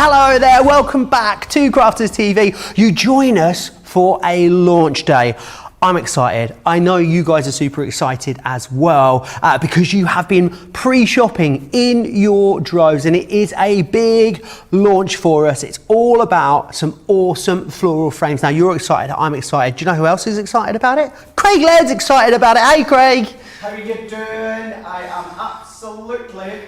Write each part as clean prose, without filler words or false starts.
Hello there, welcome back to Crafters TV. You join us for a launch day. I'm excited. I know you guys are super excited as well because you have been pre-shopping in your droves, and it is a big launch for us. It's all about some awesome floral frames. Now you're excited, I'm excited. Do you know who else is excited about it? Craig Laird's excited about it. Hey Craig. How are you doing? I am absolutely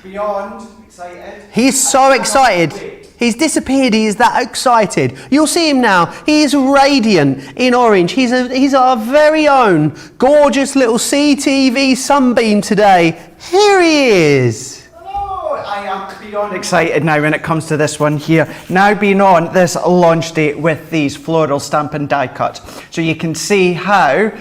beyond excited. He's so excited. He's disappeared. He is that excited. You'll see him now. He is radiant in orange. He's our very own gorgeous little CTV sunbeam today. Here he is. Hello. I am beyond excited now when it comes to this one here. Now being on this launch day with these floral stamp and die cuts. So you can see how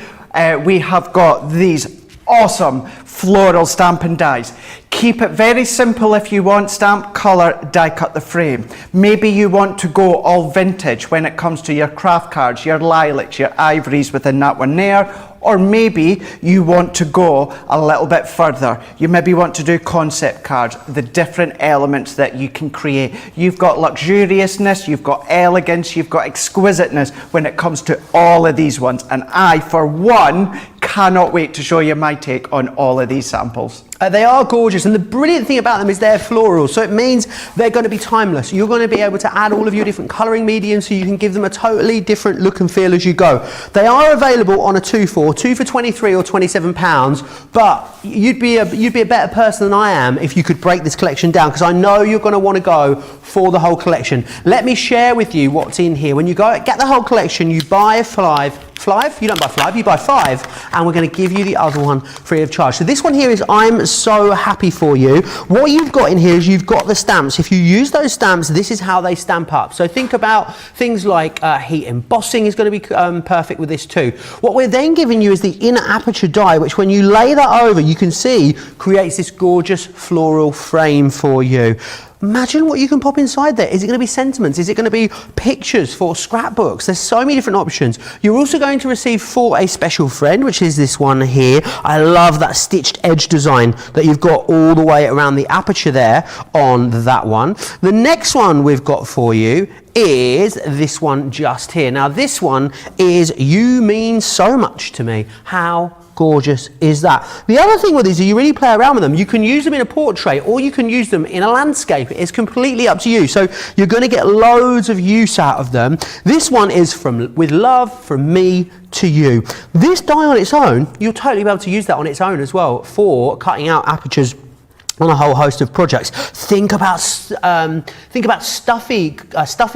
we have got these awesome floral stamp and dies. Keep it very simple if you want. Stamp, colour, die cut the frame. Maybe you want to go all vintage when it comes to your craft cards, your lilacs, your ivories within that one there. Or maybe you want to go a little bit further. You maybe want to do concept cards, the different elements that you can create. You've got luxuriousness, you've got elegance, you've got exquisiteness when it comes to all of these ones. And I, for one, cannot wait to show you my take on all of these samples. They are gorgeous, and the brilliant thing about them is they're floral, so it means they're going to be timeless. You're going to be able to add all of your different colouring mediums so you can give them a totally different look and feel as you go. They are available on a 2 for 23 or £27, but you'd be a better person than I am if you could break this collection down, because I know you're going to want to go for the whole collection. Let me share with you what's in here. When you go get the whole collection, you buy five. You don't buy 5, you buy 5, and we're going to give you the other one free of charge. So this one here is I'm so happy for you. What you've got in here is you've got the stamps. If you use those stamps, this is how they stamp up. So think about things like heat embossing is going to be perfect with this too. What we're then giving you is the inner aperture die, which when you lay that over, you can see creates this gorgeous floral frame for you. Imagine what you can pop inside there. Is it going to be sentiments? Is it going to be pictures for scrapbooks? There's so many different options. You're also going to receive for a special friend, which is this one here. I love that stitched edge design that you've got all the way around the aperture there on that one. The next one we've got for you is this one just here. Now this one is You Mean So Much to Me. How gorgeous is that? The other thing with these is you really play around with them. You can use them in a portrait or you can use them in a landscape. It's completely up to you. So you're going to get loads of use out of them. This one is With Love From Me To You. This die on its own, you'll totally be able to use that on its own as well for cutting out apertures on a whole host of projects. Think about stuffy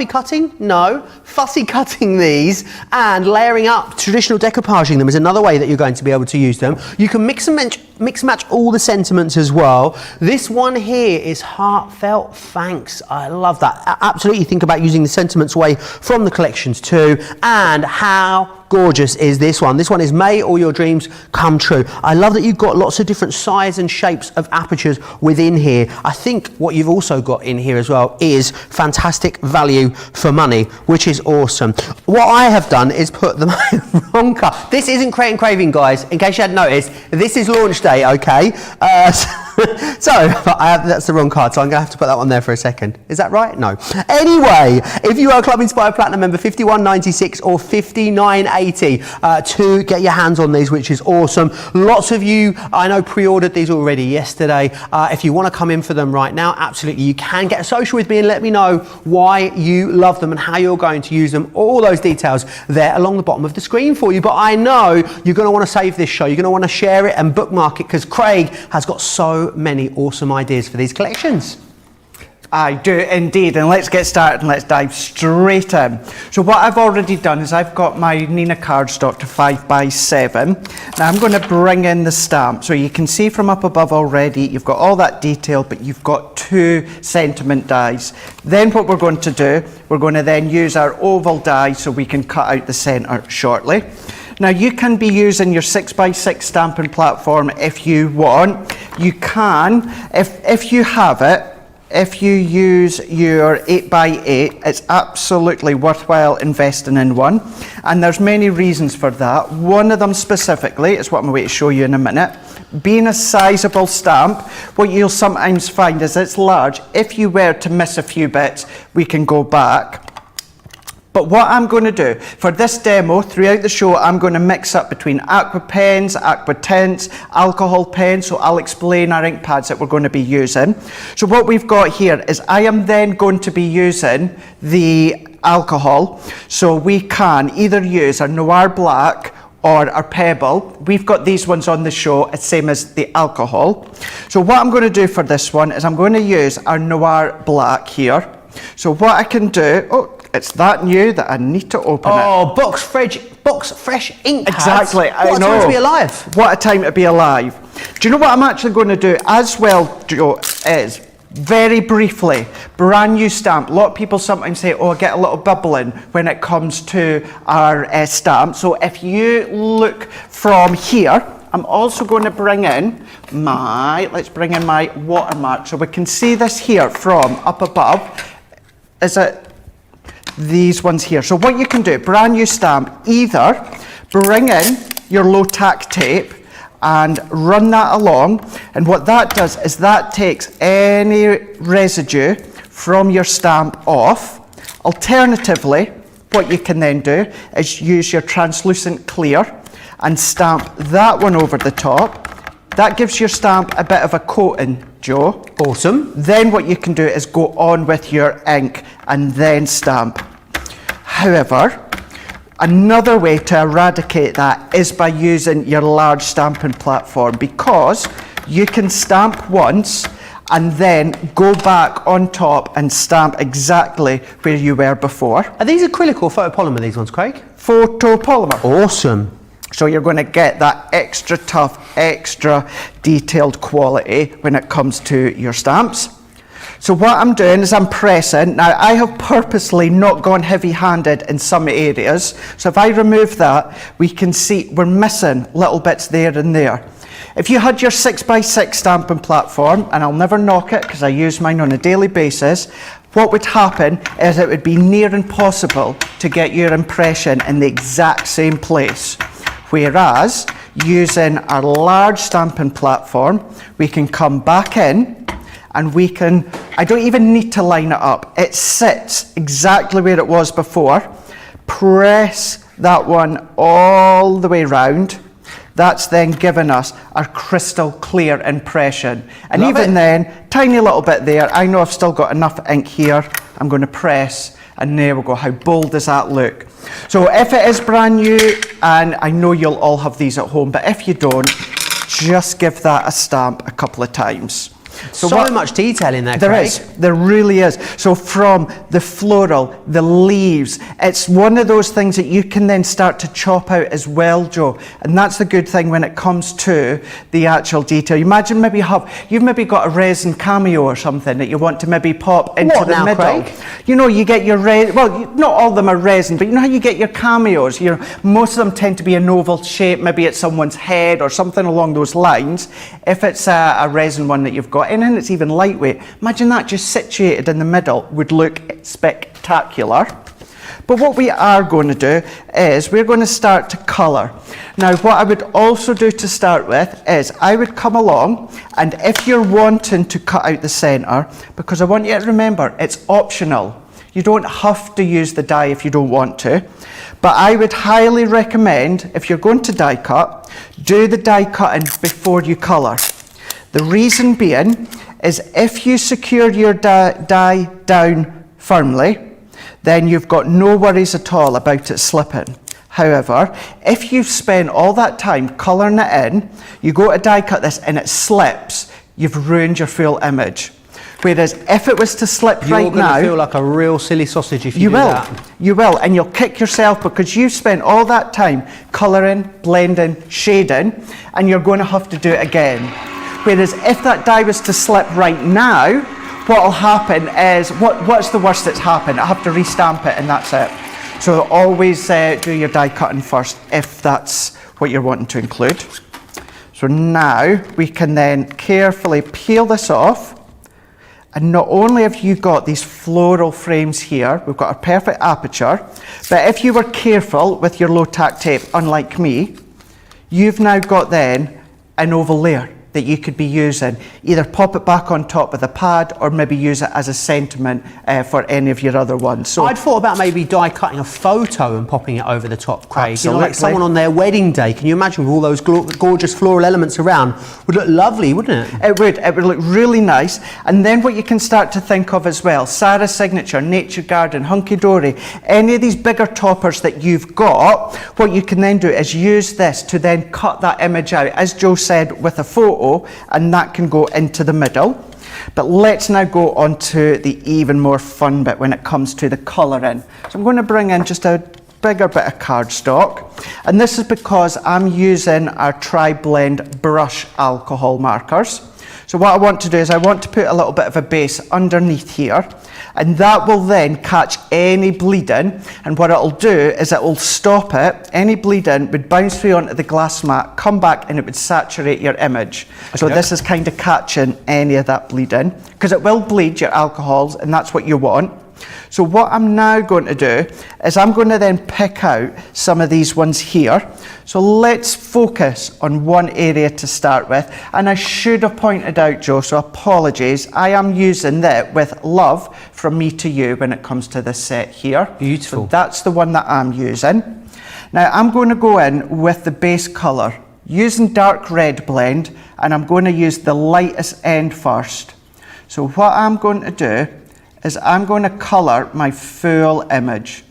cutting. No, fussy cutting these and layering up, traditional decoupaging them is another way that you're going to be able to use them. You can mix and match all the sentiments as well. This one here is Heartfelt Thanks. I love that. Absolutely think about using the sentiments away from the collections too. And how gorgeous is this one? This one is May All Your Dreams Come True. I love that you've got lots of different size and shapes of apertures within here. I think what you've also got in here as well is fantastic value for money, which is awesome. What I have done is put the wrong card. This isn't Create and Craving, guys, in case you hadn't noticed. This is launch day, okay? So that's the wrong card, so I'm going to have to put that one there for a second. Is that right? No. Anyway, if you are a Club Inspired Platinum member, £51.96 or £59.80 to get your hands on these, which is awesome. Lots of you, I know, pre-ordered these already yesterday. If you want to come in for them right now, absolutely, you can get a social with me and let me know why you love them and how you're going to use them. All those details there along the bottom of the screen for you. But I know you're going to want to save this show. You're going to want to share it and bookmark it because Craig has got so many awesome ideas for these collections. I do indeed, and let's get started and let's dive straight in. So what I've already done is I've got my Nina cardstock to 5x7. Now I'm going to bring in the stamp. So you can see from up above already, you've got all that detail, but you've got 2 sentiment dies. Then what we're going to do, we're going to then use our oval die so we can cut out the centre shortly. Now you can be using your 6x6 stamping platform if you want. You can, if you have it, if you use your 8x8, it's absolutely worthwhile investing in one. And there's many reasons for that. One of them specifically is what I'm going to show you in a minute. being a sizable stamp, what you'll sometimes find is it's large. If you were to miss a few bits, we can go back. But what I'm going to do for this demo throughout the show, I'm going to mix up between aqua pens, aqua tints, alcohol pens. So I'll explain our ink pads that we're going to be using. So what we've got here is I am then going to be using the alcohol. So we can either use our Noir Black or our Pebble. We've got these ones on the show, it's same as the alcohol. So what I'm going to do for this one is I'm going to use our Noir Black here. So what I can do, oh, it's that new that I need to open it. Oh, box fresh ink pads. Exactly, I know. What a time to be alive. What a time to be alive. Do you know what I'm actually going to do as well, Joe, is very briefly, brand new stamp. A lot of people sometimes say, oh, I get a little bubbling when it comes to our stamp. So if you look from here, I'm also going to bring in let's bring in my watermark. So we can see this here from up above. Is it these ones here? So what you can do, brand new stamp, either bring in your low tack tape and run that along, and what that does is that takes any residue from your stamp off. Alternatively, what you can then do is use your translucent clear and stamp that one over the top. That gives your stamp a bit of a coating, Joe. Awesome. Then what you can do is go on with your ink and then stamp. However, another way to eradicate that is by using your large stamping platform, because you can stamp once and then go back on top and stamp exactly where you were before. Are these acrylic or photopolymer, these ones, Craig? Photopolymer. Awesome. So you're going to get that extra tough, extra detailed quality when it comes to your stamps. So what I'm doing is I'm pressing. Now I have purposely not gone heavy-handed in some areas. So if I remove that, we can see we're missing little bits there and there. If you had your 6x6 stamping platform, and I'll never knock it because I use mine on a daily basis, what would happen is it would be near impossible to get your impression in the exact same place. Whereas using our large stamping platform, we can come back in and we can, I don't even need to line it up. It sits exactly where it was before. Press that one all the way round. That's then given us our crystal clear impression. And Love even it. then, tiny little bit there. I know I've still got enough ink here. I'm going to press, and there we go. How bold does that look? So if it is brand new, and I know you'll all have these at home, but if you don't, just give that a stamp a couple of times. So much detail in there, There Craig. is, there really is. So from the floral, the leaves, it's one of those things that you can then start to chop out as well, Joe. And that's the good thing when it comes to the actual detail. Imagine maybe you've maybe got a resin cameo or something that you want to maybe pop into What the now, middle. Craig? You know, you get your not all of them are resin, but you know how you get your cameos. Most of them tend to be an oval shape, maybe it's someone's head or something along those lines. If it's a resin one that you've got, and it's even lightweight, imagine that just situated in the middle would look spectacular. But what we are going to do is we're going to start to colour. Now what I would also do to start with is I would come along, and if you're wanting to cut out the centre, because I want you to remember it's optional. You don't have to use the die if you don't want to, but I would highly recommend, if you're going to die cut, do the die cutting before you colour. The reason being is if you secure your die down firmly, then you've got no worries at all about it slipping. However, if you've spent all that time colouring it in, you go to die cut this and it slips, you've ruined your full image. Whereas if it was to slip right now... You're going to feel like a real silly sausage if you do that. You will, and you'll kick yourself because you've spent all that time colouring, blending, shading, and you're going to have to do it again. Whereas if that die was to slip right now, what will happen is, what's the worst that's happened? I have to restamp it and that's it. So always do your die cutting first if that's what you're wanting to include. So now we can then carefully peel this off. And not only have you got these floral frames here, we've got a perfect aperture, but if you were careful with your low tack tape, unlike me, you've now got then an oval layer that you could be using. Either pop it back on top of the pad or maybe use it as a sentiment for any of your other ones. So I'd thought about maybe die cutting a photo and popping it over the top, Craig. Absolutely. You know, like someone on their wedding day. Can you imagine with all those gorgeous floral elements around? Would look lovely, wouldn't it? It would look really nice. And then what you can start to think of as well, Sarah's Signature, Nature Garden, Hunky Dory, any of these bigger toppers that you've got, what you can then do is use this to then cut that image out, as Joe said, with a photo, and that can go into the middle. But let's now go on to the even more fun bit when it comes to the colouring. So I'm going to bring in just a bigger bit of cardstock, and this is because I'm using our Tri-Blend brush alcohol markers. So what I want to do is I want to put a little bit of a base underneath here, and that will then catch any bleeding, and what it'll do is it will stop it. Any bleeding would bounce through onto the glass mat, come back, and it would saturate your image. Okay. So this is kind of catching any of that bleeding, because it will bleed your alcohols, and that's what you want. So what I'm now going to do is I'm going to then pick out some of these ones here. So let's focus on one area to start with. And I should have pointed out, Joe, so apologies. I am using that with love from me to you when it comes to this set here. Beautiful. So that's the one that I'm using. Now I'm going to go in with the base colour using dark red blend, and I'm going to use the lightest end first. So what I'm going to do is I'm going to colour my full image.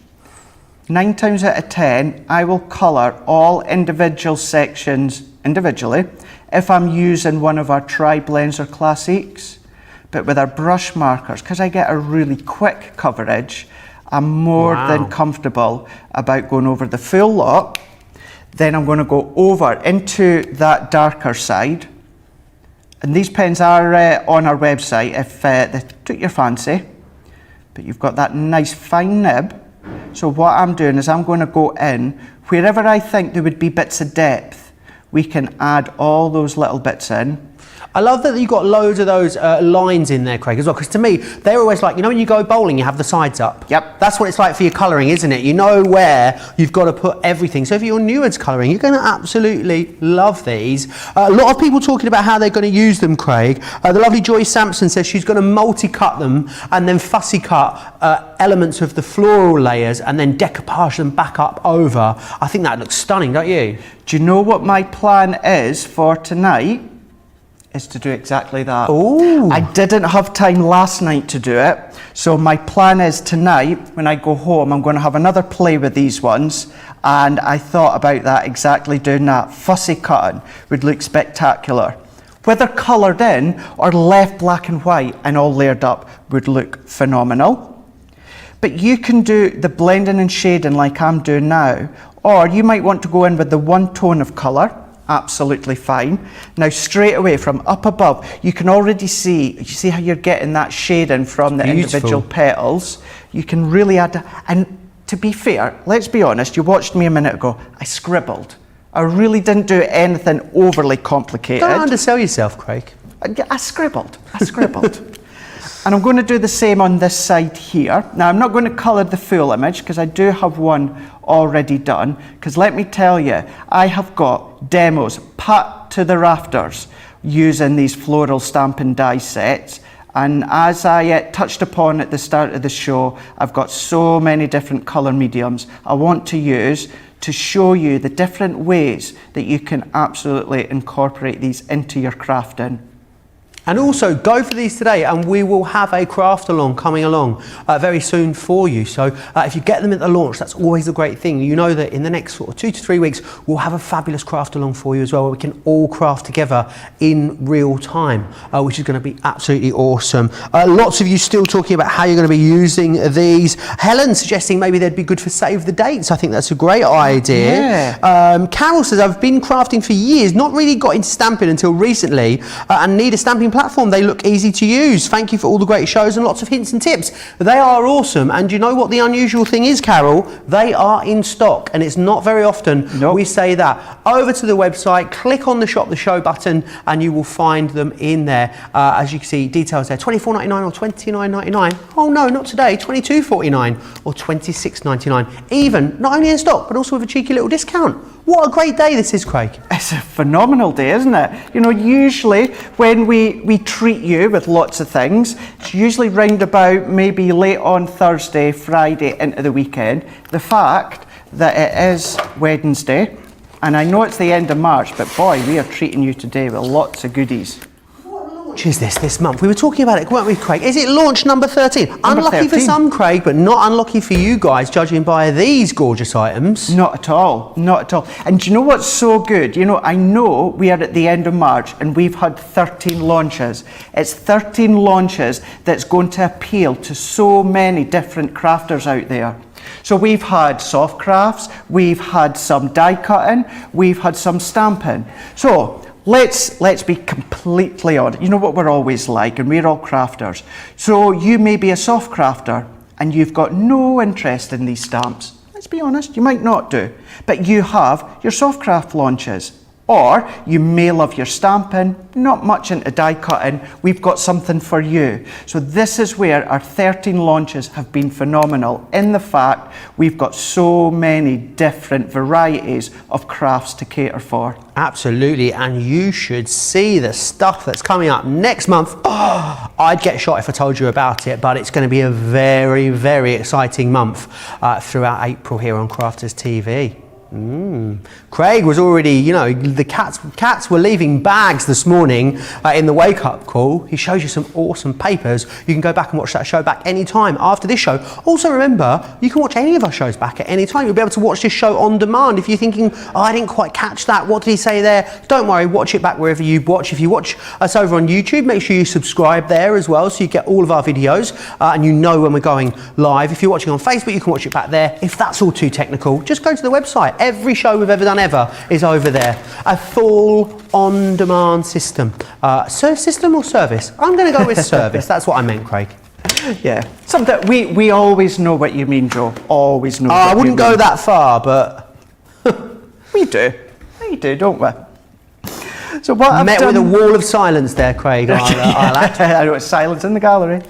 9 times out of 10, I will colour all individual sections individually if I'm using one of our Tri-Blends or Classiques. But with our brush markers, because I get a really quick coverage, I'm more than comfortable about going over the full lot. Then I'm going to go over into that darker side. And these pens are on our website if they took your fancy. But you've got that nice fine nib. So what I'm doing is I'm going to go in wherever I think there would be bits of depth. We can add all those little bits in. I love that you've got loads of those lines in there, Craig, as well, because to me, they're always like, you know when you go bowling, you have the sides up? Yep. That's what it's like for your colouring, isn't it? You know where you've got to put everything. So if you're newer to colouring, you're going to absolutely love these. A lot of people talking about how they're going to use them, Craig. The lovely Joy Sampson says she's going to multi-cut them and then fussy cut elements of the floral layers and then decoupage them back up over. I think that looks stunning, don't you? Do you know what my plan is for tonight? Is to do exactly that. Ooh. I didn't have time last night to do it, so my plan is tonight when I go home I'm going to have another play with these ones, and I thought about that, exactly doing that. Fussy cutting would look spectacular. Whether coloured in or left black and white and all layered up would look phenomenal. But you can do the blending and shading like I'm doing now, or you might want to go in with the one tone of colour. Absolutely fine. Now straight away from up above, you can already see, you see how you're getting that shading from the individual petals. You can really add, and to be fair, let's be honest, you watched me a minute ago, I scribbled. I really didn't do anything overly complicated. Don't undersell yourself, Craig. I scribbled. And I'm going to do the same on this side here. Now I'm not going to colour the full image because I do have one already done, because let me tell you, I have got demos put to the rafters using these floral stamp and die sets. And as I touched upon at the start of the show, I've got so many different colour mediums I want to use to show you the different ways that you can absolutely incorporate these into your crafting. And also go for these today, and we will have a craft along coming along very soon for you. So if you get them at the launch, that's always a great thing. You know that in the next sort of 2 to 3 weeks, we'll have a fabulous craft along for you as well, where we can all craft together in real time, which is going to be absolutely awesome. Lots of you still talking about how you're going to be using these. Helen suggesting maybe they'd be good for save the dates. I think that's a great idea. Yeah. Carol says, I've been crafting for years, not really got into stamping until recently, and need a stamping platform. They look easy to use. Thank you for all the great shows and lots of hints and tips. They are awesome. And you know what the unusual thing is, Carol? They are in stock, and it's not very often we say that. Over to the website, click on the shop the show button, and you will find them in there. As you can see, details there, $24.99 or $29.99. Oh no, not today, $22.49 or $26.99. Even not only in stock, but also with a cheeky little discount. What a great day this is, Craig. It's a phenomenal day, isn't it? You know, usually when we treat you with lots of things, it's usually round about maybe late on Thursday, Friday into the weekend. The fact that it is Wednesday, and I know it's the end of March, but boy, we are treating you today with lots of goodies. What launch is this month? We were talking about it, weren't we, Craig? Is it launch number 13? Unlucky 13. for some, Craig, but not unlucky for you guys, judging by these gorgeous items. Not at all, not at all. And do you know what's so good? You know, I know we are at the end of March and we've had 13 launches. It's 13 launches that's going to appeal to so many different crafters out there. So we've had soft crafts, we've had some die cutting, we've had some stamping. So let's be completely honest. You know what we're always like, and we're all crafters. So you may be a soft crafter and you've got no interest in these stamps. Let's be honest, you might not do, but you have your soft craft launches. Or you may love your stamping, not much into die cutting. We've got something for you. So this is where our 13 launches have been phenomenal in the fact we've got so many different varieties of crafts to cater for. Absolutely, and you should see the stuff that's coming up next month. Oh, I'd get shot if I told you about it, but it's going to be a very, very exciting month throughout April here on Crafters TV. Craig was already, you know, the cats were leaving bags this morning in the wake-up call. He shows you some awesome papers. You can go back and watch that show back anytime after this show. Also remember, you can watch any of our shows back at any time. You'll be able to watch this show on demand. If you're thinking, oh, I didn't quite catch that, what did he say there? Don't worry, watch it back wherever you watch. If you watch us over on YouTube, make sure you subscribe there as well so you get all of our videos and you know when we're going live. If you're watching on Facebook, you can watch it back there. If that's all too technical, just go to the website. Every show we've ever done ever is over there. A full on-demand system. System or service? I'm going to go with service. That's what I meant, Craig. Yeah. Something we always know what you mean, Joe. Always know. I wouldn't go that far, but we do. We do, don't we? So what I've met done... with a wall of silence there, Craig. I'll add. I know it's silence in the gallery.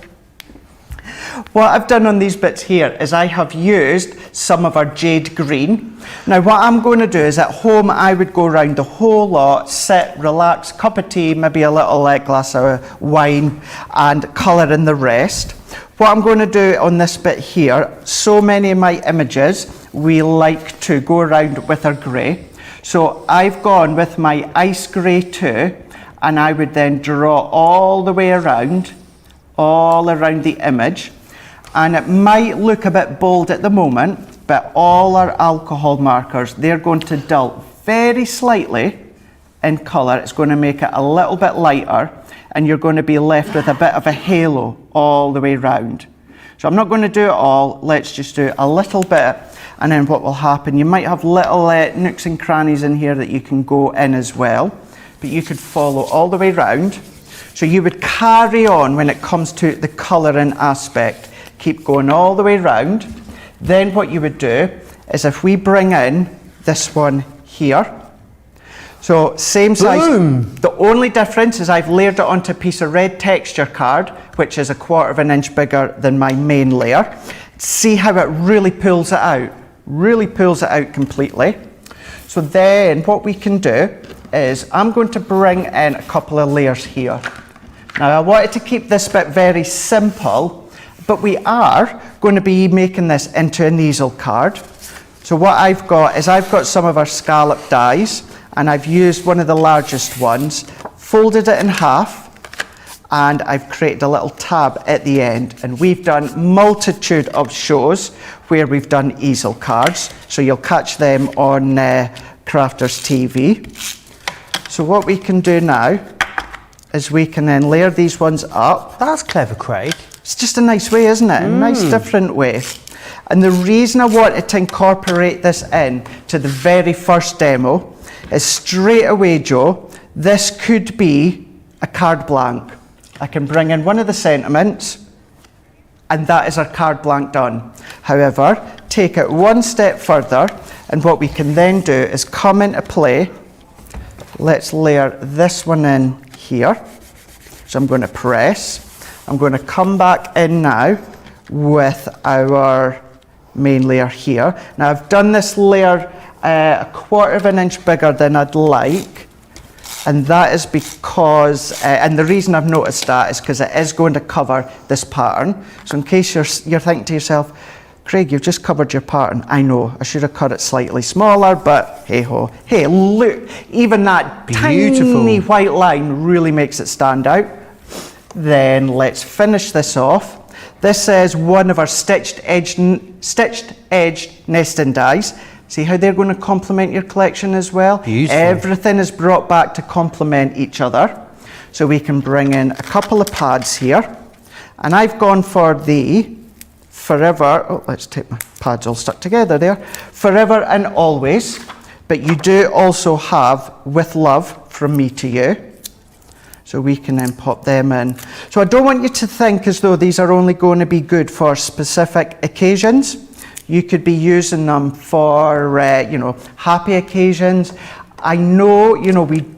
What I've done on these bits here is I have used some of our jade green. Now what I'm going to do is at home I would go around the whole lot, sit, relax, cup of tea, maybe a little glass of wine and colour in the rest. What I'm going to do on this bit here, so many of my images we like to go around with our grey. So I've gone with my ice grey too, and I would then draw all the way around, all around the image. And it might look a bit bold at the moment, but all our alcohol markers, they're going to dull very slightly in colour. It's going to make it a little bit lighter, and you're going to be left with a bit of a halo all the way round. So I'm not going to do it all. Let's just do a little bit, and then what will happen, you might have little nooks and crannies in here that you can go in as well, but you could follow all the way round. So you would carry on when it comes to the colouring aspect. Keep going all the way round. Then what you would do is if we bring in this one here, so same size. Boom. The only difference is I've layered it onto a piece of red texture card, which is 1/4 of an inch bigger than my main layer. See how it really pulls it out, really pulls it out completely. So then what we can do is I'm going to bring in a couple of layers here. Now I wanted to keep this bit very simple, but we are going to be making this into an easel card. So what I've got is I've got some of our scallop dies, and I've used one of the largest ones, folded it in half, and I've created a little tab at the end. And we've done multitude of shows where we've done easel cards, so you'll catch them on Crafters TV. So what we can do now is we can then layer these ones up. That's clever, Craig. It's just a nice way, isn't it? A nice different way. And the reason I wanted to incorporate this in to the very first demo is straight away, Joe, this could be a card blank. I can bring in one of the sentiments, and that is our card blank done. However, take it one step further, and what we can then do is come into play. Let's layer this one in here. So I'm going to press. I'm going to come back in now with our main layer here. Now I've done this layer a 1/4 of an inch bigger than I'd like. And that is because, and the reason I've noticed that is because it is going to cover this pattern. So in case you're thinking to yourself, Craig, you've just covered your pattern. I know, I should have cut it slightly smaller, but hey ho. Hey, look, even that tiny white line really makes it stand out. Then let's finish this off. This is one of our stitched edged nesting dies. See how they're going to complement your collection as well? Beautiful. Everything is brought back to complement each other. So we can bring in a couple of pads here. And I've gone for the Forever, oh, let's take my pads all stuck together there. Forever and Always. But you do also have With Love from me to you. So we can then pop them in. So I don't want you to think as though these are only going to be good for specific occasions. You could be using them for, happy occasions. I know,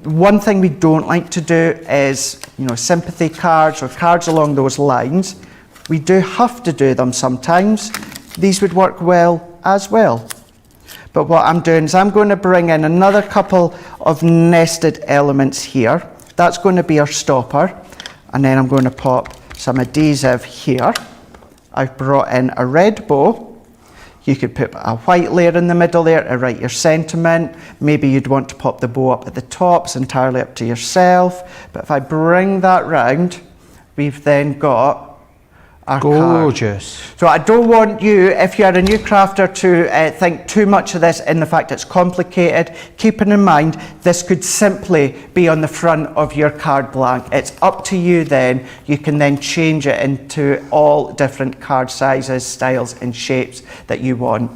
one thing we don't like to do is, sympathy cards or cards along those lines. We do have to do them sometimes. These would work well as well. But what I'm doing is I'm going to bring in another couple of nested elements here. That's going to be our stopper. And then I'm going to pop some adhesive here. I've brought in a red bow. You could put a white layer in the middle there to write your sentiment. Maybe you'd want to pop the bow up at the top. It's entirely up to yourself. But if I bring that round, we've then got our gorgeous card. So I don't want you, if you're a new crafter, to think too much of this in the fact it's complicated. Keeping in mind, this could simply be on the front of your card blank. It's up to you then. You can then change it into all different card sizes, styles and shapes that you want.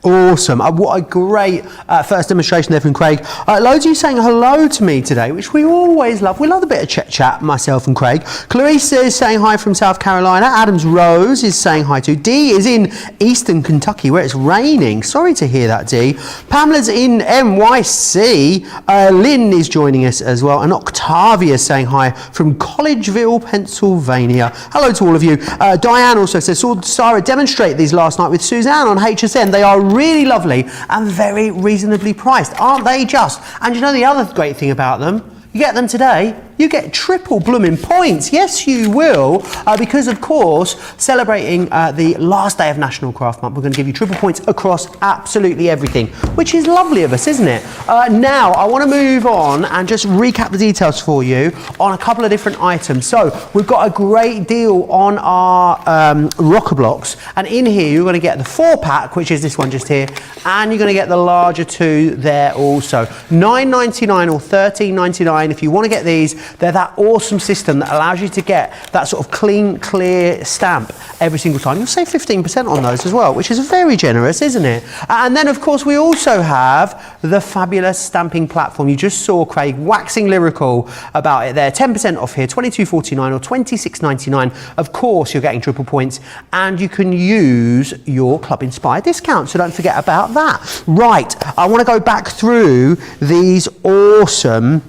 Awesome. What a great first demonstration there from Craig. Loads of you saying hello to me today, which we always love. We love a bit of chat, myself and Craig. Clarissa is saying hi from South Carolina. Adams Rose is saying hi too. Dee is in Eastern Kentucky where it's raining. Sorry to hear that, Dee. Pamela's in NYC. Lynn is joining us as well. And Octavia is saying hi from Collegeville, Pennsylvania. Hello to all of you. Diane also says, saw Sarah demonstrate these last night with Suzanne on HSN. They are really lovely and very reasonably priced, aren't they just? And you know the other great thing about them? You get them today, you get triple blooming points. Yes, you will, because of course, celebrating the last day of National Craft Month, we're going to give you triple points across absolutely everything, which is lovely of us, isn't it? Now, I want to move on and just recap the details for you on a couple of different items. So, we've got a great deal on our rocker blocks, and in here you're going to get the 4-pack, which is this one just here, and you're going to get the larger 2 there also. $9.99 or $13.99 if you want to get these. They're that awesome system that allows you to get that sort of clean, clear stamp every single time. You'll save 15% on those as well, which is very generous, isn't it? And then, of course, we also have the fabulous stamping platform. You just saw Craig waxing lyrical about it there. 10% off here, $22.49 or $26.99. Of course, you're getting triple points, and you can use your Club Inspire discount, so don't forget about that. Right, I want to go back through these awesome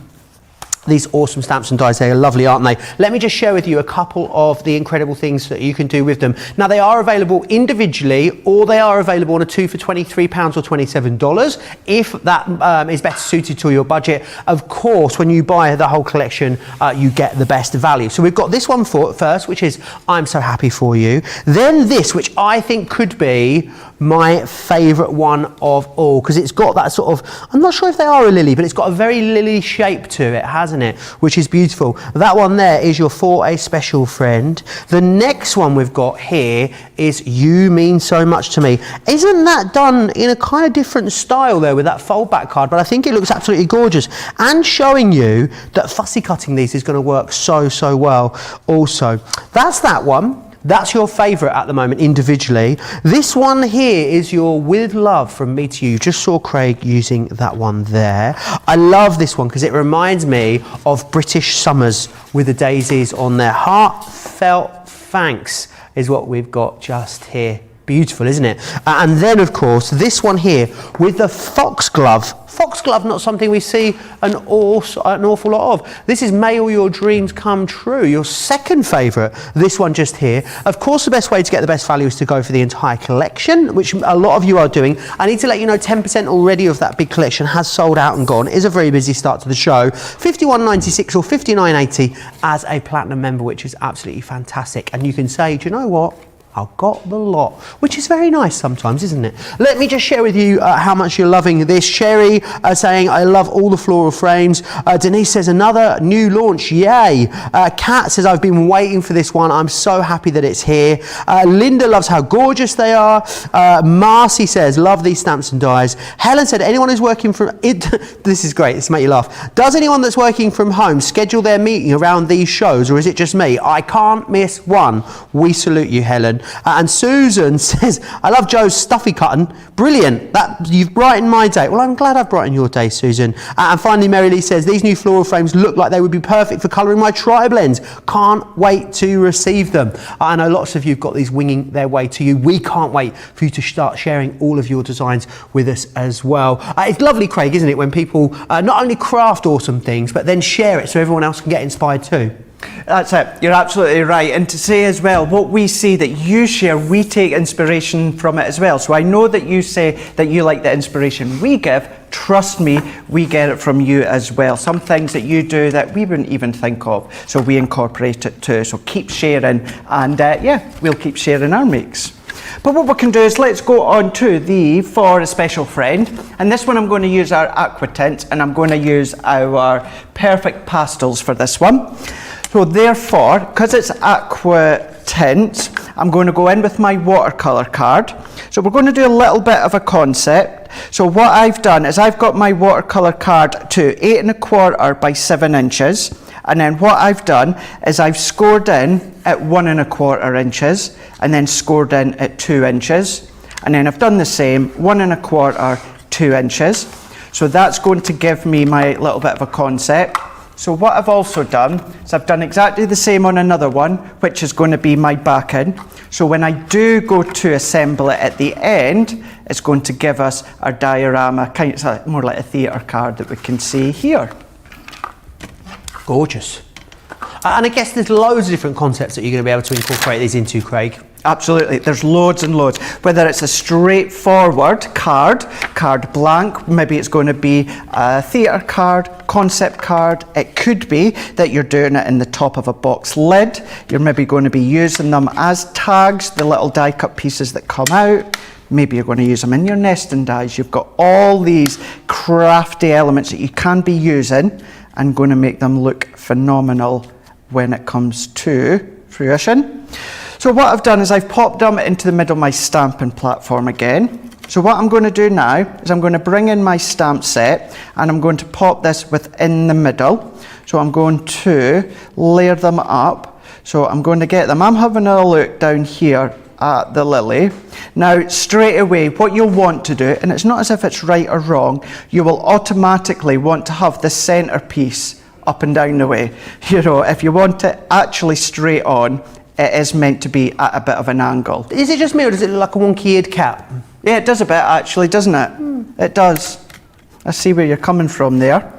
stamps and dies. They're lovely, aren't they? Let me just share with you a couple of the incredible things that you can do with them. Now, they are available individually, or they are available on a 2 for £23 or $27 if that is better suited to your budget. Of course, when you buy the whole collection, you get the best value. So we've got this one first, which is I'm So Happy For You. Then this, which I think could be my favourite one of all, because it's got that sort of, I'm not sure if they are a lily, but it's got a very lily shape to it, hasn't it? Which is beautiful. That one there is your For a Special Friend. The next one we've got here is You Mean So Much To Me. Isn't that done in a kind of different style there with that fold back card? But I think it looks absolutely gorgeous, and showing you that fussy cutting these is going to work so well also. That's that one. That's your favourite at the moment individually. This one here is your With Love From Me To You. Just saw Craig using that one there. I love this one because it reminds me of British summers with the daisies on there. Heartfelt thanks is what we've got just here. beautiful, isn't it? And then, of course, this one here with the foxglove. Foxglove, not something we see an awful lot of. This is May All Your Dreams Come True, your second favourite. This one just here. Of course, the best way to get the best value is to go for the entire collection, which a lot of you are doing. I need to let you know 10% already of that big collection has sold out and gone. It is a very busy start to the show. $51.96 or $59.80 as a platinum member, which is absolutely fantastic. And you can say, do you know what? I've got the lot, which is very nice sometimes, isn't it? Let me just share with you how much you're loving this. Sherry saying, I love all the floral frames. Denise says, another new launch, yay. Kat says, I've been waiting for this one. I'm so happy that it's here. Linda loves how gorgeous they are. Marcy says, love these stamps and dies. Helen said, anyone who's working from, this is great, this will make you laugh. Does anyone that's working from home schedule their meeting around these shows, or is it just me? I can't miss one. We salute you, Helen. And Susan says, I love Joe's stuffy cutting. Brilliant. You've brightened my day. Well, I'm glad I've brightened your day, Susan. And finally, Mary Lee says, these new floral frames look like they would be perfect for colouring my tri-blends. Can't wait to receive them. I know lots of you have got these winging their way to you. We can't wait for you to start sharing all of your designs with us as well. It's lovely, Craig, isn't it, when people not only craft awesome things, but then share it so everyone else can get inspired too. That's it, you're absolutely right. And to say as well, what we see that you share, we take inspiration from it as well. So I know that you say that you like the inspiration we give. Trust me, we get it from you as well. Some things that you do that we wouldn't even think of, so we incorporate it too. So keep sharing, and yeah, we'll keep sharing our makes. But what we can do is let's go on to the For a Special Friend, and this one I'm going to use our aqua tints, and I'm going to use our perfect pastels for this one. So therefore, because it's aqua tints, I'm going to go in with my watercolour card. So we're going to do a little bit of a concept. So what I've done is I've got my watercolour card to 8 1/4 by 7 inches. And then what I've done is I've scored in at 1 1/4 inches and then scored in at 2 inches. And then I've done the same, 1 1/4, 2 inches. So that's going to give me my little bit of a concept. So what I've also done is I've done exactly the same on another one, which is going to be my backing. So when I do go to assemble it at the end, it's going to give us our diorama, kind of more like a theatre card that we can see here. Gorgeous. And I guess there's loads of different concepts that you're going to be able to incorporate these into, Craig. Absolutely, there's loads and loads. Whether it's a straightforward card blank, maybe it's going to be a theatre card, concept card. It could be that you're doing it in the top of a box lid. You're maybe going to be using them as tags, the little die cut pieces that come out. Maybe you're going to use them in your nesting dies. You've got all these crafty elements that you can be using and going to make them look phenomenal when it comes to fruition. So what I've done is I've popped them into the middle of my stamping platform again. So what I'm going to do now is I'm going to bring in my stamp set and I'm going to pop this within the middle. So I'm going to layer them up. So I'm going to get them. I'm having a look down here at the lily. Now straight away what you'll want to do, and it's not as if it's right or wrong, you will automatically want to have the centerpiece up and down the way. You know, if you want it actually straight on, it is meant to be at a bit of an angle. Is it just me or does it look like a wonky-eared cat? Yeah, it does a bit actually, doesn't it? It does. I see where you're coming from there.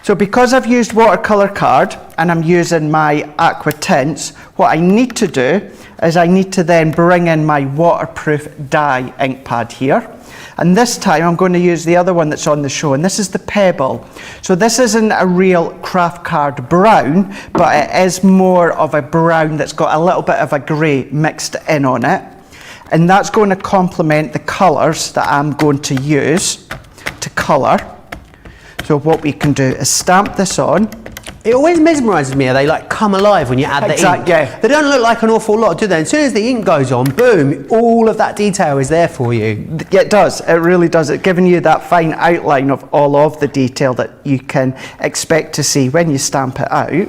So because I've used watercolour card and I'm using my aqua tints, what I need to do is I need to then bring in my waterproof dye ink pad here. And this time I'm going to use the other one that's on the show, and this is the Pebble. So this isn't a real craft card brown, but it is more of a brown that's got a little bit of a grey mixed in on it. And that's going to complement the colours that I'm going to use to colour. So what we can do is stamp this on. It always mesmerises me how they like come alive when you add the ink. Yeah. They don't look like an awful lot, do they? As soon as the ink goes on, boom, all of that detail is there for you. Yeah, it does. It really does. It's giving you that fine outline of all of the detail that you can expect to see when you stamp it out.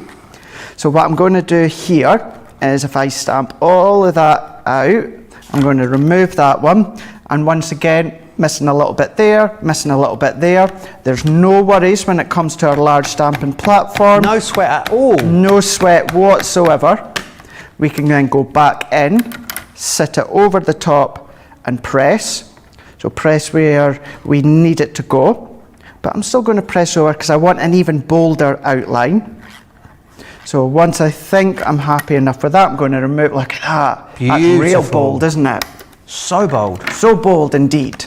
So what I'm going to do here is if I stamp all of that out, I'm going to remove that one. And once again, missing a little bit there, missing a little bit there. There's no worries when it comes to our large stamping platform. No sweat at all. No sweat whatsoever. We can then go back in sit it over the top and press. So press where we need it to go. But I'm still going to press over because I want an even bolder outline. So once I think I'm happy enough with that, I'm going to remove, look at that. Beautiful. That's real bold, isn't it? So bold. So bold indeed.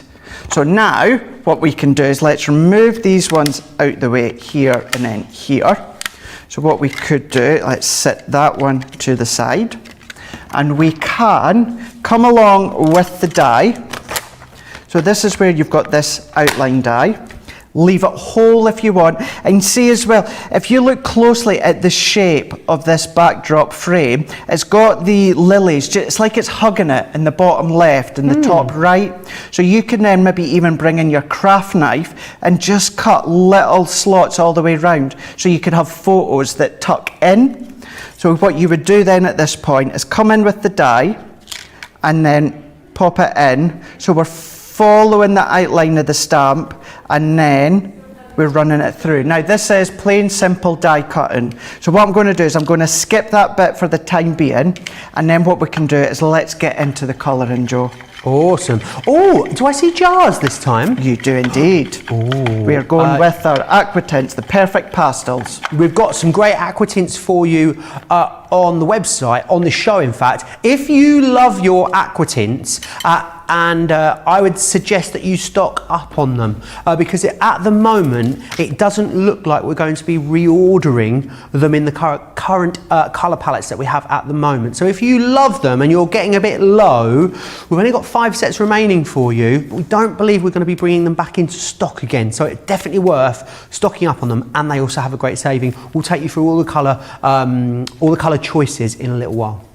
So now what we can do is let's remove these ones out the way here and then here. So what we could do, let's set that one to the side. And we can come along with the die. So this is where you've got this outline die. Leave it whole if you want. And see as well, if you look closely at the shape of this backdrop frame, it's got the lilies, it's like it's hugging it in the bottom left and the top right. So you can then maybe even bring in your craft knife and just cut little slots all the way around. So you could have photos that tuck in. So what you would do then at this point is come in with the die and then pop it in. So we're following the outline of the stamp and then we're running it through. Now this says plain simple die cutting. So what I'm going to do is I'm going to skip that bit for the time being, and then what we can do is let's get into the colouring, Joe. Awesome. Oh, do I see jars this time? You do indeed. Ooh. We are going with our aqua tints, the perfect pastels. We've got some great aqua tints for you on the website, on the show in fact. If you love your aqua tints, I would suggest that you stock up on them because at the moment it doesn't look like we're going to be reordering them in the current colour palettes that we have at the moment. So if you love them and you're getting a bit low, we've only got 5 sets remaining for you. We don't believe we're going to be bringing them back into stock again, so it's definitely worth stocking up on them, and they also have a great saving. We'll take you through all the colour choices in a little while.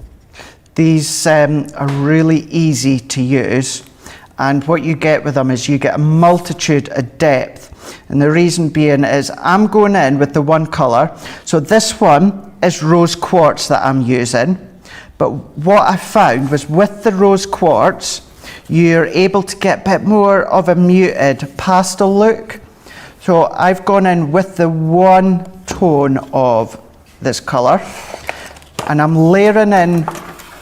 These are really easy to use, and what you get with them is you get a multitude of depth, and the reason being is I'm going in with the one colour. So this one is rose quartz that I'm using, but what I found was with the rose quartz you're able to get a bit more of a muted pastel look. So I've gone in with the one tone of this colour and I'm layering in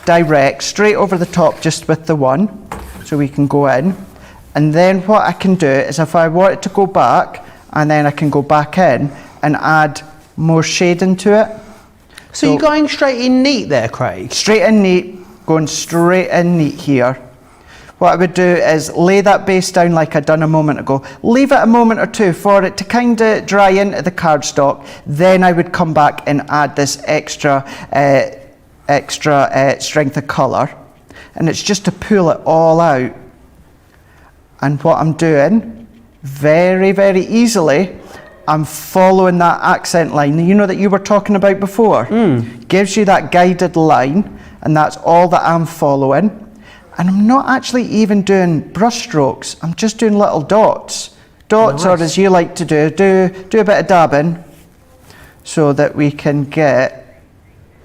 direct straight over the top just with the one, so we can go in, and then what I can do is if I want it to go back, and then I can go back in and add more shade into it. So you're going straight in neat there, Craig? Straight in neat, going straight in neat here. What I would do is lay that base down like I'd done a moment ago, leave it a moment or two for it to kind of dry into the cardstock, then I would come back and add this extra strength of colour, and it's just to pull it all out. And what I'm doing very, very easily, I'm following that accent line, you know, that you were talking about before. Gives you that guided line, and that's all that I'm following. And I'm not actually even doing brush strokes, I'm just doing little dots. Dots, or as you like to do a bit of dabbing so that we can get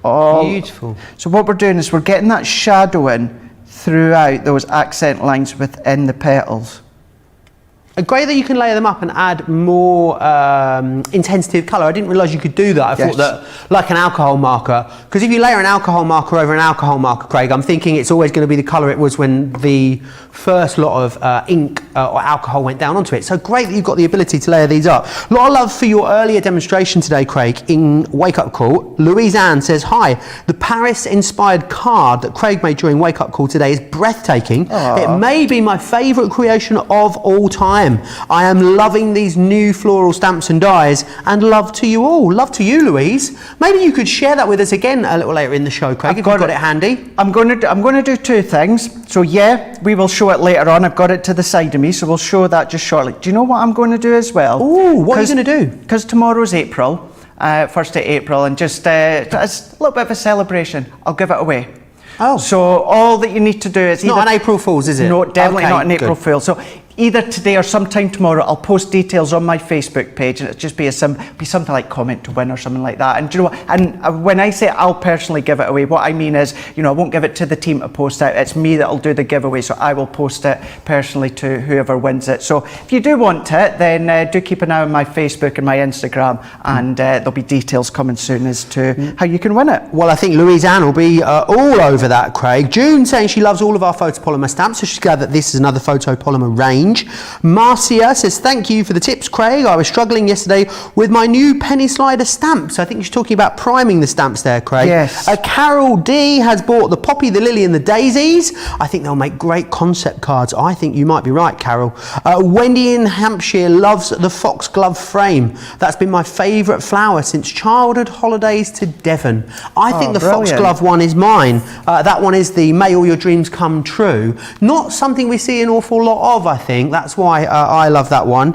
all beautiful. So what we're doing is we're getting that shadowing throughout those accent lines within the petals. Great that you can layer them up and add more intensity of colour. I didn't realise you could do that. I thought that like an alcohol marker, because if you layer an alcohol marker over an alcohol marker, Craig, I'm thinking it's always going to be the colour it was when the first lot of ink or alcohol went down onto it. So great that you've got the ability to layer these up. A lot of love for your earlier demonstration today, Craig, in Wake Up Call. Louise Ann says, hi, the Paris-inspired card that Craig made during Wake Up Call today is breathtaking. It may be my favourite creation of all time. I am loving these new floral stamps and dies, and love to you all. Love to you, Louise. Maybe you could share that with us again a little later in the show, Craig, if you've got it handy. I'm going to do two things. So yeah, we will show it later on. I've got it to the side of me, so we'll show that just shortly. Do you know what I'm going to do as well? Ooh, what are you going to do? Because tomorrow's April, 1st of April, and just as a little bit of a celebration, I'll give it away. Oh. So all that you need do is... It's not an April Fool's, is it? No, definitely not an April Fool's. So either today or sometime tomorrow, I'll post details on my Facebook page, and it'll just be something like comment to win or something like that. And do you know what? And when I say I'll personally give it away, what I mean is, you know, I won't give it to the team to post out. It's me that'll do the giveaway, so I will post it personally to whoever wins it. So if you do want it, then do keep an eye on my Facebook and my Instagram, and there'll be details coming soon as to how you can win it. Well, I think Louise Ann will be all over that, Craig. June saying she loves all of our photopolymer stamps, so she's glad that this is another photopolymer range. Marcia says, thank you for the tips, Craig. I was struggling yesterday with my new penny slider stamps. I think she's talking about priming the stamps there, Craig. Yes. Carol D has bought the poppy, the lily and the daisies. I think they'll make great concept cards. I think you might be right, Carol. Wendy in Hampshire loves the foxglove frame. That's been my favourite flower since childhood holidays to Devon. I think the brilliant. foxglove one is mine. That one is the May All Your Dreams Come True. Not something we see an awful lot of, I think. That's why I love that one.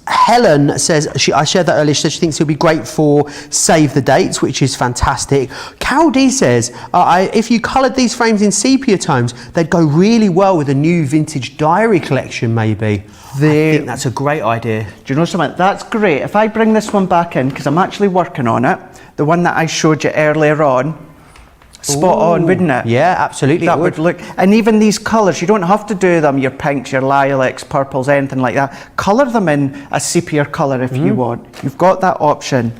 Helen says, I shared that earlier, she said she thinks it'll be great for Save the Dates, which is fantastic. Carol D says, if you coloured these frames in sepia tones, they'd go really well with a new vintage diary collection, maybe. I think that's a great idea. Do you know something? That's great. If I bring this one back in, because I'm actually working on it, the one that I showed you earlier on, spot on, wouldn't it? Yeah, absolutely. That would look, and even these colours, you don't have to do them, your pinks, your lilacs, purples, anything like that. Colour them in a sepia colour if you want. You've got that option.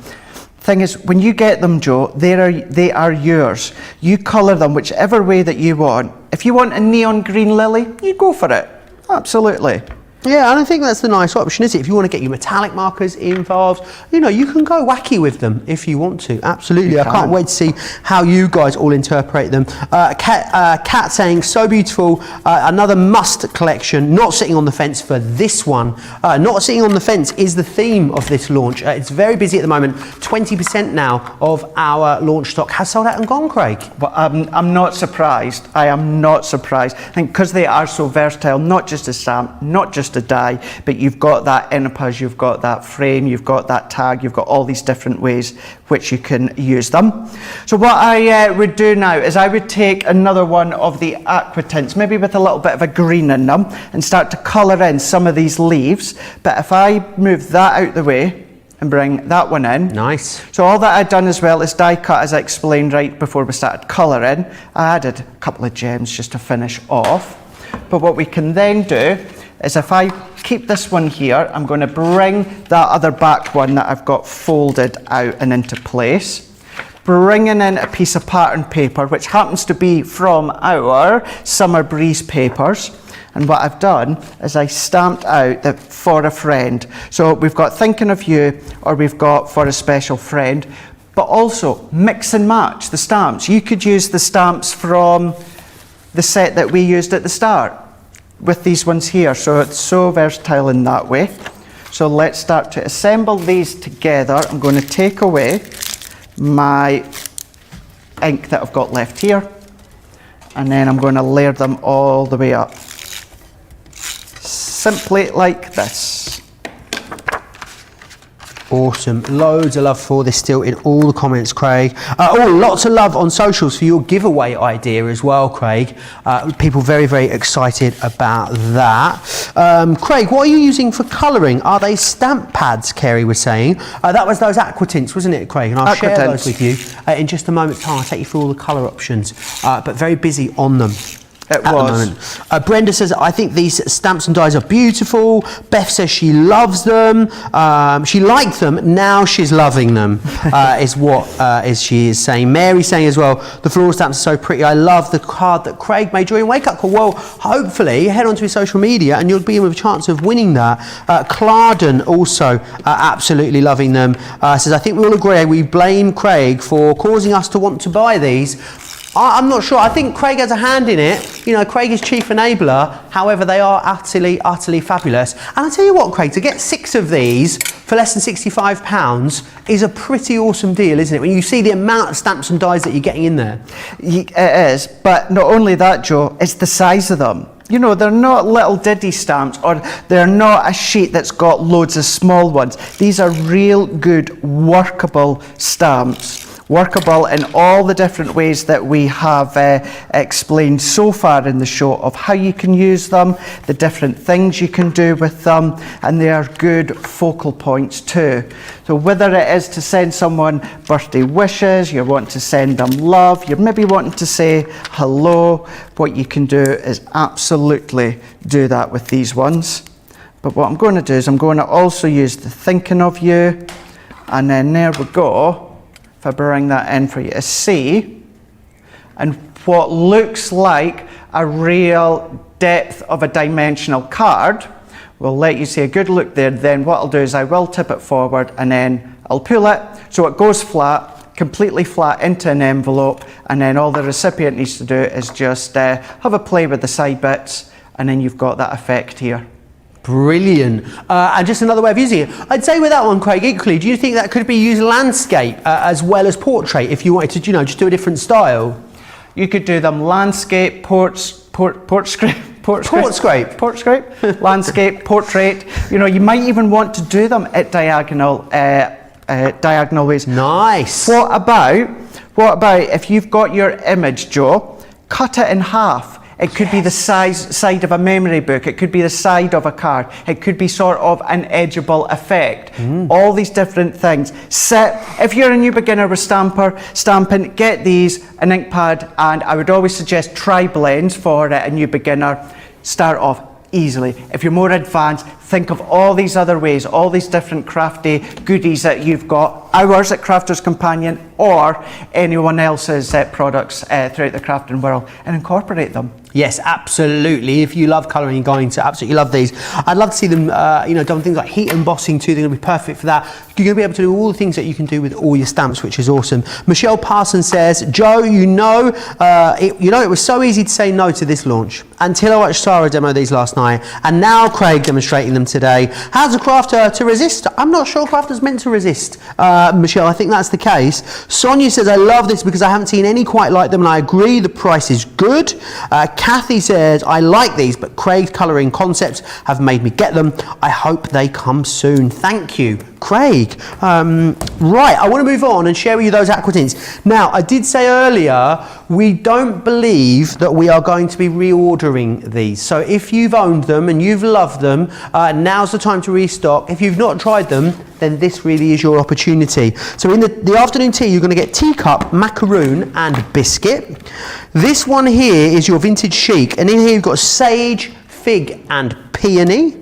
Thing is, when you get them, Joe, they are yours. You colour them whichever way that you want. If you want a neon green lily, you go for it. Absolutely. Yeah, and I think that's the nice option, is it? If you want to get your metallic markers involved, you know, you can go wacky with them if you want to. Absolutely. I can't wait to see how you guys all interpret them. Kat saying, so beautiful. Another must collection. Not sitting on the fence for this one. Not sitting on the fence is the theme of this launch. It's very busy at the moment. 20% now of our launch stock has sold out and gone, Craig. Well, I'm not surprised. I am not surprised. I think because they are so versatile, not just a stamp, not just a die, but you've got that inipus, you've got that frame, you've got that tag, you've got all these different ways which you can use them. So what I would do now is I would take another one of the aqua tints, maybe with a little bit of a green in them, and start to colour in some of these leaves. But if I move that out the way and bring that one in. Nice. So all that I'd done as well is die cut, as I explained right before we started colouring. I added a couple of gems just to finish off. But what we can then do is if I keep this one here, I'm going to bring that other back one that I've got folded out and into place, bringing in a piece of pattern paper, which happens to be from our Summer Breeze papers. And what I've done is I stamped out the for a friend. So we've got thinking of you, or we've got for a special friend, but also mix and match the stamps. You could use the stamps from the set that we used at the start with these ones here, so it's so versatile in that way. So let's start to assemble these together. I'm going to take away my ink that I've got left here, and then I'm going to layer them all the way up, simply like this. Awesome. Loads of love for this still in all the comments, Craig. Lots of love on socials for your giveaway idea as well, Craig. People very, very excited about that. Craig, what are you using for colouring? Are they stamp pads, Kerry was saying? That was those aqua tints, wasn't it, Craig? And I'll share those with you in just a moment's time. I'll take you through all the colour options, but very busy on them. It was. Brenda says, I think these stamps and dies are beautiful. Beth says she loves them. She liked them, now she's loving them, is what she is saying. Mary saying as well, the floral stamps are so pretty. I love the card that Craig made during Wake Up Call. Well, hopefully, head onto his social media and you'll be in with a chance of winning that. Clarden also absolutely loving them. Says, I think we all agree we blame Craig for causing us to want to buy these. I'm not sure. I think Craig has a hand in it. You know, Craig is chief enabler. However, they are utterly, utterly fabulous. And I tell you what, Craig, to get 6 of these for less than £65 is a pretty awesome deal, isn't it? When you see the amount of stamps and dies that you're getting in there. It is. But not only that, Joe, it's the size of them. You know, they're not little diddy stamps, or they're not a sheet that's got loads of small ones. These are real good, workable stamps workable in all the different ways that we have explained so far in the show of how you can use them, the different things you can do with them, and they are good focal points too. So whether it is to send someone birthday wishes, you're wanting to send them love, you're maybe wanting to say hello, what you can do is absolutely do that with these ones. But what I'm going to do is I'm going to also use the thinking of you, and then there we go. If I bring that in for you to see, and what looks like a real depth of a dimensional card, we'll let you see a good look there. Then what I'll do is I will tip it forward and then I'll pull it so it goes flat, completely flat into an envelope, and then all the recipient needs to do is just have a play with the side bits, and then you've got that effect here. Brilliant. And just another way of using it. I'd say with that one, Craig, equally, do you think that could be used landscape as well as portrait if you wanted to, you know, just do a different style? You could do them landscape, landscape, portrait. You know, you might even want to do them at diagonal ways. Nice. What about if you've got your image, Joe, cut it in half. It could be the side of a memory book. It could be the side of a card. It could be sort of an edgeable effect. All these different things. If you're a new beginner with stamping, get these, an ink pad, and I would always suggest tri-blends for a new beginner. Start off easily. If you're more advanced, think of all these other ways, all these different crafty goodies that you've got, ours at Crafter's Companion or anyone else's products throughout the crafting world, and incorporate them. Yes, absolutely. If you love colouring, you're going to absolutely love these. I'd love to see them, you know, done things like heat embossing too. They're going to be perfect for that. You're going to be able to do all the things that you can do with all your stamps, which is awesome. Michelle Parsons says, Joe, it was so easy to say no to this launch until I watched Sarah demo these last night, and now Craig demonstrating them today. How's a crafter to resist? I'm not sure crafters meant to resist, Michelle. I think that's the case. Sonia says, I love this because I haven't seen any quite like them, and I agree the price is good. Kathy says, I like these, but Craig's colouring concepts have made me get them. I hope they come soon. Thank you, Craig. Right, I want to move on and share with you those aqua tints. Now, I did say earlier, we don't believe that we are going to be reordering these. So if you've owned them and you've loved them, now's the time to restock. If you've not tried them, then this really is your opportunity. So in the afternoon tea, you're going to get teacup, macaroon and biscuit. This one here is your vintage chic, and in here you've got sage, fig and peony.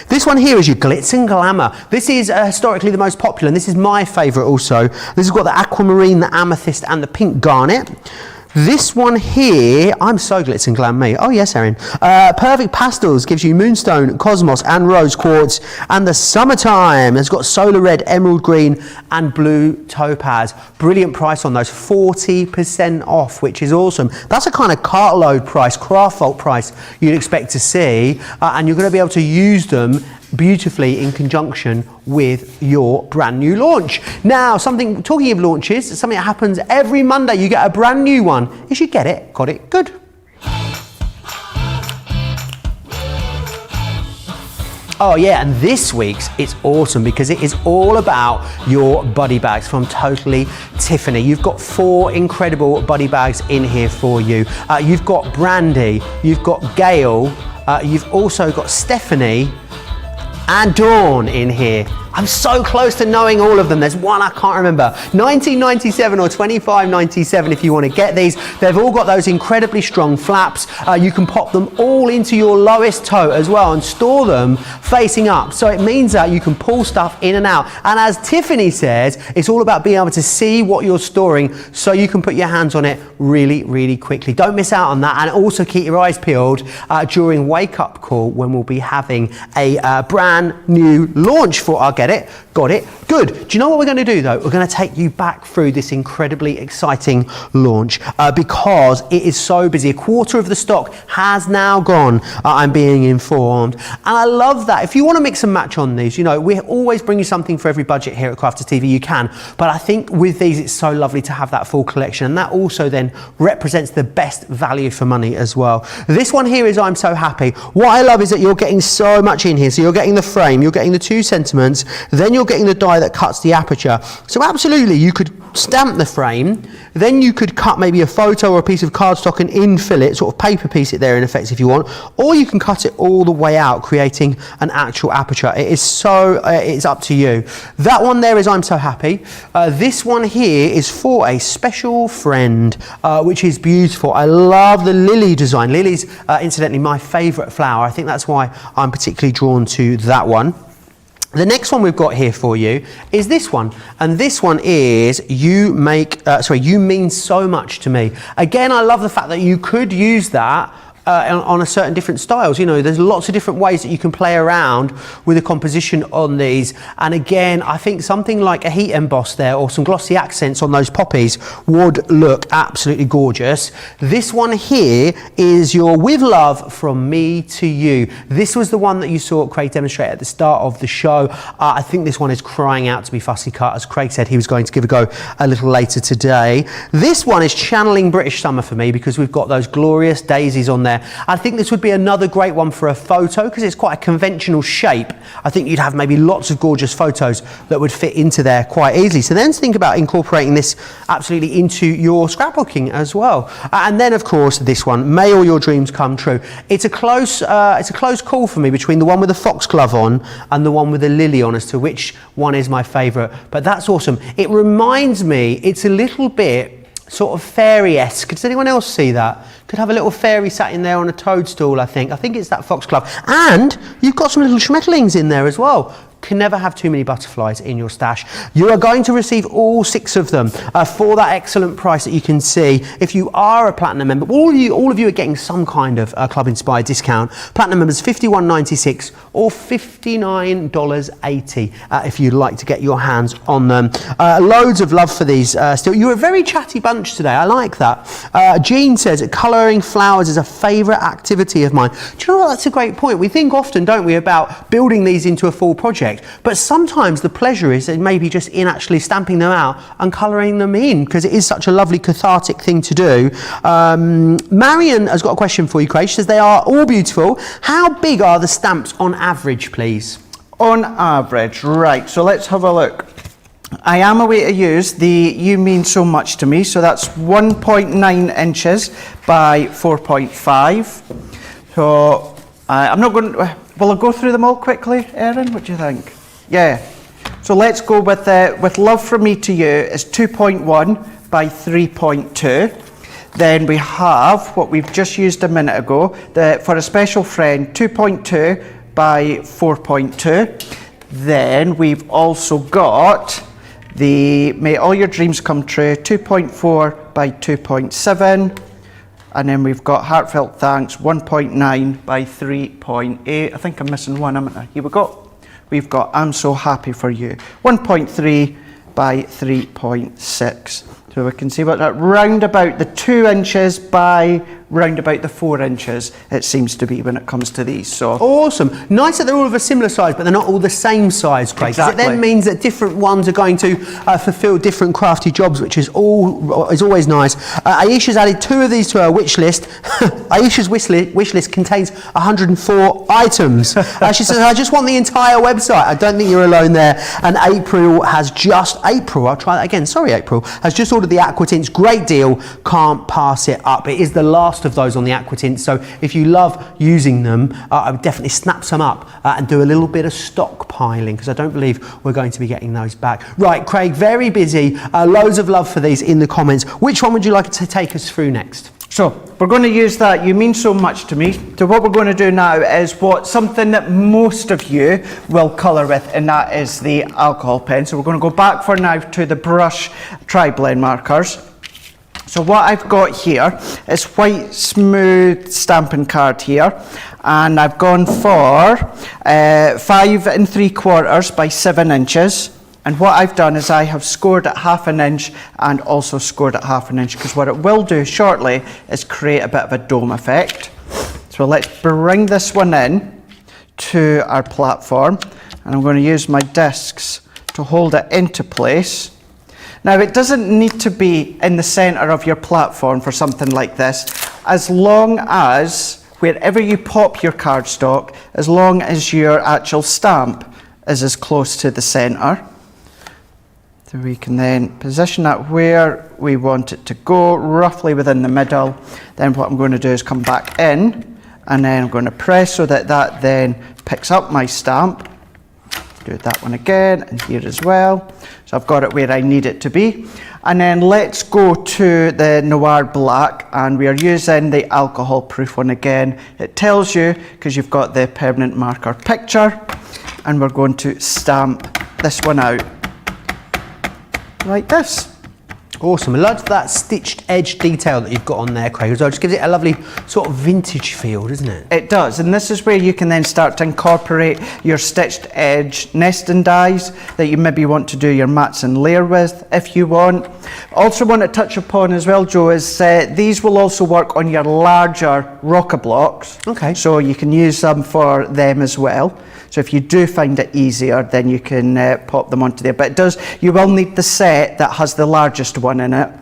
This one here is your glitz and glamour. This is historically the most popular, and this is my favourite also. This has got the aquamarine, the amethyst and the pink garnet. This one here, I'm so glitz and glam me. Oh yes, Erin. Perfect Pastels gives you moonstone, cosmos and rose quartz. And the summertime has got solar red, emerald green and blue topaz. Brilliant price on those, 40% off, which is awesome. That's a kind of cartload price, craft vault price you'd expect to see. And you're going to be able to use them beautifully in conjunction with your brand new launch. Now, talking of launches, something that happens every Monday, you get a brand new one. If you get it, got it, good. Oh yeah, and this week's, it's awesome because it is all about your buddy bags from Totally Tiffany. You've got 4 incredible buddy bags in here for you. You've got Brandy, you've got Gail, you've also got Stephanie, and Dawn in here. I'm so close to knowing all of them. There's one I can't remember. 1997 or 25.97 if you want to get these. They've all got those incredibly strong flaps. You can pop them all into your lowest tote as well and store them facing up. So it means that you can pull stuff in and out. And as Tiffany says, it's all about being able to see what you're storing so you can put your hands on it really, really quickly. Don't miss out on that, and also keep your eyes peeled during Wake Up Call when we'll be having a brand new launch for our Get It, Got It, Good. Do you know what we're going to do though? We're going to take you back through this incredibly exciting launch because it is so busy. A quarter of the stock has now gone, I'm being informed. And I love that. If you want to mix and match on these, you know, we always bring you something for every budget here at Crafters TV, you can. But I think with these, it's so lovely to have that full collection. And that also then represents the best value for money as well. This one here is I'm So Happy. What I love is that you're getting so much in here. So you're getting the frame, you're getting the 2 sentiments, then you're getting the die that cuts the aperture. So absolutely, you could stamp the frame, then you could cut maybe a photo or a piece of cardstock and infill it, sort of paper piece it there in effect if you want, or you can cut it all the way out, creating an actual aperture. It is so, it's up to you. That one there is I'm So Happy. This one here is for a special friend, which is beautiful. I love the lily design. Lily's incidentally my favourite flower. I think that's why I'm particularly drawn to that one. The next one we've got here for you is this one, and this one is You Mean So Much to Me. Again, I love the fact that you could use that on a certain different styles. You know, there's lots of different ways that you can play around with the composition on these. And again, I think something like a heat emboss there or some glossy accents on those poppies would look absolutely gorgeous. This one here is your With Love From Me to You. This was the one that you saw Craig demonstrate at the start of the show. I think this one is crying out to be fussy cut. As Craig said, he was going to give a go a little later today. This one is channeling British summer for me because we've got those glorious daisies on there. I think this would be another great one for a photo because it's quite a conventional shape. I think you'd have maybe lots of gorgeous photos that would fit into there quite easily. So then think about incorporating this absolutely into your scrapbooking as well. And then of course this one, May All Your Dreams Come True. It's a close call for me between the one with the foxglove on and the one with the lily on as to which one is my favourite. But that's awesome. It reminds me, it's a little bit sort of fairy-esque. Does anyone else see that? Could have a little fairy sat in there on a toadstool, I think. I think it's that foxglove. And you've got some little schmetterlings in there as well. Can never have too many butterflies in your stash. You are going to receive all 6 of them for that excellent price that you can see. If you are a Platinum member, all of you are getting some kind of Club Inspired discount. Platinum members $51.96 or $59.80 if you'd like to get your hands on them. Loads of love for these still. You're a very chatty bunch today. I like that. Jean says, colouring flowers is a favourite activity of mine. Do you know what? That's a great point. We think often, don't we, about building these into a full project. But sometimes the pleasure is maybe just in actually stamping them out and colouring them in because it is such a lovely cathartic thing to do. Marion has got a question for you, Craig. She says they are all beautiful. How big are the stamps on average, please? On average, right, so let's have a look. I am away to use the You Mean So Much to Me, so that's 1.9 inches by 4.5. So I'm not going to... Will I go through them all quickly, Erin? What do you think? Yeah. So let's go with Love From Me to You is 2.1 by 3.2. Then we have what we've just used a minute ago, For a Special Friend, 2.2 by 4.2. Then we've also got the May All Your Dreams Come True, 2.4 by 2.7. And then we've got Heartfelt Thanks, 1.9 by 3.8. I think I'm missing one, haven't I? Here we go. We've got I'm So Happy For You, 1.3 by 3.6. So we can see about that, round about the 2 inches by round about the 4 inches it seems to be when it comes to these. So awesome. Nice that they're all of a similar size, but they're not all the same size, Craig. Exactly. It then means that different ones are going to fulfill different crafty jobs, which is always nice. Aisha's added 2 of these to her wish list. Aisha's wish list contains 104 items. She says, I just want the entire website. I don't think you're alone there. And April, I'll try that again. Sorry, April, has just ordered the aqua tints. Great deal. Can't pass it up. It is the last of those on the aqua tints, so if you love using them, I would definitely snap some up and do a little bit of stockpiling because I don't believe we're going to be getting those back. Right, Craig, very busy. Loads of love for these in the comments. Which one would you like to take us through next? So we're going to use that You Mean So Much to Me. So what we're going to do now is something that most of you will colour with, and that is the alcohol pen. So we're going to go back for now to the brush tri-blend markers. So what I've got here is white smooth stamping card here, and I've gone for 5 3/4 by 7 inches. And what I've done is I have scored at 1/2 inch and also scored at 1/2 inch, because what it will do shortly is create a bit of a dome effect. So let's bring this one in to our platform, and I'm going to use my discs to hold it into place. Now, it doesn't need to be in the center of your platform for something like this, as long as wherever you pop your cardstock, as long as your actual stamp is as close to the centre. So we can then position that where we want it to go, roughly within the middle. Then what I'm going to do is come back in, and then I'm going to press so that that then picks up my stamp. Do that one again, and here as well. So I've got it where I need it to be. And then let's go to the Noir Black, and we are using the alcohol proof one again. It tells you, because you've got the permanent marker picture, and we're going to stamp this one out like this. Awesome. I love that stitched edge detail that you've got on there, Craig, as well. It just gives it a lovely sort of vintage feel, doesn't it? It does, and this is where you can then start to incorporate your stitched edge nesting dies that you maybe want to do your mats and layer with if you want. Also want to touch upon as well, Joe, is these will also work on your larger rocker blocks. Okay. So you can use them for them as well. So if you do find it easier, then you can pop them onto there. But it does, you will need the set that has the largest one in it.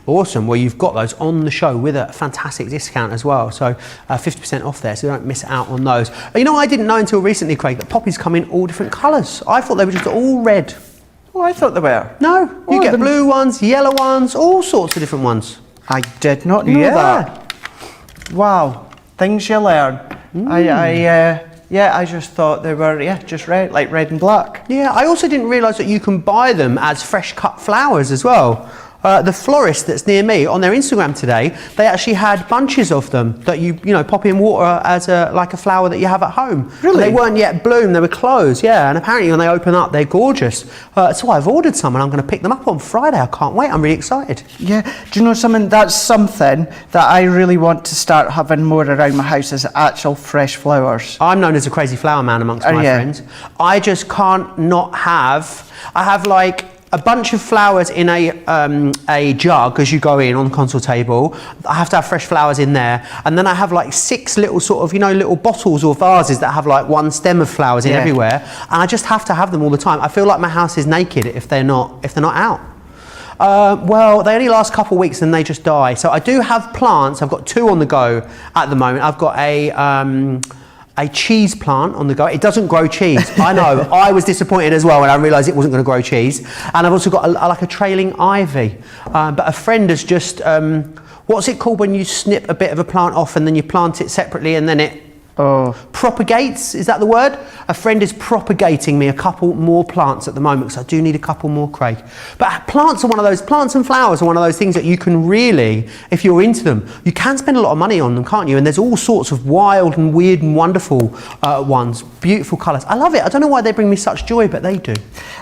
Awesome. Well, you've got those on the show with a fantastic discount as well. So 50% off there, so don't miss out on those. You know, I didn't know until recently, Craig, that poppies come in all different colours. I thought they were just all red. Oh, I thought they were. No, you get blue ones, yellow ones, all sorts of different ones. I did not know that. Wow, things you learn. I just thought they were, just red, like red and black. Yeah, I also didn't realise that you can buy them as fresh cut flowers as well. The florist that's near me, on their Instagram today, they actually had bunches of them that you pop in water as like a flower that you have at home. Really? And they weren't yet bloomed, they were closed, yeah. And apparently when they open up, they're gorgeous. So I've ordered some and I'm going to pick them up on Friday. I can't wait, I'm really excited. Yeah, do you know something? That's something that I really want to start having more around my house, is actual fresh flowers. I'm known as a crazy flower man amongst my friends. I just can't not have, I have like a bunch of flowers in a jug as you go in on the console table. I have to have fresh flowers in there, and then I have like 6 little sort of little bottles or vases that have like one stem of flowers in everywhere, and I just have to have them all the time. I feel like my house is naked if they're not out. Well, they only last a couple of weeks and they just die. So I do have plants. I've got 2 on the go at the moment. I've got a cheese plant on the go. It doesn't grow cheese. I know. I was disappointed as well when I realised it wasn't going to grow cheese. And I've also got like a trailing ivy. But a friend has just, what's it called when you snip a bit of a plant off and then you plant it separately and then it propagates? Is that the word? A friend is propagating me a couple more plants at the moment, because I do need a couple more, Craig. But plants and flowers are one of those things that you can really, if you're into them, you can spend a lot of money on them, can't you? And there's all sorts of wild and weird and wonderful ones, beautiful colours. I love it. I don't know why they bring me such joy, but they do.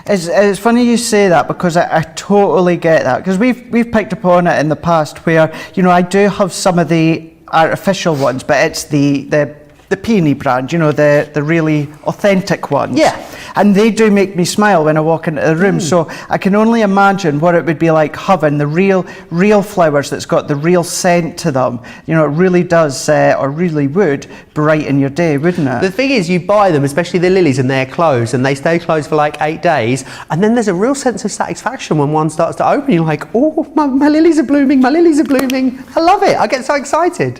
It's funny you say that, because I totally get that, because we've picked up on it in the past where, I do have some of the artificial ones, but it's the peony brand, the really authentic ones. Yeah. And they do make me smile when I walk into the room. So I can only imagine what it would be like having the real flowers that's got the real scent to them. It really does, or really would, brighten your day, wouldn't it? The thing is, you buy them, especially the lilies, and they're closed, and they stay closed for like 8 days, and then there's a real sense of satisfaction when one starts to open. You're like, oh, my lilies are blooming, my lilies are blooming. I love it. I get so excited.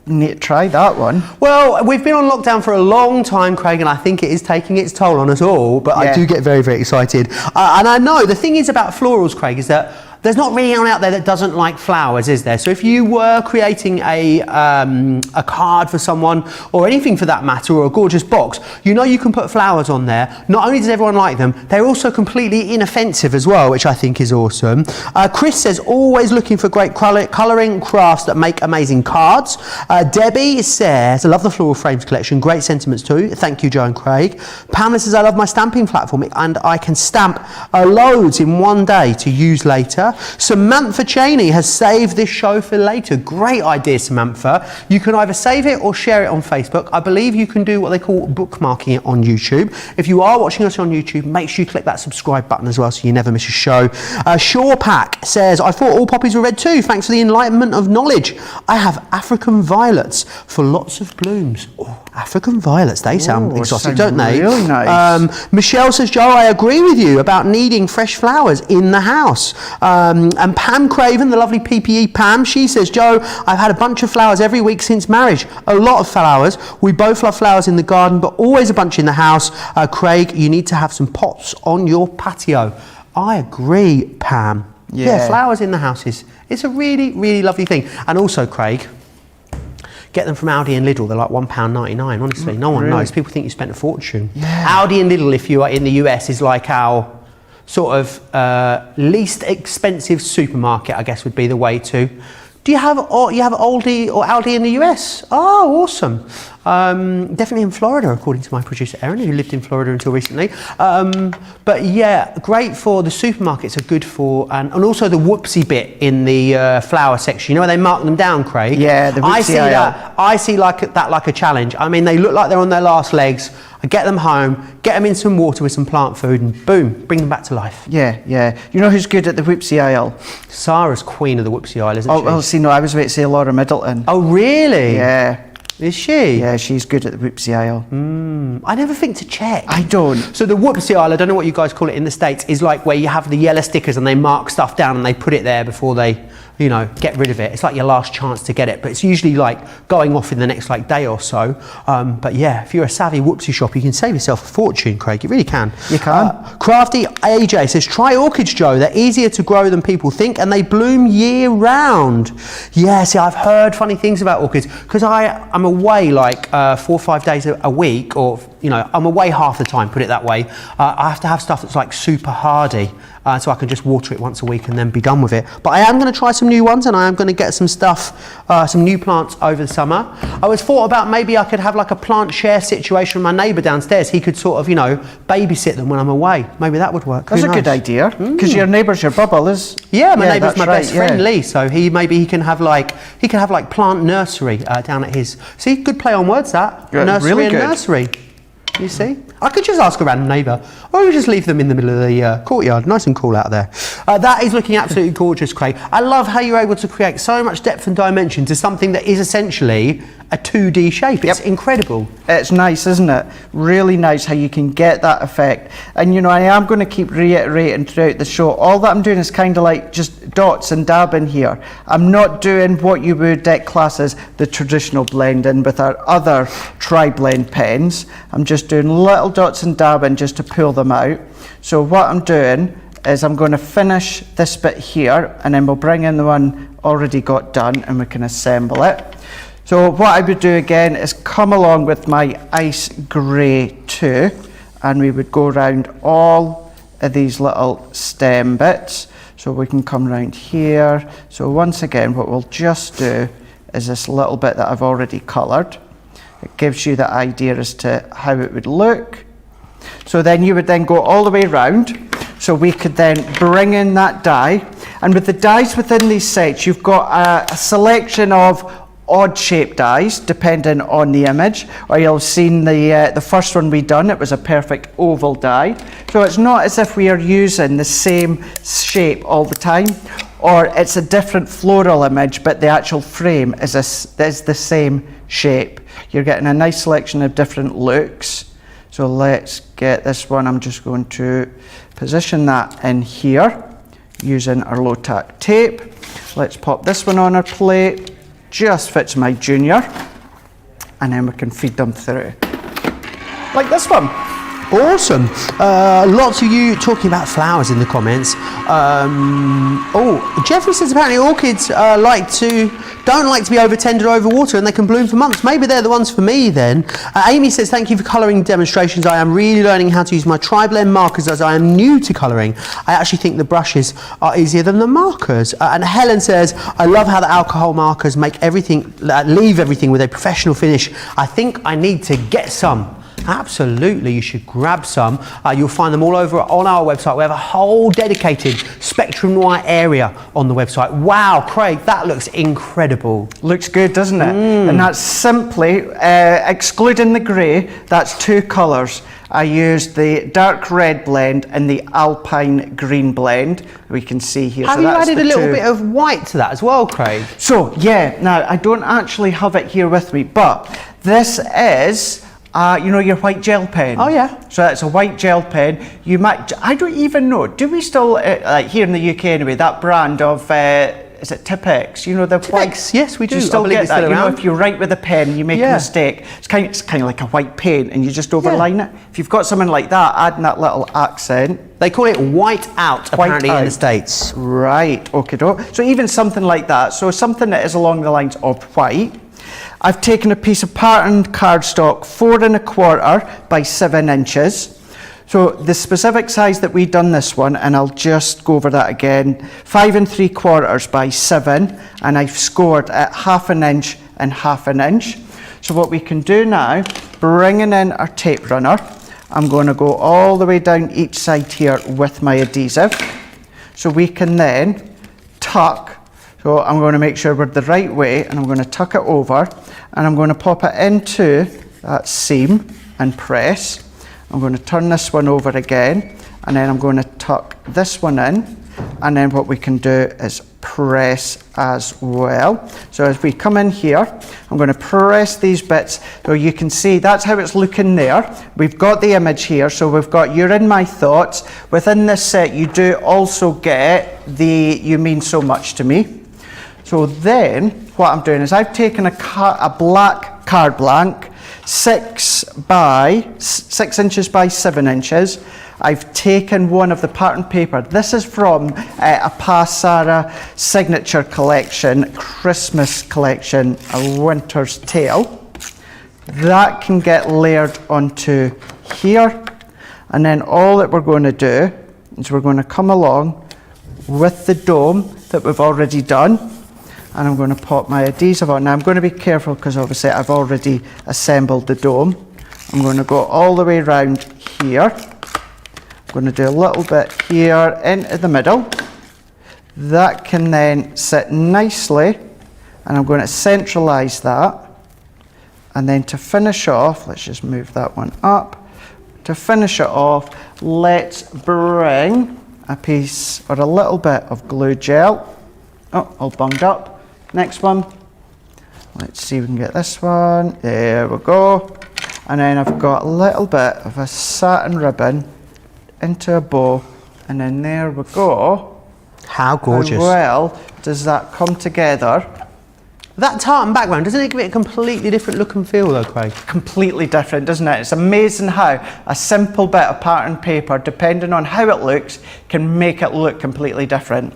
Need to try that one. Well, we've been on lockdown for a long time, Craig, and I think it is taking its toll on us all, but I do get very, very excited. And I know the thing is about florals, Craig, is that there's not really anyone out there that doesn't like flowers, is there? So if you were creating a card for someone, or anything for that matter, or a gorgeous box, you can put flowers on there. Not only does everyone like them, they're also completely inoffensive as well, which I think is awesome. Chris says, always looking for great colouring crafts that make amazing cards. Debbie says, I love the Floral Frames collection, great sentiments too. Thank you, Joe and Craig. Pamela says, I love my stamping platform and I can stamp loads in one day to use later. Samantha Cheney has saved this show for later. Great idea, Samantha. You can either save it or share it on Facebook. I believe you can do what they call bookmarking it on YouTube. If you are watching us on YouTube, make sure you click that subscribe button as well so you never miss a show. Shawpack says, I thought all poppies were red too. Thanks for the enlightenment of knowledge. I have African violets for lots of blooms. Oh, African violets, they sound exotic, don't sound they? really nice. Michelle says, Joe, I agree with you about needing fresh flowers in the house. And Pam Craven, the lovely PPE Pam, she says, Joe, I've had a bunch of flowers every week since marriage. A lot of flowers. We both love flowers in the garden, but always a bunch in the house. Craig, you need to have some pots on your patio. I agree, Pam. Yeah, flowers in the house it's a really, really lovely thing. And also, Craig, get them from Aldi and Lidl. They're like £1.99, honestly. No one knows. People think you spent a fortune. Yeah. Aldi and Lidl, if you are in the US, is like our sort of least expensive supermarket, I guess would be the way to. Do you have Aldi or Aldi in the US? Oh, awesome. Definitely in Florida, according to my producer Erin, who lived in Florida until recently. But yeah, great for the supermarkets, are good for, and also the whoopsie bit in the flower section. You know where they mark them down, Craig? Yeah, the whoopsie I see that like a challenge. I mean, they look like they're on their last legs. I get them home, get them in some water with some plant food, and boom, bring them back to life. Yeah, yeah. You know who's good at the whoopsie aisle? Sarah's queen of the whoopsie aisle, isn't she? Oh, see, no, I was about to say Laura Middleton. Oh, really? Yeah. Is she? Yeah, she's good at the whoopsie aisle. I never think to check. I don't. So the whoopsie aisle, I don't know what you guys call it in the States, is like where you have the yellow stickers and they mark stuff down and they put it there before they, you know, get rid of it. It's like your last chance to get it, but it's usually like going off in the next like day or so. But yeah, if you're a savvy whoopsie shopper, you can save yourself a fortune, Craig. You really can. You can. Crafty AJ says, try orchids, Joe. They're easier to grow than people think and they bloom year round. Yeah, see, I've heard funny things about orchids because I'm away like 4 or 5 days a week, or you know, I'm away half the time, put it that way. I have to have stuff that's like super hardy, so I can just water it once a week and then be done with it. But I am going to try some new ones, and I am going to get some stuff, some new plants over the summer. I was thought about maybe I could have like a plant share situation with my neighbour downstairs. He could sort of, you know, babysit them when I'm away. Maybe that would work. That's a good idea, because your neighbour's your bubble, is? Yeah, my neighbour's my best friend Lee, so he can have like plant nursery down at his. See, good play on words that. Yeah, nursery really and good. Nursery. You see? I could just ask a random neighbour, or we just leave them in the middle of the courtyard. Nice and cool out there. That is looking absolutely gorgeous, Craig. I love how you're able to create so much depth and dimension to something that is essentially a 2D shape. It's incredible. It's nice, isn't it? Really nice how you can get that effect. And you know, I am going to keep reiterating throughout the show, all that I'm doing is kind of like just dots and dabbing here. I'm not doing what you would class as the traditional blending with our other tri-blend pens. I'm just doing little dots and dabbing just to pull them out. So what I'm doing is I'm going to finish this bit here, and then we'll bring in the one already got done and we can assemble it. So what I would do again is come along with my ice grey too, and we would go around all of these little stem bits. So we can come around here. So once again, what we'll just do is this little bit that I've already coloured. It gives you the idea as to how it would look. So then you would then go all the way around. So we could then bring in that die. And with the dies within these sets, you've got a selection of odd shaped dies depending on the image, or you'll have seen the first one we done, it was a perfect oval die. So it's not as if we are using the same shape all the time, or it's a different floral image but the actual frame is the same shape. You're getting a nice selection of different looks. So let's get this one. I'm just going to position that in here using our low tack tape. Let's pop this one on our plate. Just fits my junior, and then we can feed them through like this one. Awesome. Lots of you talking about flowers in the comments. Jeffrey says apparently orchids don't like to be over-tended or over-watered, and they can bloom for months. Maybe they're the ones for me then. Amy says, thank you for colouring demonstrations. I am really learning how to use my tri-blend markers as I am new to colouring. I actually think the brushes are easier than the markers. And Helen says, I love how the alcohol markers make everything, leave everything with a professional finish. I think I need to get some. Absolutely, you should grab some. You'll find them all over on our website. We have a whole dedicated Spectrum Noir area on the website. Wow, Craig, that looks incredible. Looks good, doesn't it? And that's simply, excluding the grey, that's 2 colours. I used the dark red blend and the alpine green blend. We can see here. Have you added a little bit of white to that as well, Craig? So, yeah, now I don't actually have it here with me, but this is, you know, your white gel pen. Oh, yeah. So it's a white gel pen. You might, I don't even know, do we still, like here in the UK anyway, that brand of, is it Tipex? You know, the white. Tipex, yes, we do. You still get that. You know, if you write with a pen, you make a mistake. It's kind of like a white paint, and you just overline it. If you've got something like that, adding that little accent. They call it white out, apparently, in the States. Right, okay. So even something like that. So something that is along the lines of white. I've taken a piece of patterned cardstock, 4 1/4 by 7 inches. So the specific size that we've done this one, and I'll just go over that again, 5 3/4 by 7, and I've scored at 1/2 inch and 1/2 inch. So what we can do now, bringing in our tape runner, I'm going to go all the way down each side here with my adhesive. So we can then tuck, so I'm going to make sure we're the right way, and I'm going to tuck it over, and I'm going to pop it into that seam and press. I'm going to turn this one over again, and then I'm going to tuck this one in, and then what we can do is press as well. So as we come in here, I'm going to press these bits, so you can see that's how it's looking there. We've got the image here, so we've got You're In My Thoughts. Within this set, you do also get the You Mean So Much to Me. So then, what I'm doing is I've taken a black card blank, 6 inches by 7 inches. I've taken one of the pattern paper. This is from a Pa Sara signature collection, Christmas collection, A Winter's Tale. That can get layered onto here. And then all that we're going to do is we're going to come along with the dome that we've already done. And I'm going to pop my adhesive on. Now I'm going to be careful because obviously I've already assembled the dome. I'm going to go all the way around here. I'm going to do a little bit here into the middle. That can then sit nicely, and I'm going to centralize that. And then to finish off, let's just move that one up. To finish it off, let's bring a piece or a little bit of glue gel. Oh, all bunged up. Next one. Let's see if we can get this one. There we go. And then I've got a little bit of a satin ribbon into a bow. And then there we go. How gorgeous. How well does that come together? That tartan background, doesn't it give it a completely different look and feel though, Craig? Completely different, doesn't it? It's amazing how a simple bit of pattern paper, depending on how it looks, can make it look completely different.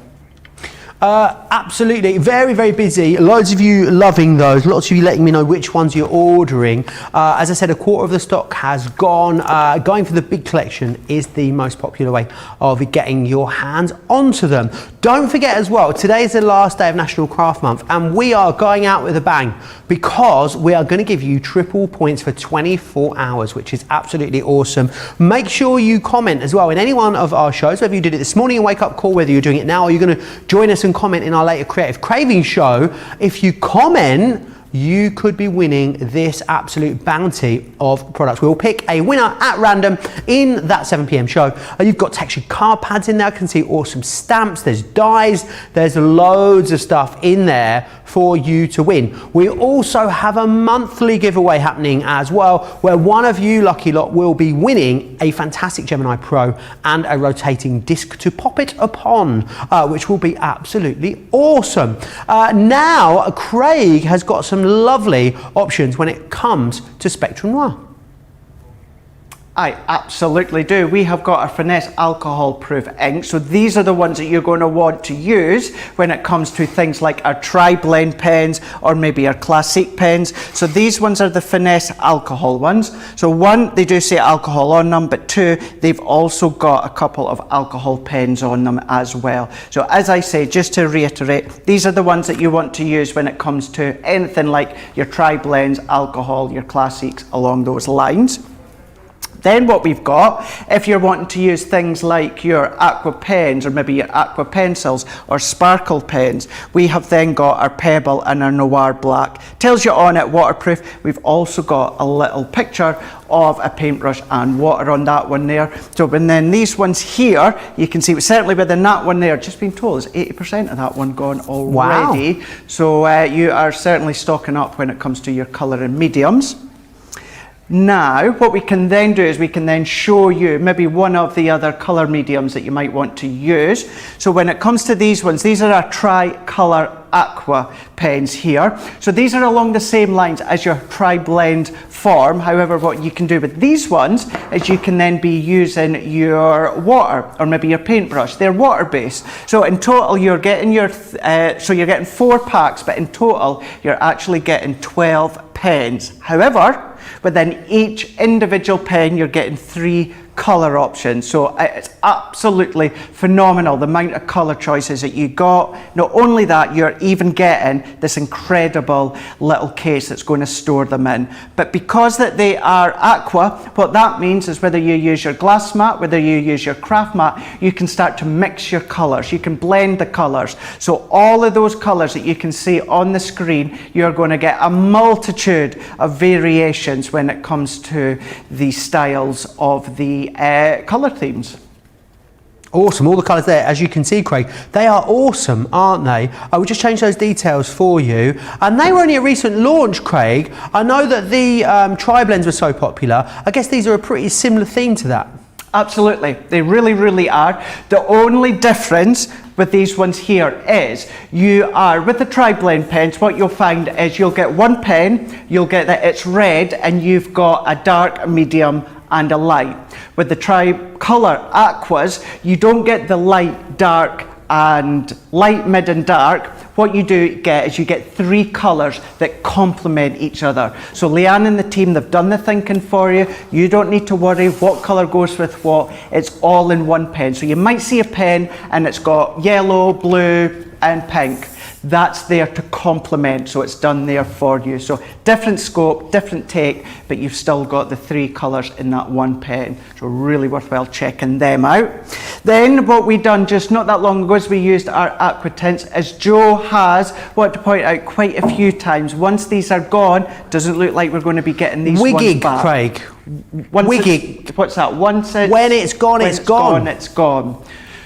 Absolutely, very, very busy. Loads of you loving those. Lots of you letting me know which ones you're ordering. As I said, 1/4 of the stock has gone. Going for the big collection is the most popular way of getting your hands onto them. Don't forget as well, today is the last day of National Craft Month, and we are going out with a bang because we are going to give you triple points for 24 hours, which is absolutely awesome. Make sure you comment as well in any one of our shows, whether you did it this morning in Wake Up Call, whether you're doing it now, or you're going to join us and comment in our later Creative Craving show. If you comment, you could be winning this absolute bounty of products. We'll pick a winner at random in that 7 p.m. show. You've got textured card pads in there. I can see awesome stamps. There's dies. There's loads of stuff in there for you to win. We also have a monthly giveaway happening as well, where one of you lucky lot will be winning a fantastic Gemini Pro and a rotating disc to pop it upon, which will be absolutely awesome. Now, Craig has got some lovely options when it comes to Spectrum Noir. I absolutely do. We have got our Finesse alcohol proof ink. So these are the ones that you're going to want to use when it comes to things like our tri-blend pens or maybe our classic pens. So these ones are the Finesse alcohol ones. So one, they do say alcohol on them, but two, they've also got a couple of alcohol pens on them as well. So as I say, just to reiterate, these are the ones that you want to use when it comes to anything like your tri-blends, alcohol, your classics, along those lines. Then what we've got, if you're wanting to use things like your aqua pens or maybe your aqua pencils or sparkle pens, we have then got our Pebble and our Noir Black. Tells you on it, waterproof. We've also got a little picture of a paintbrush and water on that one there. So and then these ones here, you can see certainly within that one there, just been told there's 80% of that one gone already. Wow. So you are certainly stocking up when it comes to your colour and mediums. Now, what we can then do is we can then show you maybe one of the other colour mediums that you might want to use. So when it comes to these ones, these are our tri-colour aqua pens here. So these are along the same lines as your tri-blend form. However, what you can do with these ones is you can then be using your water or maybe your paintbrush. They're water-based. So in total, you're getting your, so you're getting 4 packs, but in total, you're actually getting 12 pens. However, within each individual pen, you're getting 3 colour options. So it's absolutely phenomenal the amount of colour choices that you got. Not only that, you're even getting this incredible little case that's going to store them in. But because that they are aqua, what that means is whether you use your glass mat, whether you use your craft mat, you can start to mix your colours. You can blend the colours. So all of those colours that you can see on the screen, you're going to get a multitude of variations when it comes to the styles of the colour themes. Awesome, all the colours there, as you can see, Craig, they are awesome, aren't they? I will just change those details for you. And they were only a recent launch, Craig. I know that the tri-blends were so popular. I guess these are a pretty similar theme to that. Absolutely, they really, really are. The only difference with these ones here is you are, with the tri-blend pens, what you'll find is you'll get one pen, you'll get that it's red, and you've got a dark, a medium, and a light. With the tri-colour aquas, you don't get the light, dark, and light, mid, and dark. What you do get is you get 3 colours that complement each other. So Leanne and the team, they've done the thinking for you. You don't need to worry what colour goes with what. It's all in one pen. So you might see a pen and it's got yellow, blue, and pink. That's there to complement, so it's done there for you. So different scope, different take, but you've still got the 3 colours in that one pen. So really worthwhile checking them out. Then what we done just not that long ago is we used our aqua tints, as Joe has, what to point out quite a few times. Once these are gone, doesn't look like we're going to be getting these ones back. Craig. Wiggig. What's that? Once it's, when it's gone, it's gone. It's gone.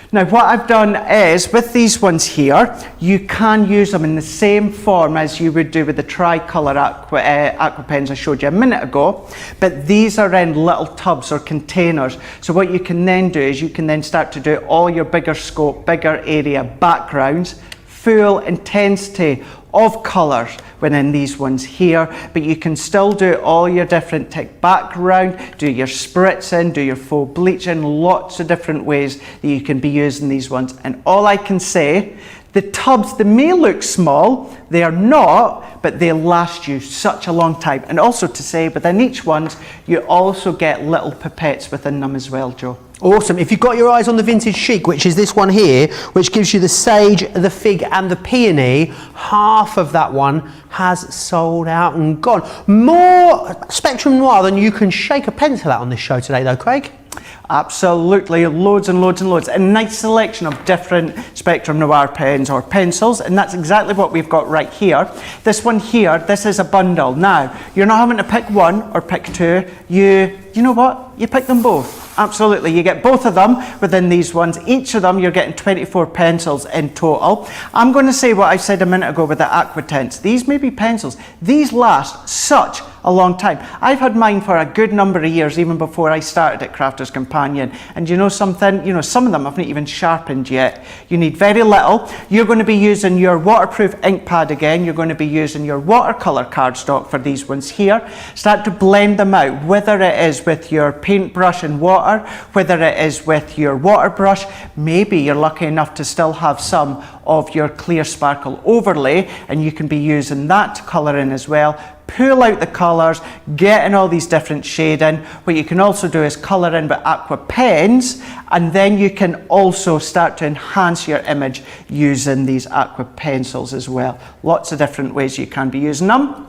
Now what I've done is, with these ones here, you can use them in the same form as you would do with the tri-colour aqua pens I showed you a minute ago, but these are in little tubs or containers. So what you can then do is you can then start to do all your bigger scope, bigger area backgrounds, full intensity of colours within these ones here, but you can still do all your different tick background, do your spritzing, do your faux bleaching, lots of different ways that you can be using these ones. And all I can say, the tubs, they may look small, they are not, but they last you such a long time. And also to say, within each one, you also get little pipettes within them as well, Joe. Awesome. If you've got your eyes on the vintage chic, which is this one here, which gives you the sage, the fig, and the peony, half of that one has sold out and gone. More Spectrum Noir than you can shake a pencil at on this show today, though, Craig. Absolutely, loads and loads and loads. A nice selection of different Spectrum Noir pens or pencils, and that's exactly what we've got right here. This one here, this is a bundle. Now, you're not having to pick one or pick 2. You know what? You pick them both. Absolutely, you get both of them within these ones. Each of them, you're getting 24 pencils in total. I'm going to say what I said a minute ago with the aqua tints. These may be pencils. These last such a long time. I've had mine for a good number of years, even before I started at Crafter's Companion. And you know something? You know, some of them haven't even sharpened yet. You need very little. You're going to be using your waterproof ink pad again. You're going to be using your watercolour cardstock for these ones here. Start to blend them out, whether it is with your paintbrush and water, whether it is with your water brush. Maybe you're lucky enough to still have some of your clear sparkle overlay, and you can be using that to colour in as well. Pull out the colours, get in all these different shading. What you can also do is colour in with aqua pens, and then you can also start to enhance your image using these aqua pencils as well. Lots of different ways you can be using them.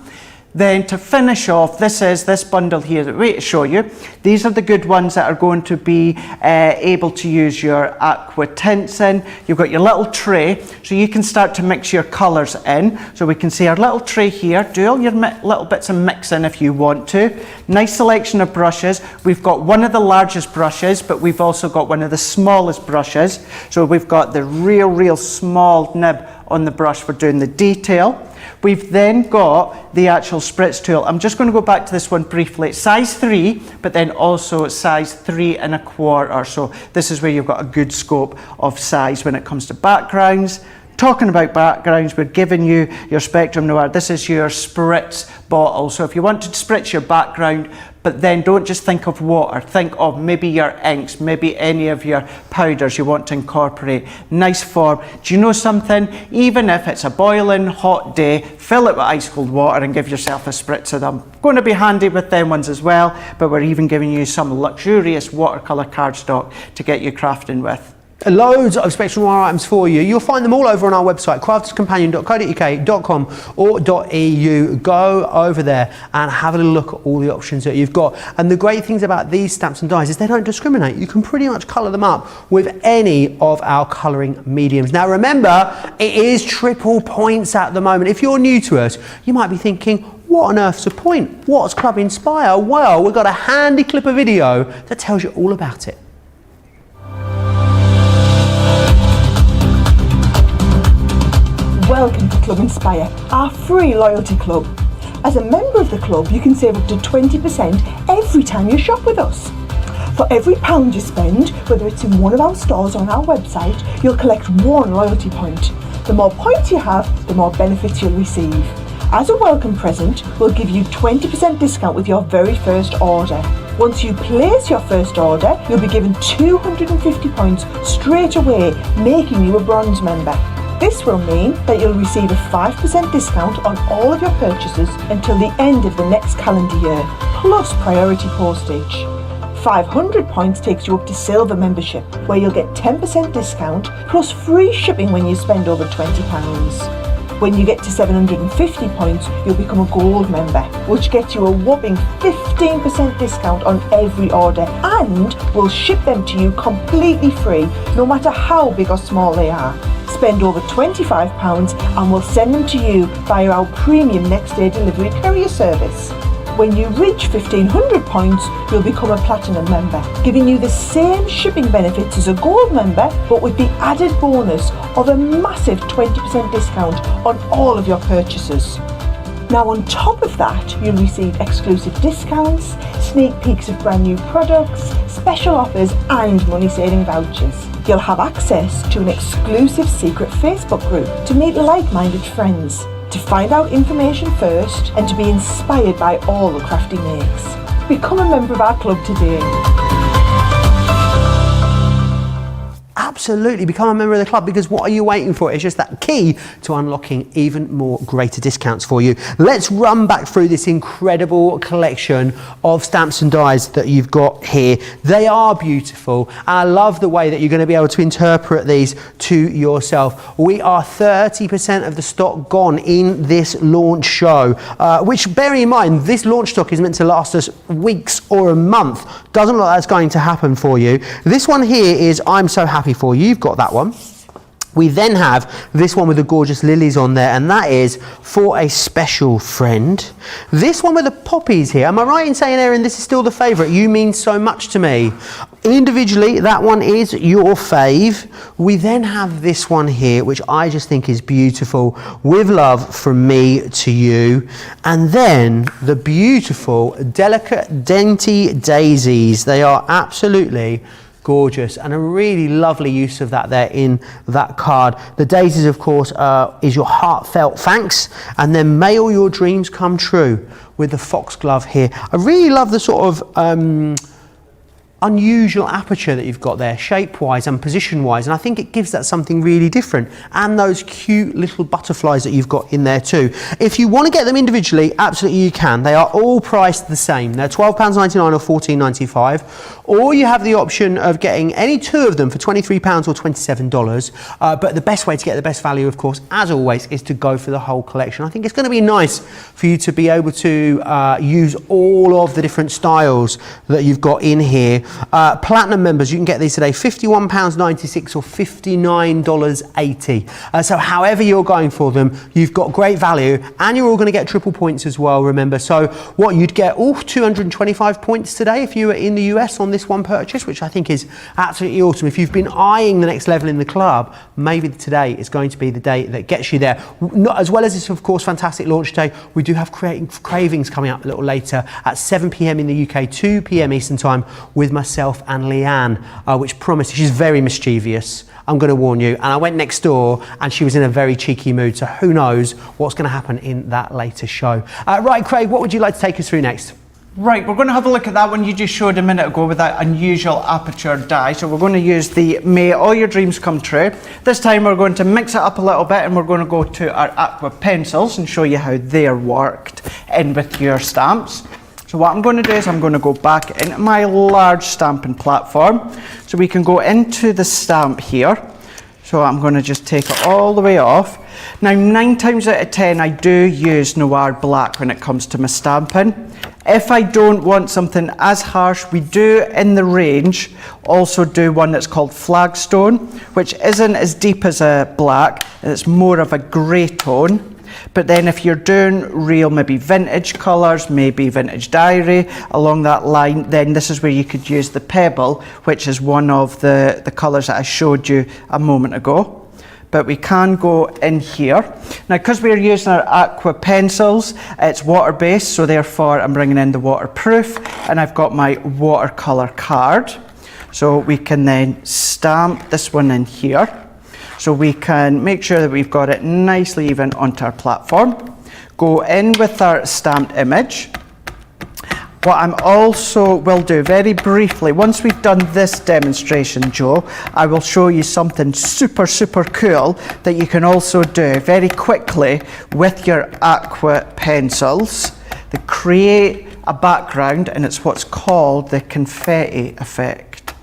Then to finish off, this bundle here that we show you. These are the good ones that are going to be able to use your aqua tints in. You've got your little tray, so you can start to mix your colours in. So we can see our little tray here. Do all your little bits of mixing if you want to. Nice selection of brushes. We've got one of the largest brushes, but we've also got one of the smallest brushes. So we've got the real small nib on the brush for doing the detail. We've then got the actual spritz tool. I'm just going to go back to this one briefly. It's size 3, but then also size 3 1/4. So this is where you've got a good scope of size when it comes to backgrounds. Talking about backgrounds, we're giving you your Spectrum Noir. This is your spritz bottle. So if you want to spritz your background, but then don't just think of water, think of maybe your inks, maybe any of your powders you want to incorporate. Nice form. Do you know something? Even if it's a boiling hot day, fill it with ice cold water and give yourself a spritz of them. Going to be handy with them ones as well, but we're even giving you some luxurious watercolour cardstock to get you crafting with. Loads of Spectrum Noir items for you. You'll find them all over on our website, crafterscompanion.co.uk.com or .eu. Go over there and have a little look at all the options that you've got. And the great things about these stamps and dies is they don't discriminate. You can pretty much colour them up with any of our colouring mediums. Now remember, it is triple points at the moment. If you're new to us, you might be thinking, what on earth's a point? What's Club Inspire? Well, we've got a handy clip of video that tells you all about it. Welcome to Club Inspire, our free loyalty club. As a member of the club, you can save up to 20% every time you shop with us. For every £1 you spend, whether it's in one of our stores or on our website, you'll collect 1 loyalty point. The more points you have, the more benefits you'll receive. As a welcome present, we'll give you 20% discount with your very first order. Once you place your first order, you'll be given 250 points straight away, making you a bronze member. This will mean that you'll receive a 5% discount on all of your purchases until the end of the next calendar year, plus priority postage. 500 points takes you up to silver membership, where you'll get 10% discount plus free shipping when you spend over £20. When you get to 750 points, you'll become a gold member, which gets you a whopping 15% discount on every order, and we'll ship them to you completely free, no matter how big or small they are. Spend over £25 and we'll send them to you via our premium next day delivery courier service. When you reach 1500 points, you'll become a platinum member, giving you the same shipping benefits as a gold member, but with the added bonus of a massive 20% discount on all of your purchases. Now on top of that, you'll receive exclusive discounts, sneak peeks of brand new products, special offers and money-saving vouchers. You'll have access to an exclusive secret Facebook group to meet like-minded friends, to find out information first and to be inspired by all the crafty makes. Become a member of our club today. Absolutely, become a member of the club, because what are you waiting for? It's just that key to unlocking even more greater discounts for you. Let's run back through this incredible collection of stamps and dies that you've got here. They are beautiful, and I love the way that you're going to be able to interpret these to yourself. We are 30% of the stock gone in this launch show, which, bearing in mind, this launch stock is meant to last us weeks or a month. Doesn't look like that's going to happen for you. This one here is I'm So Happy For You. You've got that one. We then have this one with the gorgeous lilies on there, and that is For a Special Friend. This one with the poppies here. Am I right in saying, Erin, this is still the favourite? You mean so much to me. Individually, that one is your fave. We then have this one here, which I just think is beautiful. With Love From Me To You. And then the beautiful, delicate, dainty daisies. They are absolutely gorgeous, and a really lovely use of that there in that card. The daisies, of course, is your heartfelt thanks, and then May All Your Dreams Come True with the foxglove here. I really love the sort of unusual aperture that you've got there, shape-wise and position-wise, and I think it gives that something really different. And those cute little butterflies that you've got in there too. If you want to get them individually, absolutely you can. They are all priced the same. They're £12.99 or £14.95, or you have the option of getting any two of them for £23 or $27. But the best way to get the best value, of course, as always, is to go for the whole collection. I think it's going to be nice for you to be able to use all of the different styles that you've got in here. Platinum members, you can get these today, £51.96 or $59.80. So however you're going for them, you've got great value, and you're all going to get triple points as well, remember. So what you'd get, 225 points today if you were in the US on this one purchase, which I think is absolutely awesome. If you've been eyeing the next level in the club, maybe today is going to be the day that gets you there. Not, as well as this, of course, fantastic launch day, we do have Cravings coming up a little later at 7 p.m. in the UK, 2 p.m. Eastern Time, with myself and Leanne, which promises, she's very mischievous, I'm going to warn you, and I went next door and she was in a very cheeky mood, so who knows what's going to happen in that later show. Right, Craig, what would you like to take us through next? Right, we're going to have a look at that one you just showed a minute ago with that unusual aperture die. So we're going to use the May All Your Dreams Come True. This time we're going to mix it up a little bit, and we're going to go to our aqua pencils and show you how they're worked in with your stamps. So what I'm going to do is I'm going to go back into my large stamping platform. So we can go into the stamp here. So I'm going to just take it all the way off. Now 9 times out of 10 I do use Noir Black when it comes to my stamping. If I don't want something as harsh, we do in the range also do one that's called Flagstone, which isn't as deep as a black, it's more of a grey tone. But then if you're doing real maybe vintage colours, maybe vintage diary, along that line, then this is where you could use the Pebble, which is one of the colours that I showed you a moment ago. But we can go in here. Now, because we're using our aqua pencils, it's water-based, so therefore I'm bringing in the waterproof, and I've got my watercolour card. So we can then stamp this one in here. So we can make sure that we've got it nicely even onto our platform. Go in with our stamped image. What I'm also will do very briefly, once we've done this demonstration, Joe, I will show you something super, super cool that you can also do very quickly with your aqua pencils. They create a background, and it's what's called the confetti effect.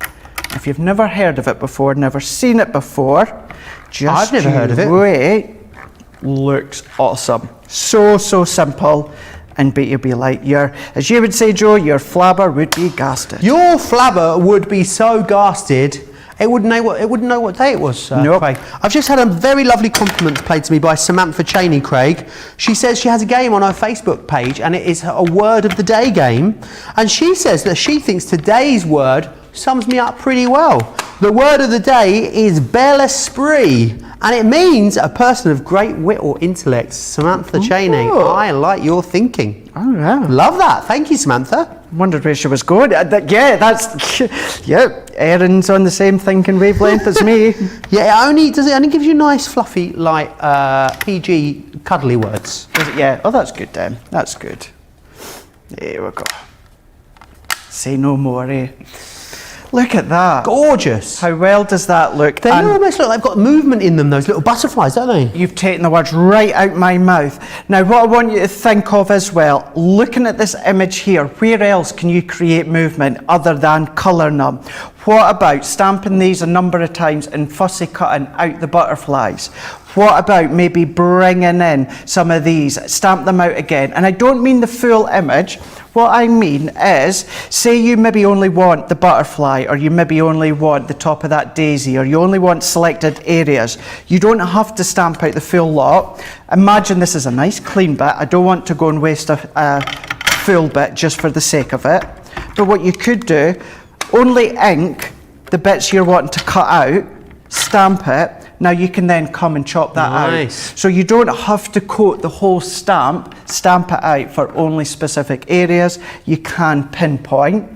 If you've never heard of it before, never seen it before, I've never heard of it. Wait, looks awesome. So simple, and but you'll be like, as you would say, Joe, your flabber would be gasted. Your flabber would be so gasted, it wouldn't know what day it was, nope. Craig. I've just had a very lovely compliment played to me by Samantha Cheney, Craig. She says she has a game on her Facebook page, and it is a word of the day game. And she says that she thinks today's word sums me up pretty well. The word of the day is bel esprit, and it means a person of great wit or intellect. Samantha Cheney, I like your thinking. Oh, yeah. Love that. Thank you, Samantha. Wondered where she was going. Yeah, that's, yeah, Erin's on the same thinking wavelength as me. Yeah, does it only give you nice, fluffy, light, PG, cuddly words? Does it? Yeah. Oh, that's good then. That's good. There we go. Say no more, eh? Look at that. Gorgeous. How well does that look? They almost look like they've got movement in them, those little butterflies, don't they? You've taken the words right out my mouth. Now, what I want you to think of as well, looking at this image here, where else can you create movement other than colouring them? What about stamping these a number of times and fussy cutting out the butterflies? What about maybe bringing in some of these, stamp them out again? And I don't mean the full image. What I mean is, say you maybe only want the butterfly, or you maybe only want the top of that daisy, or you only want selected areas. You don't have to stamp out the full lot. Imagine this is a nice clean bit. I don't want to go and waste a full bit just for the sake of it. But what you could do, only ink the bits you're wanting to cut out, stamp it. Now you can then come and chop that out. So you don't have to coat the whole stamp it out for only specific areas. You can pinpoint.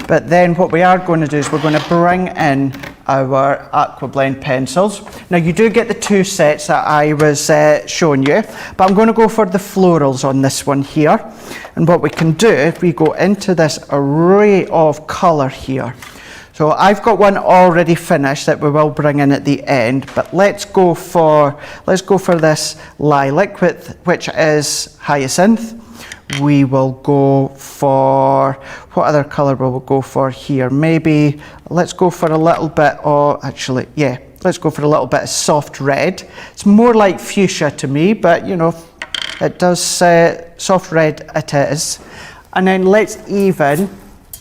But then what we are going to do is we're going to bring in our aqua blend pencils. Now you do get the 2 sets that I was showing you, but I'm going to go for the florals on this one here. And what we can do, if we go into this array of colour here, so I've got one already finished that we will bring in at the end, but let's go for this lilac, which is hyacinth. We will go for, what other colour will we go for here? Maybe, let's go for a little bit of, actually, yeah, let's go for a little bit of soft red. It's more like fuchsia to me, but you know, it does soft red it is. And then let's even,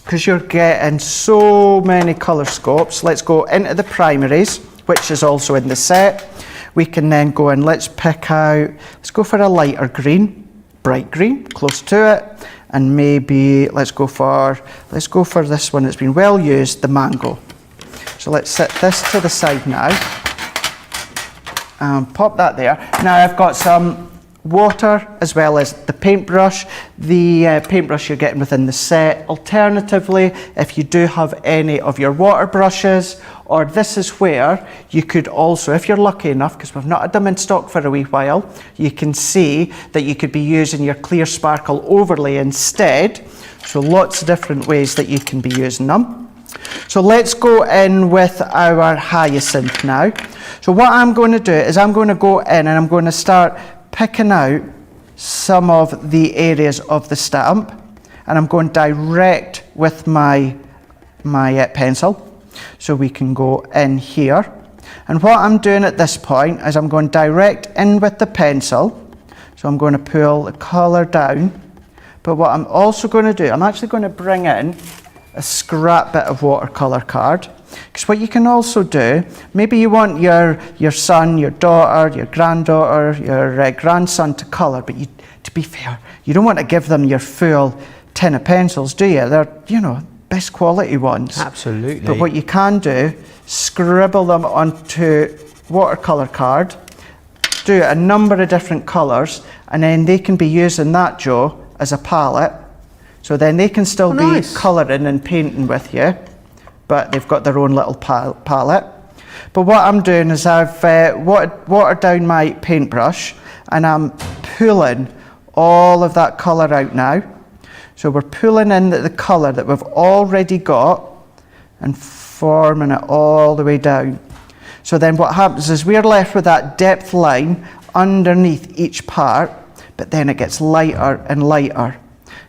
because you're getting so many colour scopes, let's go into the primaries, which is also in the set. We can then go and let's pick out, let's go for a lighter green. Bright green, close to it, and maybe let's go for this one that's been well used, the mango. So let's set this to the side now and pop that there. Now I've got some water as well as the paintbrush. The paintbrush you're getting within the set. Alternatively, if you do have any of your water brushes, or this is where you could also, if you're lucky enough, because we've not had them in stock for a wee while, you can see that you could be using your clear sparkle overlay instead. So lots of different ways that you can be using them. So let's go in with our hyacinth now. So what I'm going to do is I'm going to go in and I'm going to start picking out some of the areas of the stamp, and I'm going direct with my pencil. So we can go in here, and what I'm doing at this point is I'm going direct in with the pencil. So I'm going to pull the colour down, but what I'm also going to do, I'm actually going to bring in a scrap bit of watercolour card, because what you can also do, maybe you want your son, your daughter, your granddaughter, your grandson to colour, but to be fair, you don't want to give them your full tin of pencils, do you? They're, you know, best quality ones. Absolutely. But what you can do, scribble them onto watercolour card, do a number of different colours, and then they can be using that, Joe, as a palette. So then they can still be colouring and painting with you, but they've got their own little palette. But what I'm doing is I've watered down my paintbrush, and I'm pulling all of that colour out now. So we're pulling in the colour that we've already got and forming it all the way down. So then what happens is we're left with that depth line underneath each part, but then it gets lighter and lighter.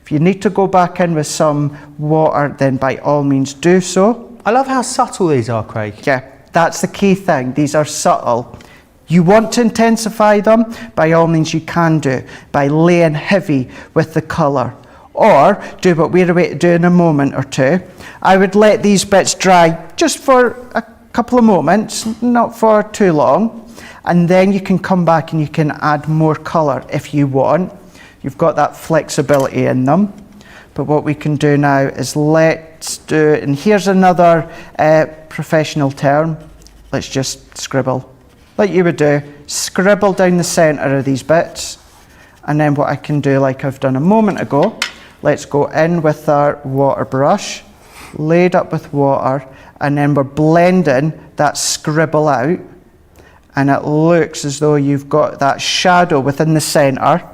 If you need to go back in with some water, then by all means do so. I love how subtle these are, Craig. Yeah, that's the key thing. These are subtle. You want to intensify them, by all means you can do, by laying heavy with the colour. Or do what we're about to do in a moment or two. I would let these bits dry just for a couple of moments, not for too long, and then you can come back and you can add more colour if you want. You've got that flexibility in them. But what we can do now is let's do, and here's another professional term, let's just scribble. Like you would do, scribble down the centre of these bits, and then what I can do, like I've done a moment ago, let's go in with our water brush, laid up with water, and then we're blending that scribble out, and it looks as though you've got that shadow within the centre,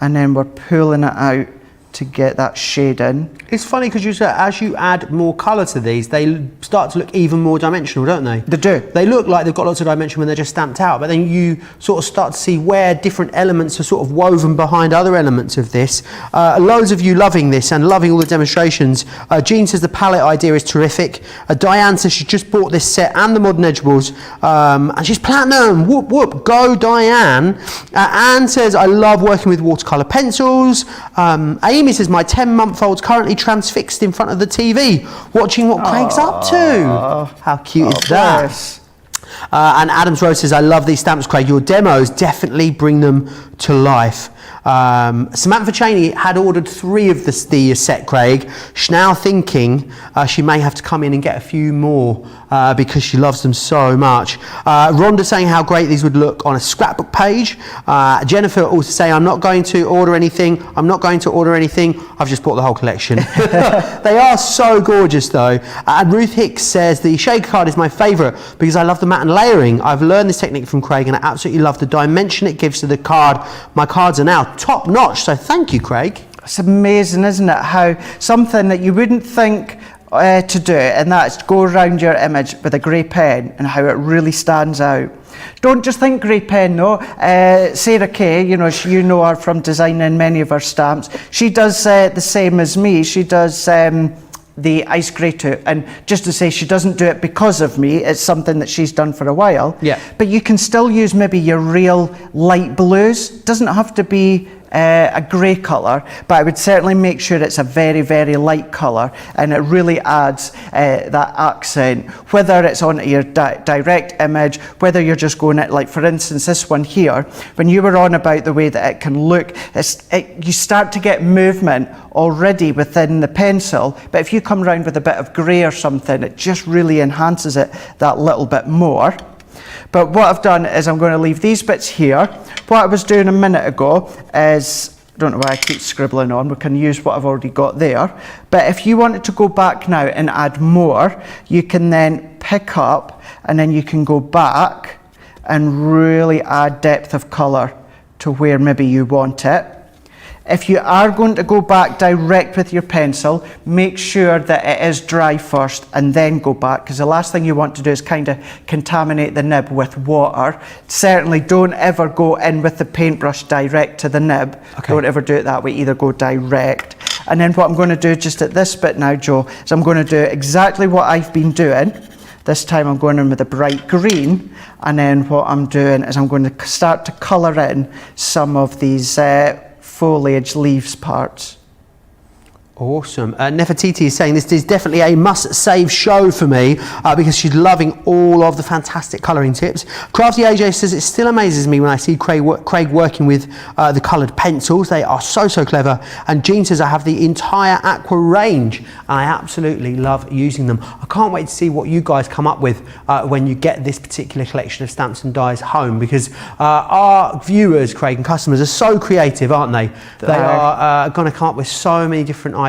and then we're pulling it out to get that shade in. It's funny because as you add more colour to these, they start to look even more dimensional, don't they? They do. They look like they've got lots of dimension when they're just stamped out, but then you sort of start to see where different elements are sort of woven behind other elements of this. Loads of you loving this and loving all the demonstrations. Jean says the palette idea is terrific. Diane says she just bought this set and the Modern Edgeables, and she's platinum. Whoop whoop, go Diane. Anne says I love working with watercolour pencils. Amy says my 10-month-old's currently transfixed in front of the TV, watching what Craig's up to. How cute is that? And Adams Rose says, I love these stamps, Craig. Your demos definitely bring them to life. Samantha Cheney had ordered 3 of the set, Craig. She's now thinking she may have to come in and get a few more because she loves them so much. Rhonda saying how great these would look on a scrapbook page. Jennifer also saying, I'm not going to order anything. I've just bought the whole collection. They are so gorgeous though. And Ruth Hicks says, the shaker card is my favourite because I love the matte and layering. I've learned this technique from Craig and I absolutely love the dimension it gives to the card. My cards are now top notch, so thank you, Craig. It's amazing, isn't it, how something that you wouldn't think to do, and that's go around your image with a grey pen and how it really stands out. Don't just think grey pen though. Sarah Kay, you know her from designing many of her stamps. She does the same as me. She does the ice grey too, and just to say she doesn't do it because of me, it's something that she's done for a while. Yeah. But you can still use maybe your real light blues. Doesn't have to be a grey colour, but I would certainly make sure it's a very, very light colour, and it really adds that accent, whether it's on your direct image, whether you're just going at, like for instance this one here, when you were on about the way that it can look, you start to get movement already within the pencil, but if you come around with a bit of grey or something, it just really enhances it that little bit more. But what I've done is I'm going to leave these bits here. What I was doing a minute ago is, I don't know why I keep scribbling on, we can use what I've already got there. But if you wanted to go back now and add more, you can then pick up and then you can go back and really add depth of colour to where maybe you want it. If you are going to go back direct with your pencil, make sure that it is dry first and then go back, because the last thing you want to do is kind of contaminate the nib with water. Certainly don't ever go in with the paintbrush direct to the nib. Okay. Don't ever do it that way, either go direct. And then what I'm going to do just at this bit now, Joe, is I'm going to do exactly what I've been doing. This time I'm going in with a bright green, and then what I'm doing is I'm going to start to colour in some of these foliage leaves parts. Awesome. Nefertiti is saying this is definitely a must-save show for me because she's loving all of the fantastic colouring tips. Crafty AJ says it still amazes me when I see Craig working with the coloured pencils. They are so clever. And Jean says I have the entire aqua range and I absolutely love using them. I can't wait to see what you guys come up with when you get this particular collection of stamps and dies home, because our viewers, Craig, and customers are so creative, aren't they? They are going to come up with so many different ideas.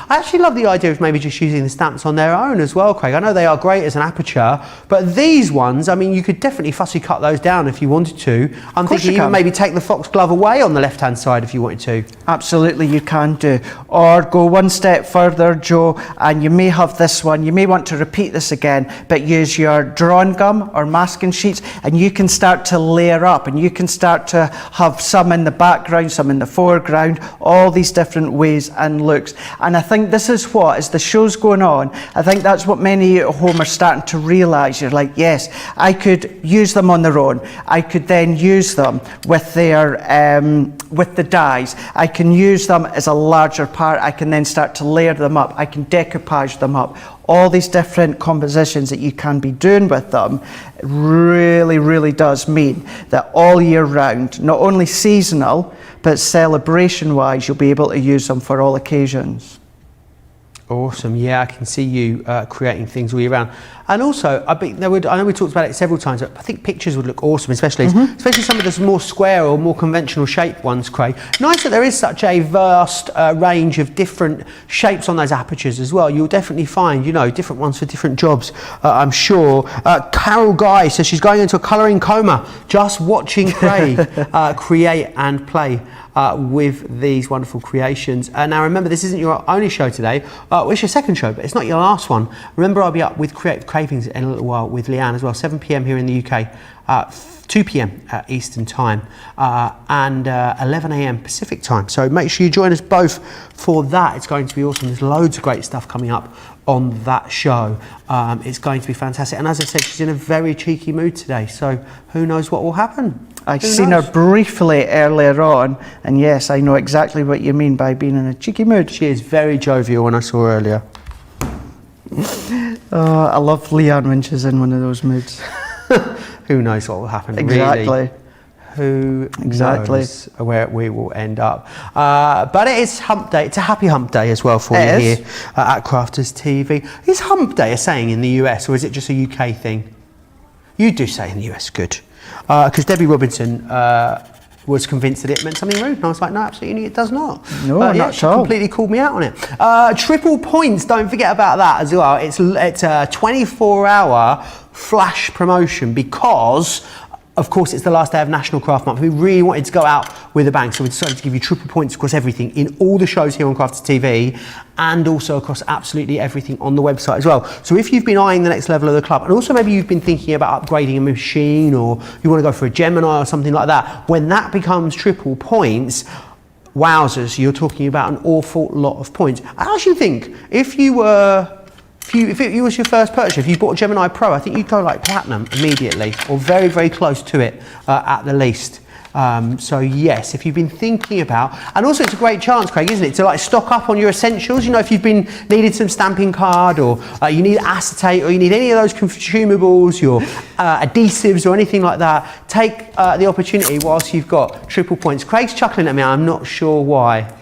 I actually love the idea of maybe just using the stamps on their own as well, Craig. I know they are great as an aperture, but these ones, I mean, you could definitely fussy cut those down if you wanted to. I'm thinking even maybe take the foxglove away on the left-hand side if you wanted to. Absolutely, you can do. Or go one step further, Joe, and you may have this one. You may want to repeat this again, but use your drawn gum or masking sheets, and you can start to layer up, and you can start to have some in the background, some in the foreground, all these different ways and looks. And I think this is what, as the show's going on, I think that's what many at home are starting to realise. You're like, yes, I could use them on their own. I could then use them with their with the dies. I can use them as a larger part. I can then start to layer them up. I can decoupage them up. All these different compositions that you can be doing with them really does mean that all year round, not only seasonal, but celebration-wise, you'll be able to use them for all occasions. Awesome. Yeah, I can see you creating things all year round. And also, I know we talked about it several times, but I think pictures would look awesome, especially some of the more square or more conventional shaped ones, Craig. Nice that there is such a vast range of different shapes on those apertures as well. You'll definitely find, you know, different ones for different jobs, I'm sure. Carol Guy says she's going into a colouring coma just watching Craig create and play with these wonderful creations. Now remember, this isn't your only show today. Well, it's your second show, but it's not your last one. Remember, I'll be up with Creative Cravings in a little while with Leanne as well, 7 p.m. here in the UK, 2 p.m. Eastern time, and 11 a.m. Pacific time. So make sure you join us both for that. It's going to be awesome. There's loads of great stuff coming up on that show. It's going to be fantastic. And as I said, she's in a very cheeky mood today, so who knows what will happen. I've seen her briefly earlier on, and yes, I know exactly what you mean by being in a cheeky mood. She is very jovial when I saw her earlier. I love Leanne when she's in one of those moods. Who knows what will happen, exactly. Really? Who Exactly. knows where we will end up. But it is hump day. It's a happy hump day as well for you It here is. at Crafters TV. Is hump day a saying in the US or is it just a UK thing? You do say in the US, good. Because Debbie Robinson was convinced that it meant something rude. And I was like, no, absolutely, it does not. No, yeah, not she at all. completely called me out on it. Triple points, don't forget about that as well. It's a 24-hour flash promotion because, of course, it's the last day of National Craft Month. We really wanted to go out with a bang, so we decided to give you triple points across everything in all the shows here on Crafters TV and also across absolutely everything on the website as well. So if you've been eyeing the next level of the club, and also maybe you've been thinking about upgrading a machine or you want to go for a Gemini or something like that, when that becomes triple points, wowzers, you're talking about an awful lot of points. I actually think if it was your first purchase, if you bought a Gemini Pro, I think you'd go like platinum immediately or very, very close to it at the least. So yes, if you've been thinking about, and also it's a great chance, Craig, isn't it, to like stock up on your essentials. You know, if you've been needed some stamping card or you need acetate or you need any of those consumables, your adhesives or anything like that, take the opportunity whilst you've got triple points. Craig's chuckling at me, I'm not sure why.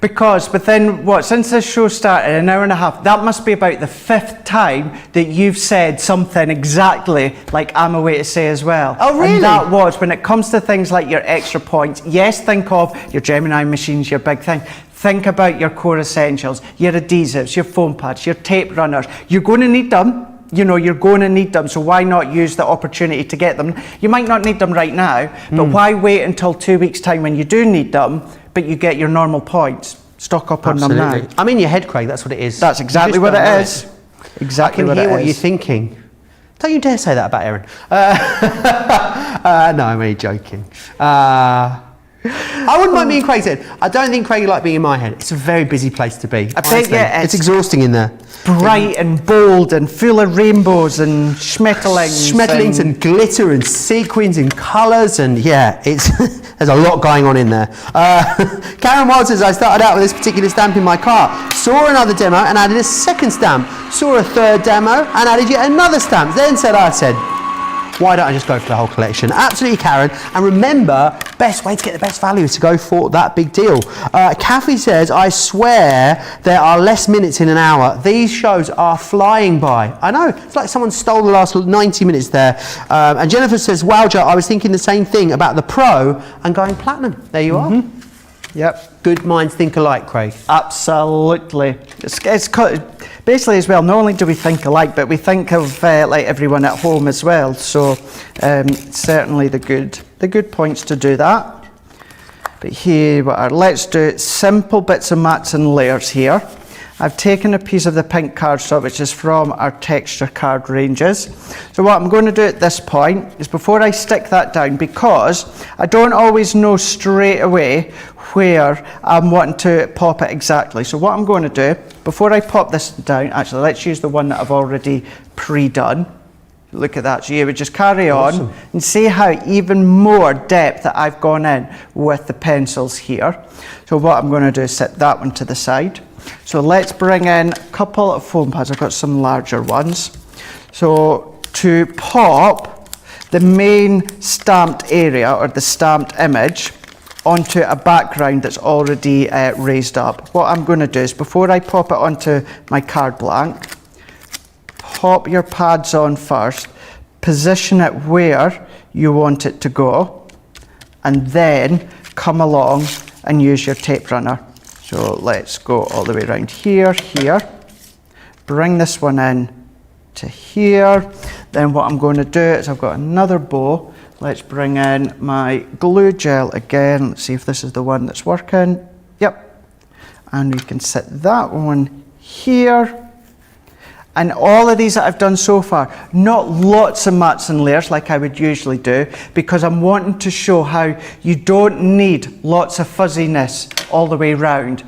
Because within, since this show started, an hour and a half, that must be about the 5th time that you've said something exactly like I'm away to say as well. Oh, really? And that was, when it comes to things like your extra points, yes, think of your Gemini machines, your big thing. Think about your core essentials, your adhesives, your foam pads, your tape runners. You're going to need them. You know, you're going to need them, so why not use the opportunity to get them? You might not need them right now, but why wait until 2 weeks' time when you do need them, but you get your normal points? Stock up on them now. I'm in your head, Craig, that's what it is. That's exactly what it is. Exactly what it is. I can hear what you're thinking. Don't you dare say that about Erin. No, I'm only joking. I wouldn't mind being Craig's head. I don't think Craig would like being in my head. It's a very busy place to be. I bet, yeah, it's exhausting in there. Bright and bold and full of rainbows and schmetterlings. And glitter and sequins and colours and yeah, it's there's a lot going on in there. Karen Wild says, I started out with this particular stamp in my car, saw another demo and added a second stamp, saw a third demo and added yet another stamp, then I said, why don't I just go for the whole collection? Absolutely, Karen. And remember, best way to get the best value is to go for that big deal. Kathy says, I swear there are less minutes in an hour. These shows are flying by. I know, it's like someone stole the last 90 minutes there. And Jennifer says, wow, Joe, I was thinking the same thing about the Pro and going platinum. There you are. Yep. Good minds think alike, Craig. Absolutely. It's basically as well, not only do we think alike, but we think of like everyone at home as well. So certainly the good points to do that. But here we are. Let's do simple bits of mats and layers here. I've taken a piece of the pink cardstock, which is from our texture card ranges. So what I'm going to do at this point is before I stick that down, because I don't always know straight away where I'm wanting to pop it exactly. So what I'm going to do, before I pop this down, actually let's use the one that I've already pre-done. Look at that, so you would just carry on and see how even more depth that I've gone in with the pencils here. So what I'm going to do is set that one to the side. So let's bring in a couple of foam pads. I've got some larger ones. So to pop the main stamped area or the stamped image onto a background that's already raised up, what I'm going to do is before I pop it onto my card blank, pop your pads on first, position it where you want it to go, and then come along and use your tape runner. So let's go all the way around here, bring this one in to here. Then what I'm going to do is I've got another bow. Let's bring in my glue gel again. Let's see if this is the one that's working. Yep. And we can set that one here. And all of these that I've done so far, not lots of mats and layers like I would usually do, because I'm wanting to show how you don't need lots of fuzziness all the way round.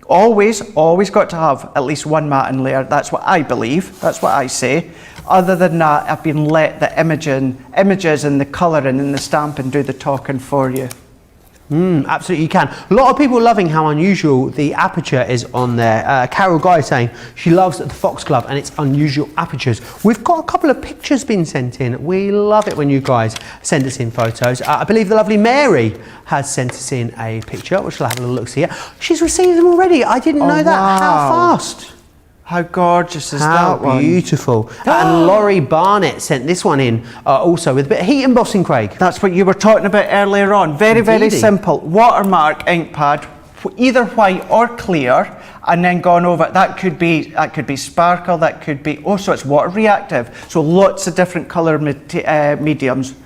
Always got to have at least one mat and layer. That's what I believe, that's what I say. Other than that, I've been let the images and the colouring and the stamping do the talking for you. Absolutely, you can. A lot of people loving how unusual the aperture is on there. Carol Guy saying she loves the foxglove and its unusual apertures. We've got a couple of pictures been sent in. We love it when you guys send us in photos. I believe the lovely Mary has sent us in a picture, which we'll have a little look see here. She's received them already. I didn't know that. Wow. How fast? How gorgeous is that one? How beautiful. And Laurie Barnett sent this one in also with a bit of heat embossing, Craig. That's what you were talking about earlier on. Very, very Indeedy. simple. Watermark ink pad, either white or clear, and then gone over. That could be sparkle, that could be, so it's water reactive. So lots of different colour mediums.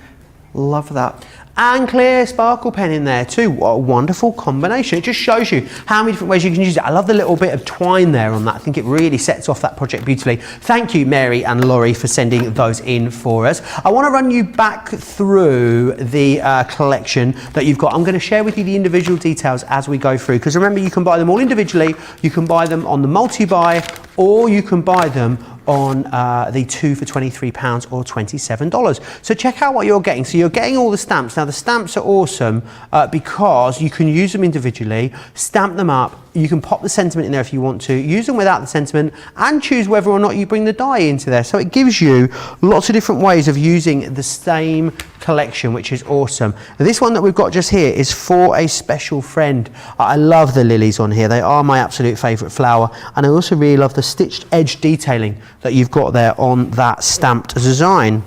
Love that. And clear sparkle pen in there too. What a wonderful combination. It just shows you how many different ways you can use it. I love the little bit of twine there on that. I think it really sets off that project beautifully. Thank you, Mary and Laurie, for sending those in for us. I want to run you back through the collection that you've got. I'm going to share with you the individual details as we go through, because remember, you can buy them all individually, you can buy them on the multi-buy, or you can buy them on the 2 for £23 or $27. So check out what you're getting. So you're getting all the stamps. Now the stamps are awesome because you can use them individually, stamp them up, you can pop the sentiment in there if you want to, use them without the sentiment, and choose whether or not you bring the die into there. So it gives you lots of different ways of using the same collection, which is awesome. This one that we've got just here is for a special friend. I love the lilies on here. They are my absolute favourite flower, and I also really love the stitched edge detailing that you've got there on that stamped design.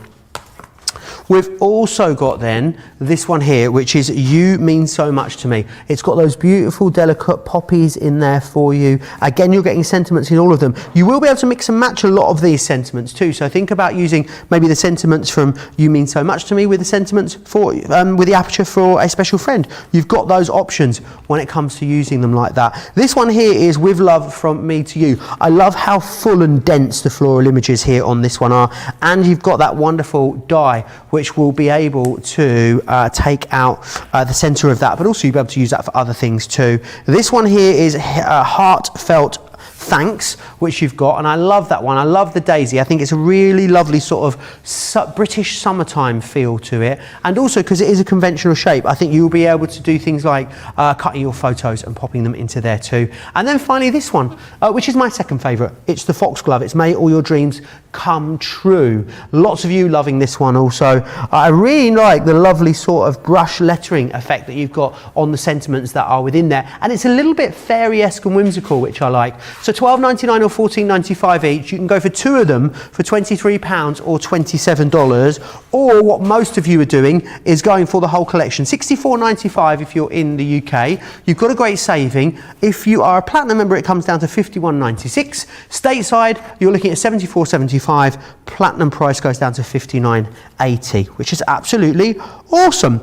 We've also got then this one here, which is You Mean So Much to Me. It's got those beautiful delicate poppies in there for you. Again, you're getting sentiments in all of them. You will be able to mix and match a lot of these sentiments too. So think about using maybe the sentiments from You Mean So Much to Me with the sentiments for with the aperture for a special friend. You've got those options when it comes to using them like that. This one here is With Love From Me to You. I love how full and dense the floral images here on this one are, and you've got that wonderful die which will be able to take out the centre of that, but also you'll be able to use that for other things too. This one here is Heartfelt Thanks, which you've got, and I love that one. I love the daisy. I think it's a really lovely sort of British summertime feel to it, and also because it is a conventional shape, I think you'll be able to do things like cutting your photos and popping them into there too. And then finally this one, which is my second favourite. It's the foxglove. It's May All Your Dreams Come True. Lots of you loving this one also. I really like the lovely sort of brush lettering effect that you've got on the sentiments that are within there, and it's a little bit fairy-esque and whimsical, which I like. So $12.99 or $14.95 each. You can go for two of them for £23 or $27, or what most of you are doing is going for the whole collection. $64.95 if you're in the UK. You've got a great saving. If you are a platinum member, it comes down to $51.96. Stateside, you're looking at $74.75. Platinum price goes down to $59.80, which is absolutely awesome.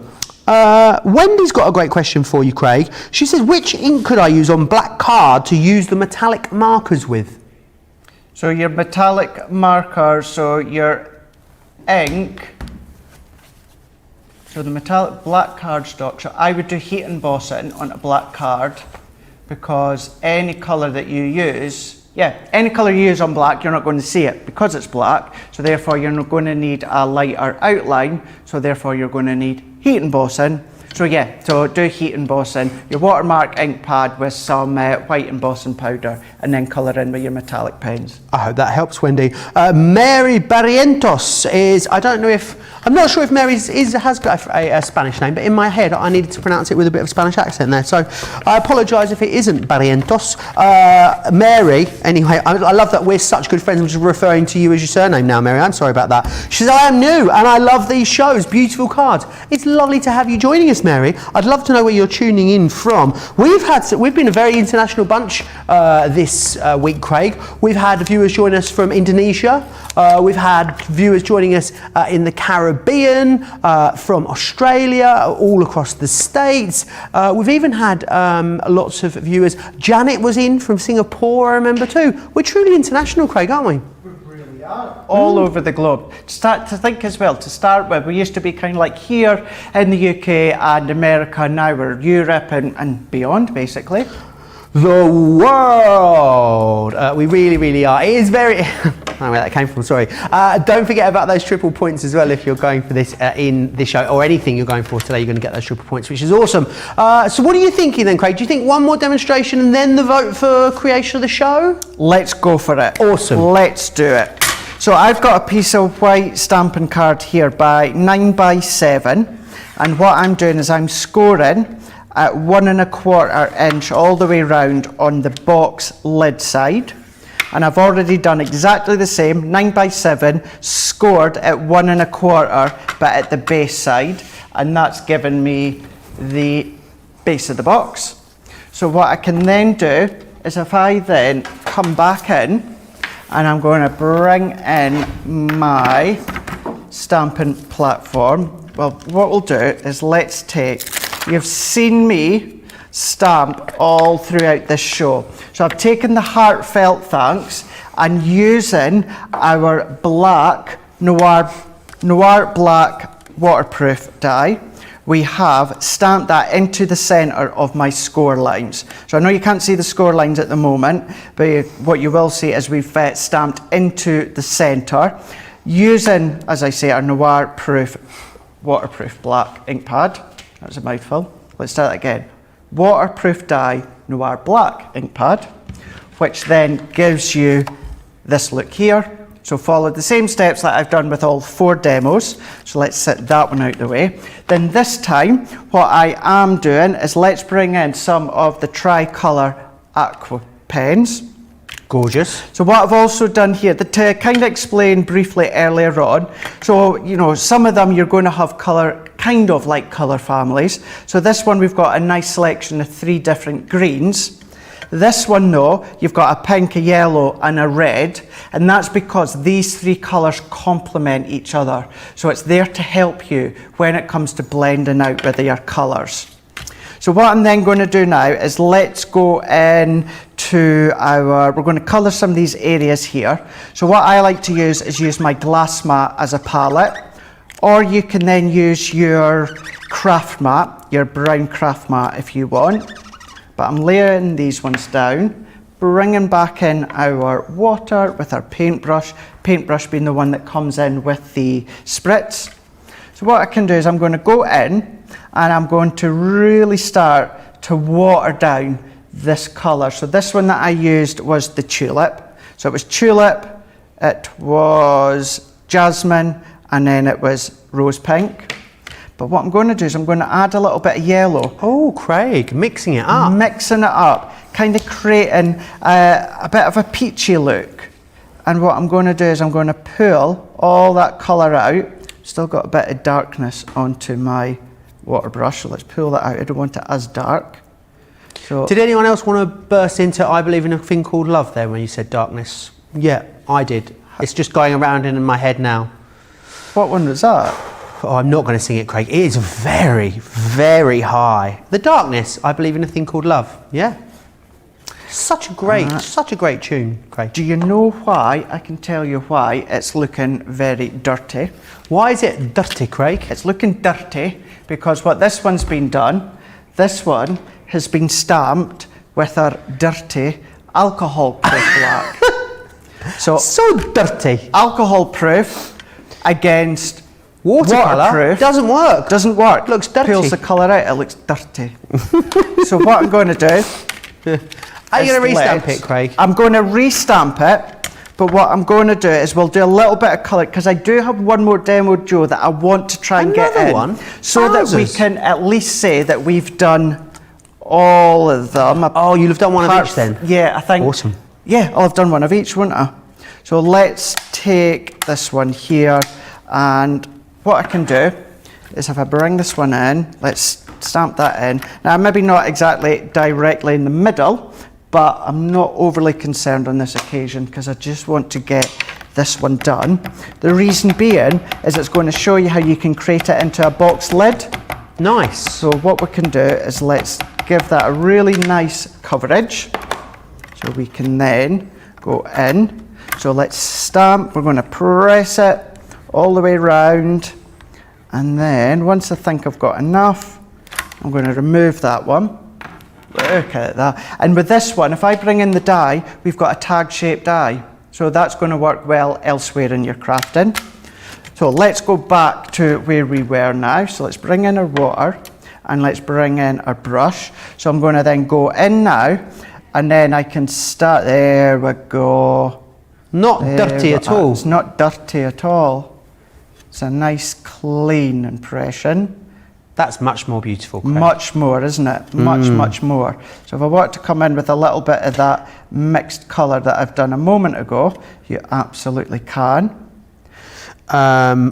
Wendy's got a great question for you, Craig. She says, which ink could I use on black card to use the metallic markers with? So your metallic markers, so your ink, so the metallic black cardstock, so I would do heat embossing on a black card, because any colour that you use, any colour you use on black, you're not going to see it because it's black, so therefore you're not going to need a lighter outline, so therefore you're going to need heat embossing. So do heat embossing, your watermark ink pad with some white embossing powder, and then colour in with your metallic pens. I hope that helps, Wendy. Mary Barrientos is, I'm not sure if Mary has got a Spanish name, but in my head I needed to pronounce it with a bit of Spanish accent there, so I apologise if it isn't Barrientos. Mary, anyway, I love that we're such good friends. I'm just referring to you as your surname now, Mary. I'm sorry about that. She says, I am new and I love these shows. Beautiful cards. It's lovely to have you joining us, Mary. I'd love to know where you're tuning in from. We've been a very international bunch this week, Craig. We've had viewers join us from Indonesia. We've had viewers joining us in the Caribbean, from Australia, all across the States. We've even had lots of viewers. Janet was in from Singapore, I remember too. We're truly international, Craig, aren't we? All over the globe. To start with, we used to be kind of like here in the UK and America, now we're Europe and beyond, basically. the world. We really are. It is very, I don't know where that came from, sorry. Don't forget about those triple points as well if you're going for this in this show, or anything you're going for today, you're going to get those triple points, which is awesome. So what are you thinking then, Craig? Do you think one more demonstration and then the vote for creation of the show? Let's go for it. Awesome. Let's do it. So I've got a piece of white stamping card here by 9 by 7, and what I'm doing is I'm scoring at 1 1/4 inch all the way round on the box lid side, and I've already done exactly the same, 9 by 7, scored at 1 1/4 but at the base side, and that's given me the base of the box. So what I can then do is if I then come back in, and I'm going to bring in my stamping platform. Well, what we'll do is let's take, you've seen me stamp all throughout this show. So I've taken the heartfelt thanks and using our black, noir black waterproof die, we have stamped that into the center of my score lines. So I know you can't see the score lines at the moment, but what you will see is we've stamped into the center using, as I say, our noir proof waterproof black ink pad. That was a mouthful. Let's start that again. Waterproof die, noir black ink pad, which then gives you this look here. So follow the same steps that I've done with all 4 demos. So let's set that one out the way. Then this time, what I am doing is let's bring in some of the Tricolour aqua pens. Gorgeous. So what I've also done here, to kind of explain briefly earlier on, so you know, some of them you're going to have colour, kind of like colour families. So this one we've got a nice selection of 3 different greens. This one though, you've got a pink, a yellow and a red, and that's because these 3 colours complement each other. So it's there to help you when it comes to blending out with your colours. So what I'm then going to do now is let's go in to we're going to colour some of these areas here. So what I like to use is use my glass mat as a palette, or you can then use your craft mat, your brown craft mat if you want. But I'm laying these ones down, bringing back in our water with our paintbrush being the one that comes in with the spritz. So what I can do is I'm going to go in and I'm going to really start to water down this colour. So this one that I used was the tulip. So it was tulip, it was jasmine, and then it was rose pink. But what I'm going to do is I'm going to add a little bit of yellow. Oh, Craig, mixing it up. Mixing it up, kind of creating a bit of a peachy look. And what I'm going to do is I'm going to pull all that colour out. Still got a bit of darkness onto my water brush, so let's pull that out. I don't want it as dark. So, did anyone else want to burst into I believe in a thing called love there when you said darkness? Yeah, I did. It's just going around in my head now. what one was that? Oh, I'm not going to sing it, Craig. It is very high. The Darkness, I believe in a thing called love. Yeah. Such a great tune, Craig. Do you know why? I can tell you why it's looking very dirty. Why is it dirty, Craig? It's looking dirty because what this one's been done, this one has been stamped with our dirty alcohol proof black. So dirty. Alcohol proof against Watercolour waterproof. doesn't work. Doesn't work. Looks dirty. Pulls the colour out, it looks dirty. So what I'm going to do... Are you going to restamp it, Craig? I'm going to restamp it, but what I'm going to do is we'll do a little bit of colour, because I do have one more demo, Joe, that I want to try and get in. One? So that we can at least say that we've done all of them. Oh, you'll have done one of each then? Yeah, I think. Awesome. Yeah, I'll have done one of each, won't I? So let's take this one here, and what I can do is if I bring this one in, let's stamp that in. Now, maybe not exactly directly in the middle, but I'm not overly concerned on this occasion because I just want to get this one done. The reason being is it's going to show you how you can create it into a box lid. Nice. So what we can do is let's give that a really nice coverage. So we can then go in. So let's stamp, we're going to press it all the way around. And then once I think I've got enough, I'm going to remove that one. Look at that. And with this one, if I bring in the die, we've got a tag-shaped die. So that's going to work well elsewhere in your crafting. So let's go back to where we were now. So let's bring in our water and let's bring in our brush. So I'm going to then go in now and then I can start. There we go. Not dirty at all. It's not dirty at all. It's a nice clean impression. That's much more beautiful, Craig. Much more, isn't it? Much more. So if I want to come in with a little bit of that mixed colour that I've done a moment ago, you absolutely can.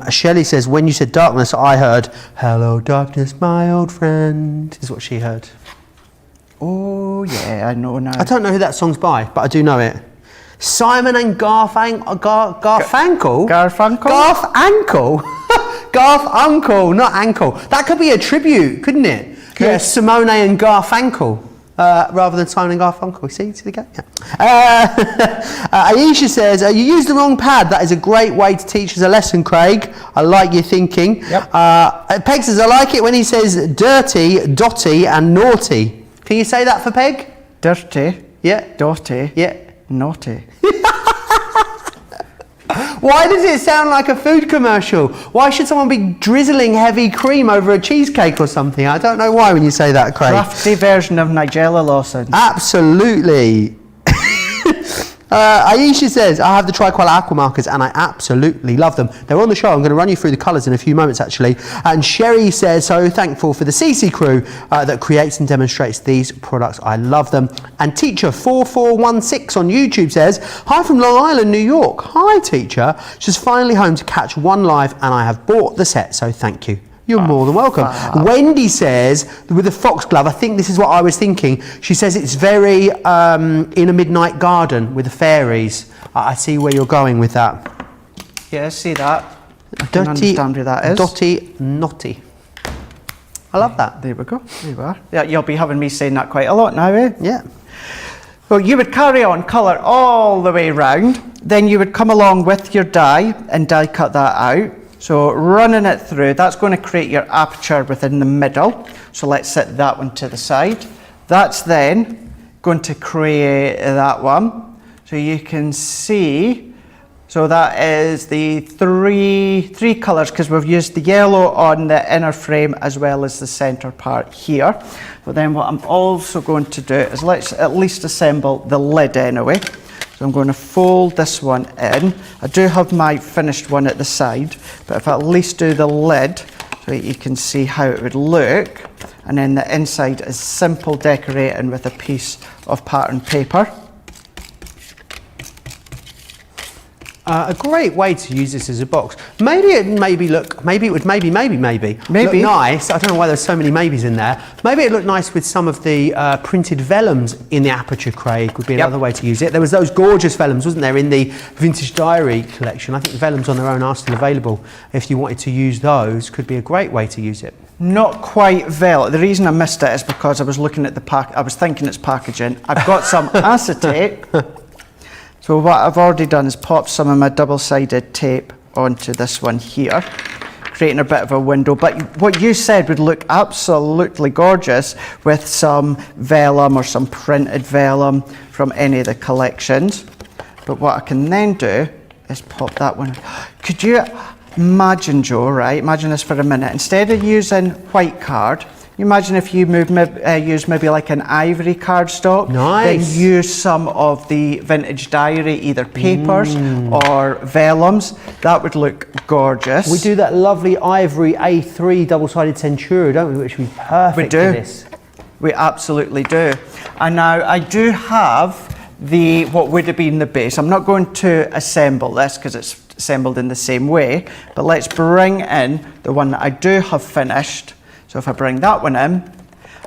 Shelley says, when you said darkness, I heard, hello darkness, my old friend, is what she heard. Oh yeah, I know now. I don't know who that song's by, but I do know it. Simon and Garfunkel? Garfunkel? Garfunkel? Garfunkel, not ankle. That could be a tribute, couldn't it? Could. Yeah, Simone and Garfunkel. Rather than Simon and Garfunkel. See the game? Yeah. Aisha says, you used the wrong pad. That is a great way to teach us a lesson, Craig. I like your thinking. Yep. Peg says, I like it when he says dirty, dotty and naughty. Can you say that for Peg? Dirty. Yeah. Dotty. Yeah. Naughty. Why does it sound like a food commercial? Why should someone be drizzling heavy cream over a cheesecake or something? I don't know why when you say that, Craig. Crafty version of Nigella Lawson. Absolutely. Aisha says, I have the Tricolor Aqua markers and I absolutely love them. They're on the show. I'm going to run you through the colours in a few moments, actually. And Sherry says, so thankful for the CC crew that creates and demonstrates these products. I love them. And Teacher4416 on YouTube says, hi from Long Island, New York. Hi, Teacher. She's finally home to catch one live and I have bought the set, so thank you. You're more than welcome. Wow. Wendy says, with the foxglove, I think this is what I was thinking. She says it's very in a midnight garden with the fairies. I see where you're going with that. Yeah, I see that. I Dirty, can understand who that is. Dotty, naughty. I love that. There we go. There you are. Yeah, you'll be having me saying that quite a lot now, eh? Yeah. Well, you would carry on colour all the way round. Then you would come along with your die and die cut that out. So running it through, that's going to create your aperture within the middle. So let's set that one to the side. That's then going to create that one. So you can see, so that is the three colours because we've used the yellow on the inner frame as well as the centre part here. But then what I'm also going to do is let's at least assemble the lid anyway. So I'm going to fold this one in. I do have my finished one at the side, but if I at least do the lid so that you can see how it would look, and then the inside is simple decorating with a piece of pattern paper. A great way to use this as a box. Maybe it would maybe look nice. I don't know why there's so many maybes in there. Maybe it looked nice with some of the printed vellums in the aperture, Craig, would be another way to use it. There was those gorgeous vellums, wasn't there, in the Vintage Diary collection. I think the vellums on their own are still available. If you wanted to use those, could be a great way to use it. Not quite vellum. The reason I missed it is because I was looking at the pack. I was thinking it's packaging. I've got some acetate. So what I've already done is pop some of my double-sided tape onto this one here, creating a bit of a window. But what you said would look absolutely gorgeous with some vellum or some printed vellum from any of the collections. But what I can then do is pop that one. Could you imagine, Joe, right? Imagine this for a minute. Instead of using white card, imagine if you use maybe like an ivory cardstock. Nice. Then use some of the Vintage Diary, either papers or vellums. That would look gorgeous. We do that lovely ivory A3 double-sided Centura, don't we? Which would be perfect for this. We absolutely do. And now I do have what would have been the base. I'm not going to assemble this because it's assembled in the same way, but let's bring in the one that I do have finished. So if I bring that one in,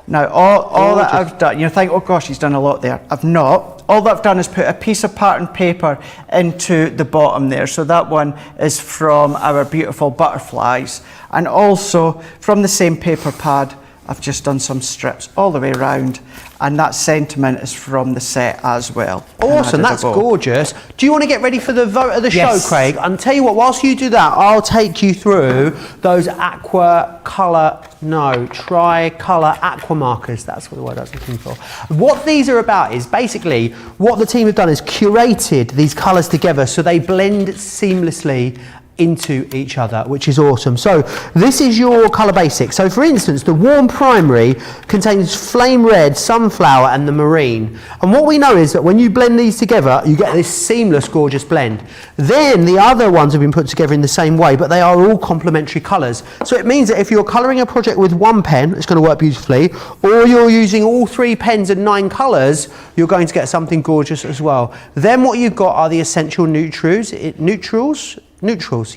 now all that I've done, you think, oh gosh, he's done a lot there. I've not. All that I've done is put a piece of pattern paper into the bottom there. So that one is from our beautiful butterflies. And also from the same paper pad, I've just done some strips all the way around. And that sentiment is from the set as well. Awesome, that's gorgeous. Do you want to get ready for the vote of the show, Yes. Craig? And tell you what, whilst you do that, I'll take you through those aqua colour No, Tricolour Aqua markers. That's what the word I was looking for. What these are about is basically what the team have done is curated these colours together so they blend seamlessly into each other, which is awesome. So this is your colour basic. So for instance, the warm primary contains flame red, sunflower and the marine. And what we know is that when you blend these together, you get this seamless, gorgeous blend. Then the other ones have been put together in the same way, but they are all complementary colours. So it means that if you're colouring a project with one pen, it's going to work beautifully, or you're using all 3 pens and 9 colours, you're going to get something gorgeous as well. Then what you've got are the essential neutrals,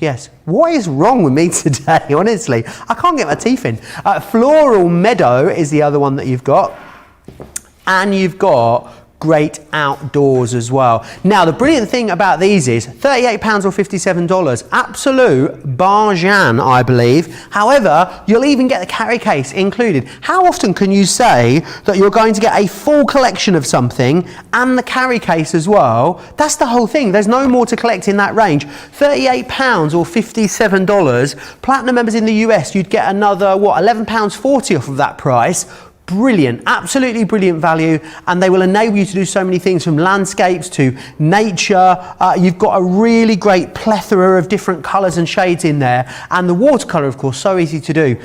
yes. What is wrong with me today, honestly? I can't get my teeth in. Floral Meadow is the other one that you've got. And you've got great outdoors as well. Now, the brilliant thing about these is £38 or $57. Absolute bargain, I believe. However, you'll even get the carry case included. How often can you say that you're going to get a full collection of something and the carry case as well? That's the whole thing. There's no more to collect in that range. £38 or $57. Platinum members in the US, you'd get another, what, £11.40 off of that price. Brilliant, absolutely brilliant value, and they will enable you to do so many things from landscapes to nature. You've got a really great plethora of different colours and shades in there, and the watercolour, of course, so easy to do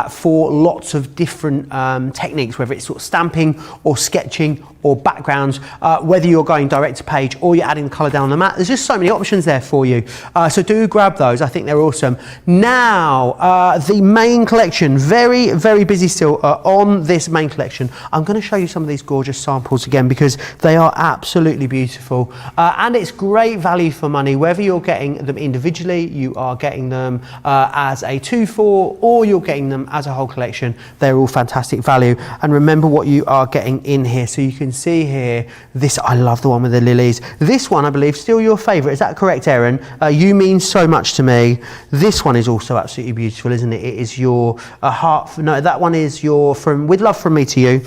for lots of different techniques, whether it's sort of stamping or sketching or backgrounds, whether you're going direct to page or you're adding the colour down on the mat. There's just so many options there for you. So do grab those. I think they're awesome. Now, the main collection, very, very busy still on this main collection. I'm going to show you some of these gorgeous samples again because they are absolutely beautiful. And it's great value for money, whether you're getting them individually, you are getting them as a 2-for, or you're getting them as a whole collection. They're all fantastic value. And remember what you are getting in here. So you can see here, this, I love the one with the lilies. This one, I believe, still your favourite. Is that correct, Erin? You mean so much to me. This one is also absolutely beautiful, isn't it? It is your heart, no, that one is your from With Love From Me To You.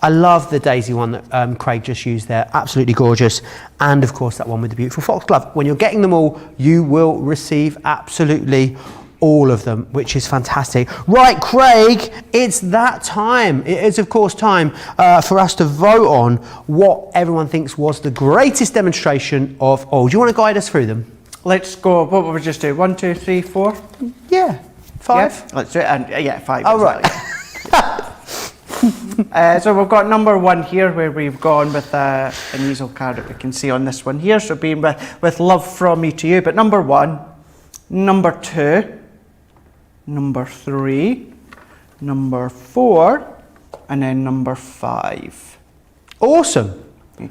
I love the daisy one that Craig just used there. Absolutely gorgeous. And of course, that one with the beautiful foxglove. When you're getting them all, you will receive absolutely all of them, which is fantastic. Right, Craig, it's that time. It is, of course, time for us to vote on what everyone thinks was the greatest demonstration of all. Do you want to guide us through them? Let's go. What will we just do? 1, 2, 3, 4? Yeah. 5? Yeah, let's do it. And yeah, 5. Oh, right. So we've got number 1 here, where we've gone with an easel card that we can see on this one here. So being with Love From Me To You. But number 1, number 2, number 3, number 4, and then number 5. Awesome.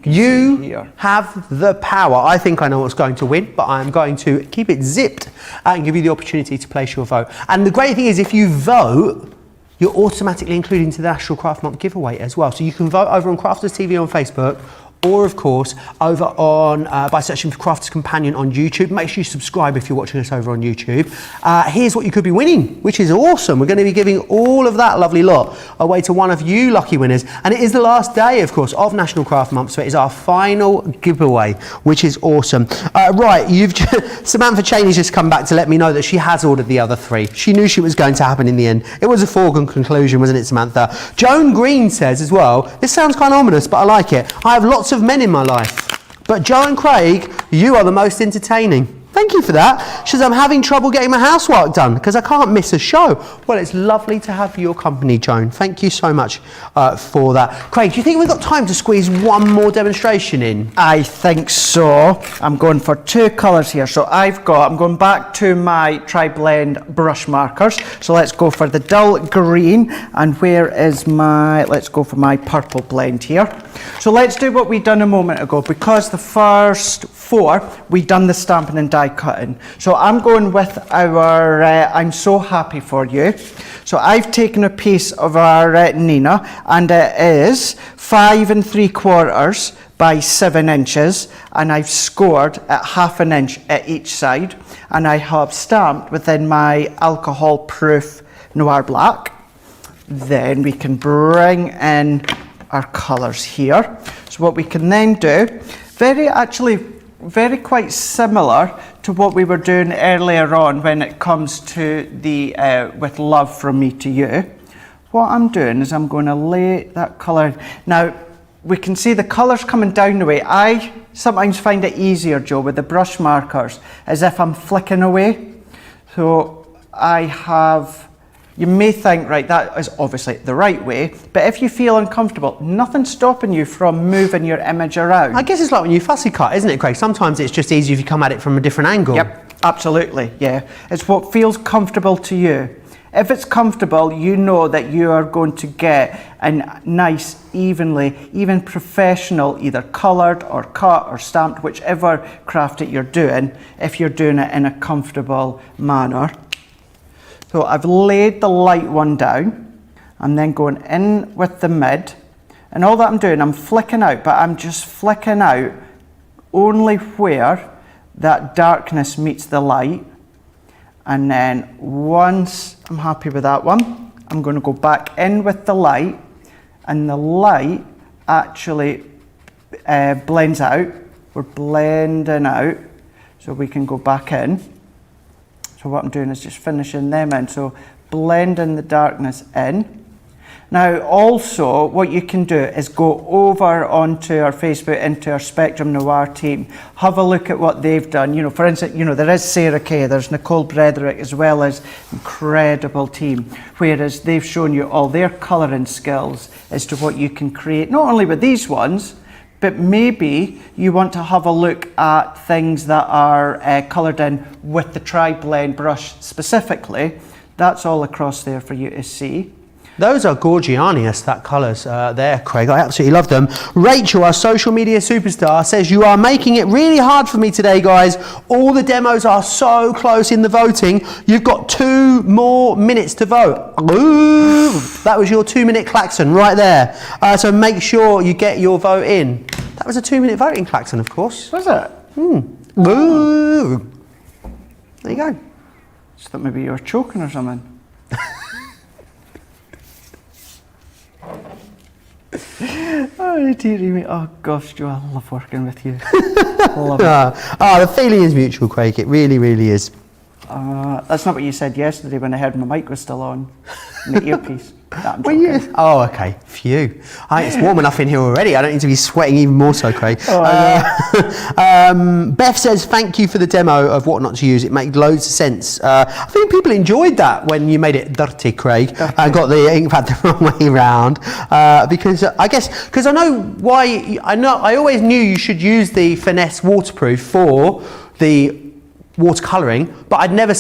You have the power. I think I know what's going to win, but I'm going to keep it zipped and give you the opportunity to place your vote. And the great thing is, if you vote, you're automatically included into the National Craft Month giveaway as well. So you can vote over on Crafters TV on Facebook, or of course over on by searching for Crafters Companion on YouTube. Make sure you subscribe if you're watching us over on YouTube. Here's what you could be winning, which is awesome. We're going to be giving all of that lovely lot away to one of you lucky winners, and it is the last day, of course, of National Craft Month, so it is our final giveaway, which is awesome. Right, Samantha Cheney's just come back to let me know that she has ordered the other 3. She knew she was going to happen in the end. It was a foregone conclusion, wasn't it, Samantha? Joan Green says as well, this sounds kind of ominous, but I like it. I have lots of men in my life, but Joe and Craig, you are the most entertaining. Thank you for that. She says, I'm having trouble getting my housework done because I can't miss a show. Well, it's lovely to have your company, Joan. Thank you so much for that. Craig, do you think we've got time to squeeze one more demonstration in? I think so. I'm going for 2 colours here. So I'm going back to my Tri-Blend brush markers. So let's go for the dull green. And where is let's go for my purple blend here. So let's do what we done a moment ago, because the first 4, we done the stamping and die cutting. So I'm going with our I'm So Happy For You. So I've taken a piece of our Nina, and it is 5 3/4 by 7 inches, and I've scored at 1/2 inch at each side, and I have stamped within my alcohol proof Noir Black. Then we can bring in our colours here. So what we can then do, very quite similar to what we were doing earlier on when it comes to the With Love From Me To You. what I'm doing is I'm going to lay that colour in. Now, we can see the colours coming down the way. I sometimes find it easier, Joe, with the brush markers, as if I'm flicking away. So I have, you may think, right, that is obviously the right way, but if you feel uncomfortable, nothing's stopping you from moving your image around. I guess it's like when you fussy cut, isn't it, Craig? Sometimes it's just easier if you come at it from a different angle. Yep, absolutely, yeah. It's what feels comfortable to you. If it's comfortable, you know that you are going to get a nice, evenly, even professional, either coloured or cut or stamped, whichever craft that you're doing, if you're doing it in a comfortable manner. So I've laid the light one down. I'm then going in with the mid. And all that I'm doing, I'm flicking out, but I'm just flicking out only where that darkness meets the light. And then once I'm happy with that one, I'm going to go back in with the light, and the light actually blends out. We're blending out, so we can go back in. So what I'm doing is just finishing them in, so blending the darkness in. Now also what you can do is go over onto our Facebook, into our Spectrum Noir team, have a look at what they've done. You know, for instance, you know, there is Sarah Kay, there's Nicole Brederick, as well as incredible team, whereas they've shown you all their colouring skills as to what you can create, not only with these ones, but maybe you want to have a look at things that are coloured in with the tri-blend brush specifically. That's all across there for you to see. Those are gorgianius, that colours there, Craig. I absolutely love them. Rachel, our social media superstar, says, you are making it really hard for me today, guys. All the demos are so close in the voting. You've got 2 more minutes to vote. Ooh, that was your 2-minute klaxon right there. So make sure you get your vote in. That was a 2-minute voting klaxon, of course. Was it? Ooh. There you go. Just thought maybe you were choking or something. Oh dearie me, oh gosh, Joe, I love working with you. Love it. The feeling is mutual, Craig, it really, really is. That's not what you said yesterday when I heard my mic was still on, in the earpiece. No, Well, yeah. Oh, okay. Phew. It's warm enough in here already. I don't need to be sweating even more so, Craig. Beth says, thank you for the demo of what not to use. It made loads of sense. I think people enjoyed that when you made it dirty, Craig, and got the ink pad the wrong way round. Because I know why. I always knew you should use the Finesse waterproof for the watercolouring, but I'd never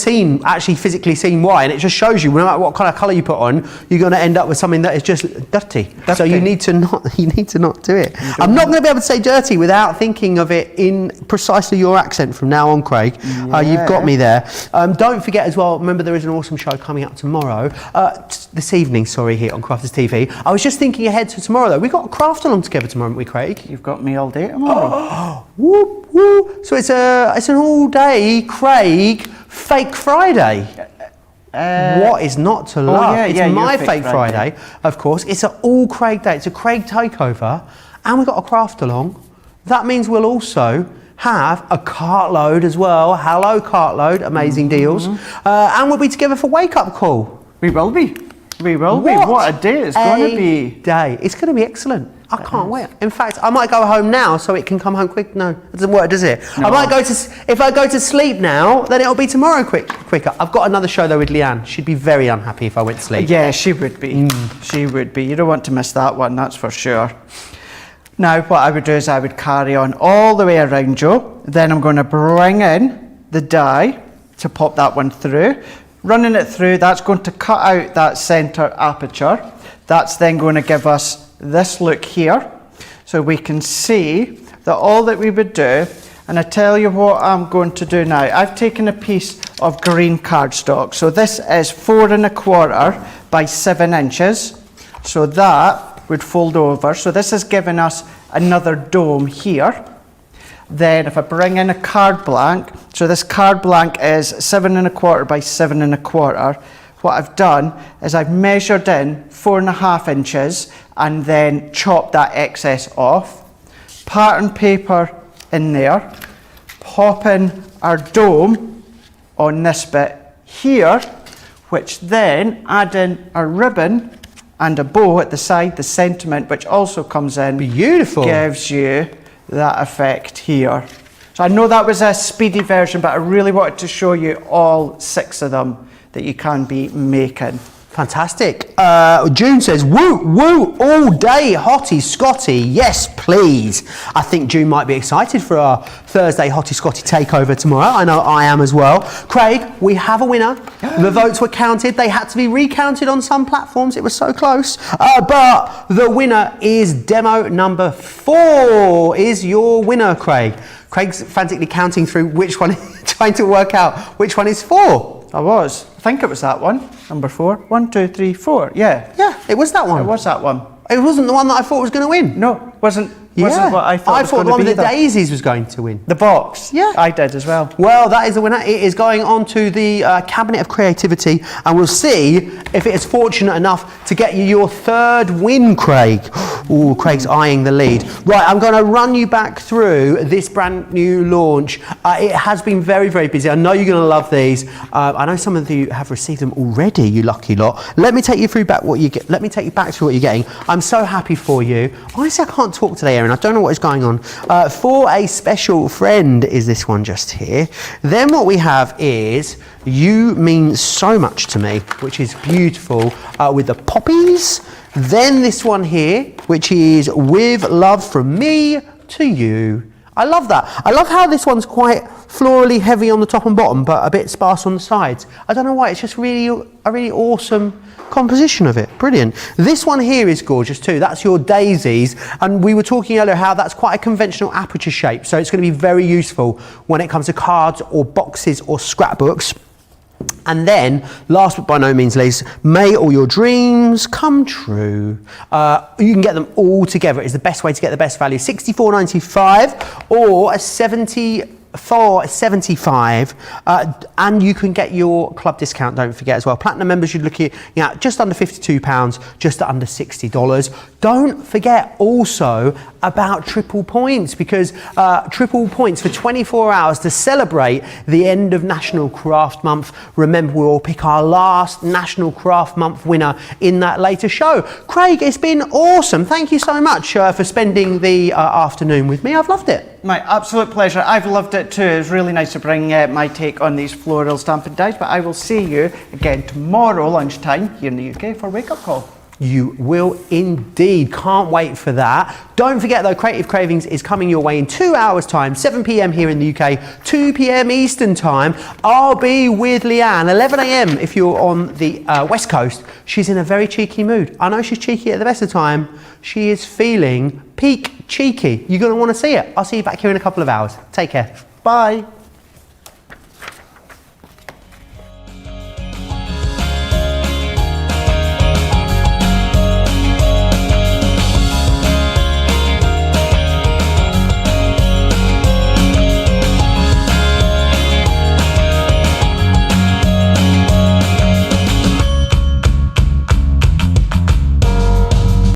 actually physically seen why, and it just shows you no matter what kind of colour you put on, you're going to end up with something that is just dirty. So you need to not do it. I'm not going to be able to say dirty without thinking of it in precisely your accent from now on, Craig. You've got me there. Don't forget as well, remember there is an awesome show coming up tomorrow, this evening, sorry, here on Crafters TV. I was just thinking ahead to tomorrow though. We've got a craft along together tomorrow, haven't we, Craig? You've got me all day tomorrow. Whoop, whoop. So it's an all-day Craig Fake Friday. What is not to love? It's my Fake Friday, of course. It's an all Craig day. It's a Craig takeover, and we've got a craft along. That means we'll also have a cartload as well. Hello, cartload, amazing deals. And we'll be together for Wake Up Call. We will be. We will be. What a day it's going to be. Day. It's going to be excellent. I can't wait. In fact, I might go home now so it can come home quick. No, it doesn't work, does it? No. If I go to sleep now, then it'll be tomorrow quicker. I've got another show though with Leanne. She'd be very unhappy if I went to sleep. Yeah, she would be. She would be. You don't want to miss that one, that's for sure. Now, what I would do is I would carry on all the way around, Joe. Then I'm going to bring in the die to pop that one through. Running it through, that's going to cut out that centre aperture. That's then going to give us this look here, so we can see that all that we would do, and I tell you what I'm going to do now. I've taken a piece of green cardstock, so this is 4 1/4 by 7 inches, so that would fold over. So this is giving us another dome here. Then if I bring in a card blank, so this card blank is 7 1/4 by 7 1/4. What I've done is I've measured in 4 1/2 inches and then chopped that excess off. Pattern paper in there, pop in our dome on this bit here, which then add in our ribbon and a bow at the side, the sentiment, which also comes in. Beautiful. Gives you that effect here. So I know that was a speedy version, but I really wanted to show you all 6 of them that you can be making. Fantastic. June says, woo, woo, all day, hottie Scotty. Yes, please. I think June might be excited for our Thursday hottie Scotty takeover tomorrow. I know I am as well. Craig, we have a winner. The votes were counted. They had to be recounted on some platforms. It was so close. But the winner is demo number 4 is your winner, Craig. Craig's frantically counting through which one, trying to work out which one is 4. I think it was that one, number 4. 1, 2, 3, 4. Yeah. Yeah, it was that one. It was that one. It wasn't the one that I thought was going to win. No, wasn't what I thought. I was thought going the one to be with the either. daisies was going to win. The box. Yeah. I did as well. Well, that is the winner. It is going on to the Cabinet of Creativity, and we'll see if it is fortunate enough to get you your 3rd win, Craig. Ooh, Craig's eyeing the lead. Right, I'm going to run you back through this brand new launch. It has been very, very busy. I know you're going to love these. I know some of you have received them already, you lucky lot. Let me take you through back what you get. Let me take you back through what you're getting. I'm so happy for you. Honestly, I can't talk today, Erin. I don't know what is going on. For a special friend is this one just here. Then what we have is You Mean So Much to Me, which is beautiful, with the poppies. Then this one here, which is With Love From Me to You. I love that. I love how this one's quite florally heavy on the top and bottom, but a bit sparse on the sides. I don't know why, it's just really a really awesome composition of it. Brilliant. This one here is gorgeous too. That's your daisies, and we were talking earlier how that's quite a conventional aperture shape, so it's going to be very useful when it comes to cards or boxes or scrapbooks. And then, last but by no means least, may all your dreams come true. You can get them all together. It's the best way to get the best value. $64.95 or a $74.75, and you can get your club discount, don't forget as well. Platinum members, you're looking at just under £52, just under $60. Don't forget also about triple points, because triple points for 24 hours to celebrate the end of National Craft Month. Remember, we'll pick our last National Craft Month winner in that later show. Craig, it's been awesome. Thank you so much for spending the afternoon with me. I've loved it. My absolute pleasure. I've loved it too. It's really nice to bring my take on these floral stamping dies, but I will see you again tomorrow lunchtime here in the UK for Wake Up Call. You will indeed. Can't wait for that. Don't forget though, Creative Cravings is coming your way in 2 hours time, 7 p.m. here in the UK, 2 p.m. Eastern time. I'll be with Leanne, 11 a.m. if you're on the West Coast. She's in a very cheeky mood. I know she's cheeky at the best of time. She is feeling peak cheeky. You're going to want to see it. I'll see you back here in a couple of hours. Take care. Bye.